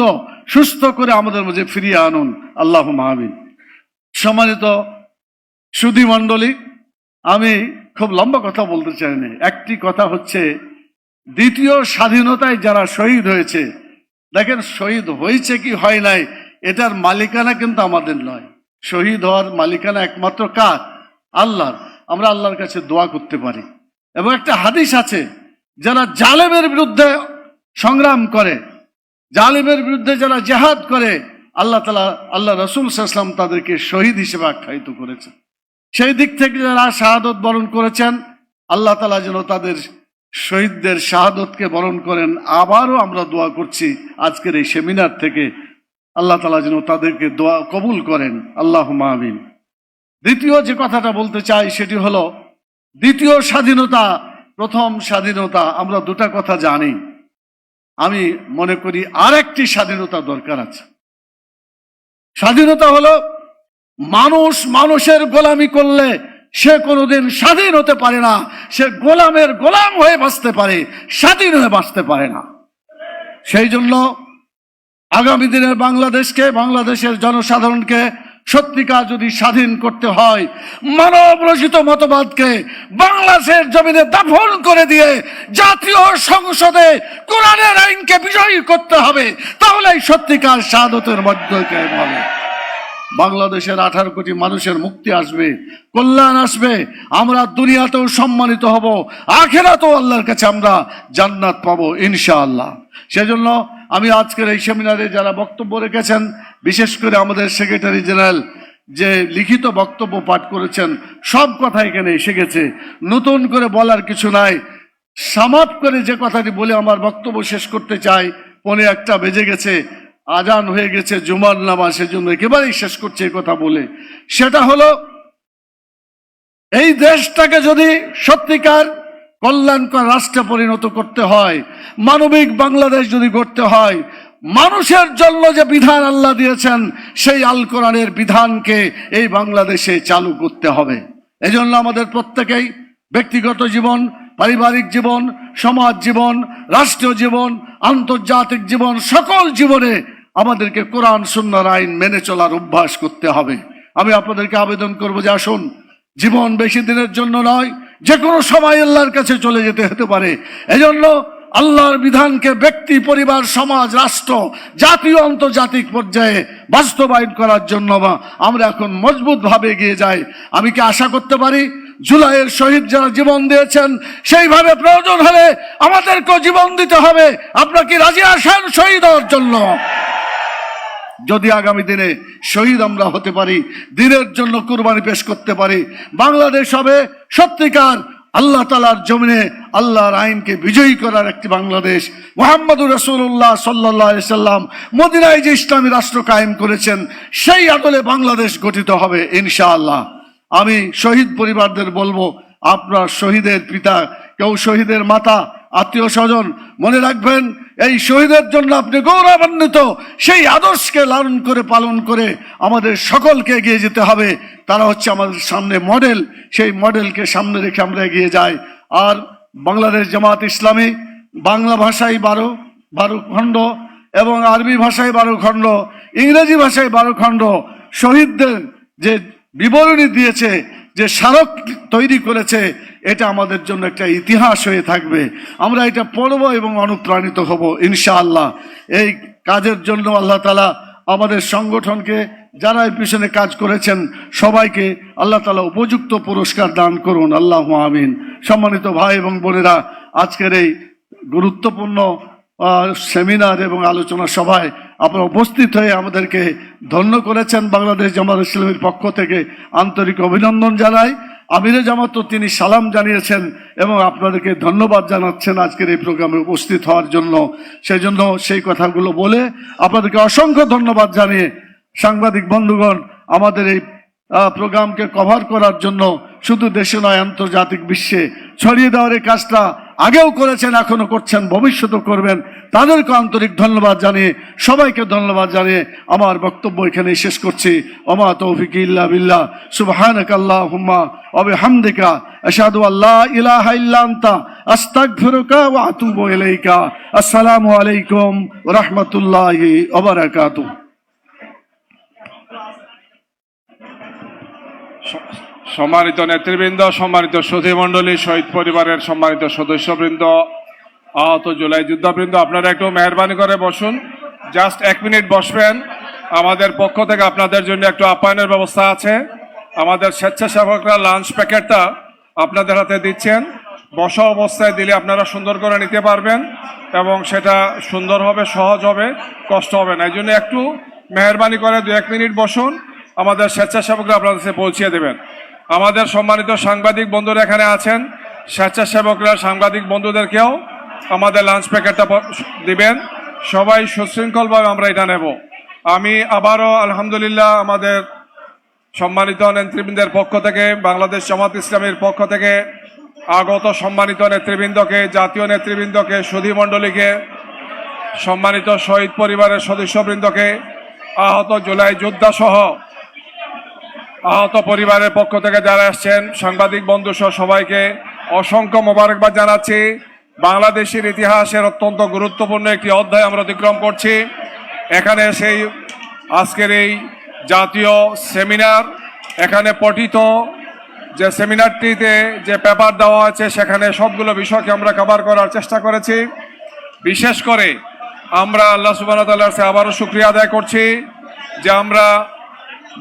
সুস্থ করে আমাদের মাঝে ফিরিয়ে আনুন, আল্লাহুম্মা আমিন। সম্মানিত সুধী মণ্ডলী, আমি খুব লম্বা কথা বলতে চাই না। একটি কথা হচ্ছে, দ্বিতীয় স্বাধীনতায় যারা শহীদ হয়েছে, দেখেন শহীদ হয়েছে কি হয় নাই এটার মালিকানা কিন্তু আমাদের নয়। শহীদ হওয়ার মালিকানা একমাত্র কার? আল্লাহর। আমরা আল্লাহর কাছে দোয়া করতে পারি। এবং একটা হাদিস আছে, যারা জালেমের বিরুদ্ধে সংগ্রাম করে, জালেমের বিরুদ্ধে যারা জিহাদ করে, আল্লাহ তাআলা, আল্লাহ রাসূল সাল্লাল্লাহু আলাইহি ওয়াসাল্লাম তাদেরকে শহীদ হিসেবে আখ্যায়িত করেছেন। সেই দিক থেকে যারা শাহাদত বরণ করেছেন, আল্লাহ তাআলা যেন তাদের শহীদদের শাহাদতকে বরণ করেন। আবারও আমরা দোয়া করছি আজকের এই সেমিনার থেকে, আল্লাহ তাআলা যেন তাদেরকে দোয়া কবুল করেন, আল্লাহুম্মা আমিন। দ্বিতীয় যে কথাটা বলতে চাই সেটি হলো, দ্বিতীয় স্বাধীনতা, প্রথম স্বাধীনতা, আমরা দুটা কথা জানি। আমি মনে করি আরেকটি স্বাধীনতা দরকার আছে। স্বাধীনতা হলো, মানুষ মানুষের গোলামি করলে সে কোনোদিন স্বাধীন হতে পারে না। সে গোলামের গোলাম হয়ে বাঁচতে পারে, স্বাধীন হয়ে বাঁচতে পারে না। সেই জন্য আগামী দিনের বাংলাদেশকে, বাংলাদেশের জনসাধারণকে সত্যিকার যদি স্বাধীন করতে হয়, মানব রচিত মতবাদকে বাংলাদেশের জমিনে দাফন করে দিয়ে জাতীয় সংসদে কোরআনের আইনকে বিজয়ী করতে হবে। তাহলেই সত্যিকার শাহাদতের মধ্যে কায়েম হবে। বাংলাদেশের 18 কোটি মানুষের মুক্তি আসবে, কল্যাণ আসবে। আমরা দুনিয়াতেও সম্মানিত হব, আখিরাতেও আল্লাহর কাছে আমরা জান্নাত পাবো ইনশাআল্লাহ। সেজন্য আমি আজকের এই সেমিনারে যারা বক্তব্য রেখেছেন, বিশেষ করে আমাদের সেক্রেটারি জেনারেল যে লিখিত বক্তব্য পাঠ করেছেন, সব কথা এখানে এসে গেছে, নতুন করে বলার কিছু নাই। সামাপ করে যে কথাটি বলে আমার বক্তব্য শেষ করতে চাই। 1:45 বেজে গেছে, আজান হয়ে গেছে জুমার নামাজ, সেজন্য একেবারেই শেষ করছে এই কথা বলে। সেটা হলো, এই দেশটাকে যদি সত্যিকার কল্যাণকর রাষ্ট্রে পরিণত করতে হয়, মানবিক বাংলাদেশ যদি গড়তে হয়, মানুষের জন্য যে বিধান আল্লাহ দিয়েছেন সেই আল কোরআনের বিধানকে এই বাংলাদেশে চালু করতে হবে। এজন্য আমাদের প্রত্যেকেই ব্যক্তিগত জীবন, পারিবারিক জীবন, সমাজ জীবন, রাষ্ট্রীয় জীবন, আন্তর্জাতিক জীবন, সকল জীবনে আমাদেরকে কোরআন সুন্নাহর আইন মেনে চলার অভ্যাস করতে হবে। আমি আপনাদেরকে আবেদন করব যে আসুন, জীবন বেশি দিনের জন্য নয়, যে কোনো সময় আল্লাহর কাছে চলে যেতে হতে পারে। এজন্য আল্লাহর বিধানকে ব্যক্তি, পরিবার, সমাজ, রাষ্ট্র, জাতীয় আন্তর্জাতিক পর্যায়ে বাস্তবায়ন করার জন্য আমরা এখন মজবুত ভাবে এগিয়ে যাই। আমি কি আশা করতে পারি জুলাইয়ের শহীদ যারা জীবন দিয়েছেন, সেইভাবে প্রয়োজন হলে আমাদেরকেও জীবন দিতে হবে? আপনারা কি রাজি আছেন শহীদ হওয়ার জন্য? যদি আগামী দিনে শহীদ আমরা হতে পারি, দিনের জন্য কুরবানি পেশ করতে পারি, বাংলাদেশ হবে সত্যিকার আল্লাহ তাআলার জমিনে আল্লাহর আইনকে বিজয়ী করার একটি বাংলাদেশ। মুহাম্মদুর রাসূলুল্লাহ সাল্লাল্লাহু আলাইহি সাল্লাম মদিনায় যে ইসলামী রাষ্ট্র কায়েম করেছেন, সেই আদলে বাংলাদেশ গঠিত হবে ইনশাআল্লাহ। আমি শহীদ পরিবারদের বলবো, আপনার শহীদের পিতা, কেউ শহীদের মাতা, আত্মীয় স্বজন, মনে রাখবেন এই শহীদের জন্য আপনি গৌরবান্বিত। সেই আদর্শকে লালন করে পালন করে আমাদের সকলকে এগিয়ে যেতে হবে। তারা হচ্ছে আমাদের সামনে মডেল, সেই মডেলকে সামনে রেখে আমরা এগিয়ে যাই। আর বাংলাদেশ জামাত ইসলামী বাংলা ভাষায় 12 খণ্ড এবং আরবি ভাষায় 12 খণ্ড, ইংরেজি ভাষায় 12 খণ্ড শহীদদের যে বিবরণী দিয়েছে, যে স্মারক তৈরি করেছে, এটা আমাদের জন্য একটা ইতিহাস হয়ে থাকবে। আমরা এটা পড়ব এবং অনুপ্রাণিত হব ইনশাআল্লাহ। এই কাজের জন্য আল্লাহ তাআলা আমাদের সংগঠনকে, যারা এর পিছনে কাজ করেছেন, সবাইকে আল্লাহ তাআলা উপযুক্ত পুরস্কার দান করুন, আল্লাহু আমিন। সম্মানিত ভাই এবং বোনেরা, আজকের এই গুরুত্বপূর্ণ সেমিনার এবং আলোচনা সভায় আপনারা উপস্থিত হয়ে আমাদেরকে ধন্য করেছেন। বাংলাদেশ জামাত ইসলামীর পক্ষ থেকে আন্তরিক অভিনন্দন জানাই। আমিরে জামাত তো তিনি সালাম জানিয়েছেন এবং আপনাদেরকে ধন্যবাদ জানাচ্ছেন আজকের এই প্রোগ্রামে উপস্থিত হওয়ার জন্য। সেই জন্য সেই কথাগুলো বলে আপনাদেরকে অসংখ্য ধন্যবাদ জানিয়ে, সাংবাদিক বন্ধুগণ, আমাদের এই প্রোগ্রামকে কভার করার জন্য শুধু দেশে নয়, আন্তর্জাতিক বিশ্বে ছড়িয়ে দেওয়ার এই কাজটা আগেও করেছেন, এখনো করছেন, ভবিষ্যতেও করবেন, তাদেরকে আন্তরিক ধন্যবাদ জানিয়ে, সবাইকে ধন্যবাদ জানিয়ে আমার বক্তব্য এখানে শেষ করছি। ওমা তৌফিক ইল্লা বিল্লাহ, সুবহানাকাল্লাহুম্মা ওয়া বিহামদিকা, আশহাদু আল্লা ইলাহা ইল্লা আনতা আস্তাগফিরুকা ওয়া আতুবু ইলাইকা। আসসালামু আলাইকুম ওয়া রাহমাতুল্লাহি ওয়া বারাকাতুহু। সম্মানিত নেতৃবৃন্দ, সম্মানিত সুধীমণ্ডলী, শহীদ পরিবারের সম্মানিত সদস্যবৃন্দ, আহত জুলাই যোদ্ধাবৃন্দ, আপনারা একটু মেহরবানি করে বসুন। জাস্ট 1 মিনিট বসবেন। আমাদের পক্ষ থেকে আপনাদের জন্য একটু আপ্যায়নের ব্যবস্থা আছে। আমাদের স্বেচ্ছাসেবকরা লাঞ্চ প্যাকেটটা আপনাদের হাতে দিচ্ছেন। বসা অবস্থায় দিলে আপনারা সুন্দর করে নিতে পারবেন এবং সেটা সুন্দর হবে, সহজ হবে, কষ্ট হবে না। এই জন্য একটু মেহরবানি করে 2-1 মিনিট বসুন। আমাদের স্বেচ্ছাসেবকরা আপনাদের কাছে পৌঁছে দেবেন। আমাদের সম্মানিত সাংবাদিক বন্ধুরা এখানে আছেন, স্বেচ্ছাসেবকরা সাংবাদিক বন্ধুদেরকেও আমাদের লাঞ্চ প্যাকেটটা দিবেন। সবাই সুশৃঙ্খলভাবে আমরা এটা নেব। আমি আবারও আলহামদুলিল্লাহ আমাদের সম্মানিত নেতৃবৃন্দের পক্ষ থেকে, বাংলাদেশ জামাত ইসলামীর পক্ষ থেকে আগত সম্মানিত নেতৃবৃন্দকে, জাতীয় নেতৃবৃন্দকে, সুধীমণ্ডলীকে, সম্মানিত শহীদ পরিবারের সদস্যবৃন্দকে, আহত জুলাই যোদ্ধা সহ আহত পরিবারের পক্ষ থেকে যারা আসছেন, সাংবাদিক বন্ধু সহ সবাইকে অসংখ্য মোবারকবাদ জানাচ্ছি। বাংলাদেশের ইতিহাসের অত্যন্ত গুরুত্বপূর্ণ একটি অধ্যায় আমরা অতিক্রম করছি। এখানে সেই আজকের এই জাতীয় সেমিনার, এখানে পঠিত যে সেমিনারটিতে যে পেপার দেওয়া আছে সেখানে সবগুলো বিষয়কে আমরা কভার করার চেষ্টা করেছি। বিশেষ করে আমরা আল্লাহ সুবহানাহু ওয়া তাআলার কাছে আবারও শুকরিয়া আদায় করছি যে আমরা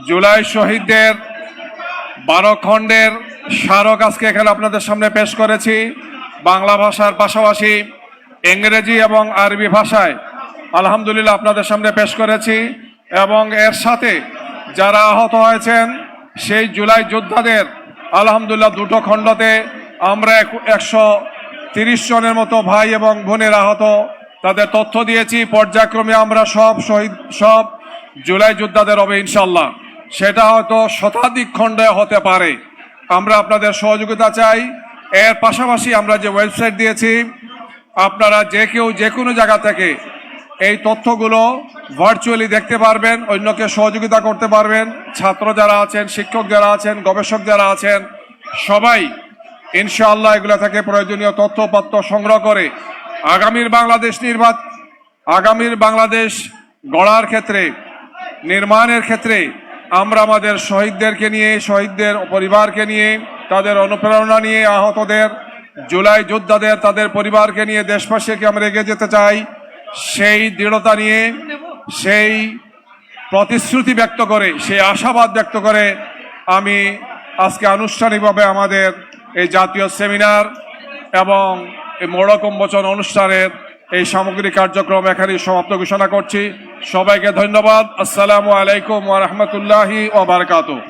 জুলাই শহীদদের 12 খণ্ডের স্মারক আজকে এখানে আপনাদের সামনে পেশ করেছি। বাংলা ভাষার পাশাপাশি ইংরেজি এবং আরবি ভাষায় আলহামদুলিল্লাহ আপনাদের সামনে পেশ করেছি এবং এর সাথে যারা আহত হয়েছেন সেই জুলাই যোদ্ধাদের আলহামদুলিল্লাহ 2টো খণ্ডতে আমরা 130 জনের মতো ভাই এবং বোনের আহত তাদের তথ্য দিয়েছি। পর্যায়ক্রমে আমরা সব জুলাই যোদ্ধাদের হবে ইনশাল্লাহ। সেটা হয়তো শতাধিক খণ্ডে হতে পারে। আমরা আপনাদের সহযোগিতা চাই। এর পাশাপাশি আমরা যে ওয়েবসাইট দিয়েছি, আপনারা যে কেউ যে কোনো জায়গা থেকে এই তথ্যগুলো ভার্চুয়ালি দেখতে পারবেন, অন্যকে সহযোগিতা করতে পারবেন। ছাত্র যারা আছেন, শিক্ষক যারা আছেন, গবেষক যারা আছেন, সবাই ইনশাআল্লাহ এগুলো থেকে প্রয়োজনীয় তথ্যপত্র সংগ্রহ করে আগামীর বাংলাদেশ গড়ার ক্ষেত্রে, নির্মাণের ক্ষেত্রে আমরা আমাদের শহীদদেরকে নিয়ে, শহীদদের পরিবারকে নিয়ে, তাদের অনুপ্রেরণা নিয়ে, আহতদের, জুলাই যোদ্ধাদের, তাদের পরিবারকে নিয়ে দেশবাসীকে আমরা এগিয়ে যেতে চাই। সেই দৃঢ়তা নিয়ে, সেই প্রতিশ্রুতি ব্যক্ত করে, সেই আশাবাদ ব্যক্ত করে আমি আজকে আনুষ্ঠানিকভাবে আমাদের এই জাতীয় সেমিনার এবং এই মোড়ক উন্মোচন অনুষ্ঠানের এই সামগ্রিক কার্যক্রম এখানেই সমাপ্ত ঘোষণা করছি। সবাইকে ধন্যবাদ। আসসালামু আলাইকুম ওয়া রাহমাতুল্লাহি ওয়া বারাকাতুহু।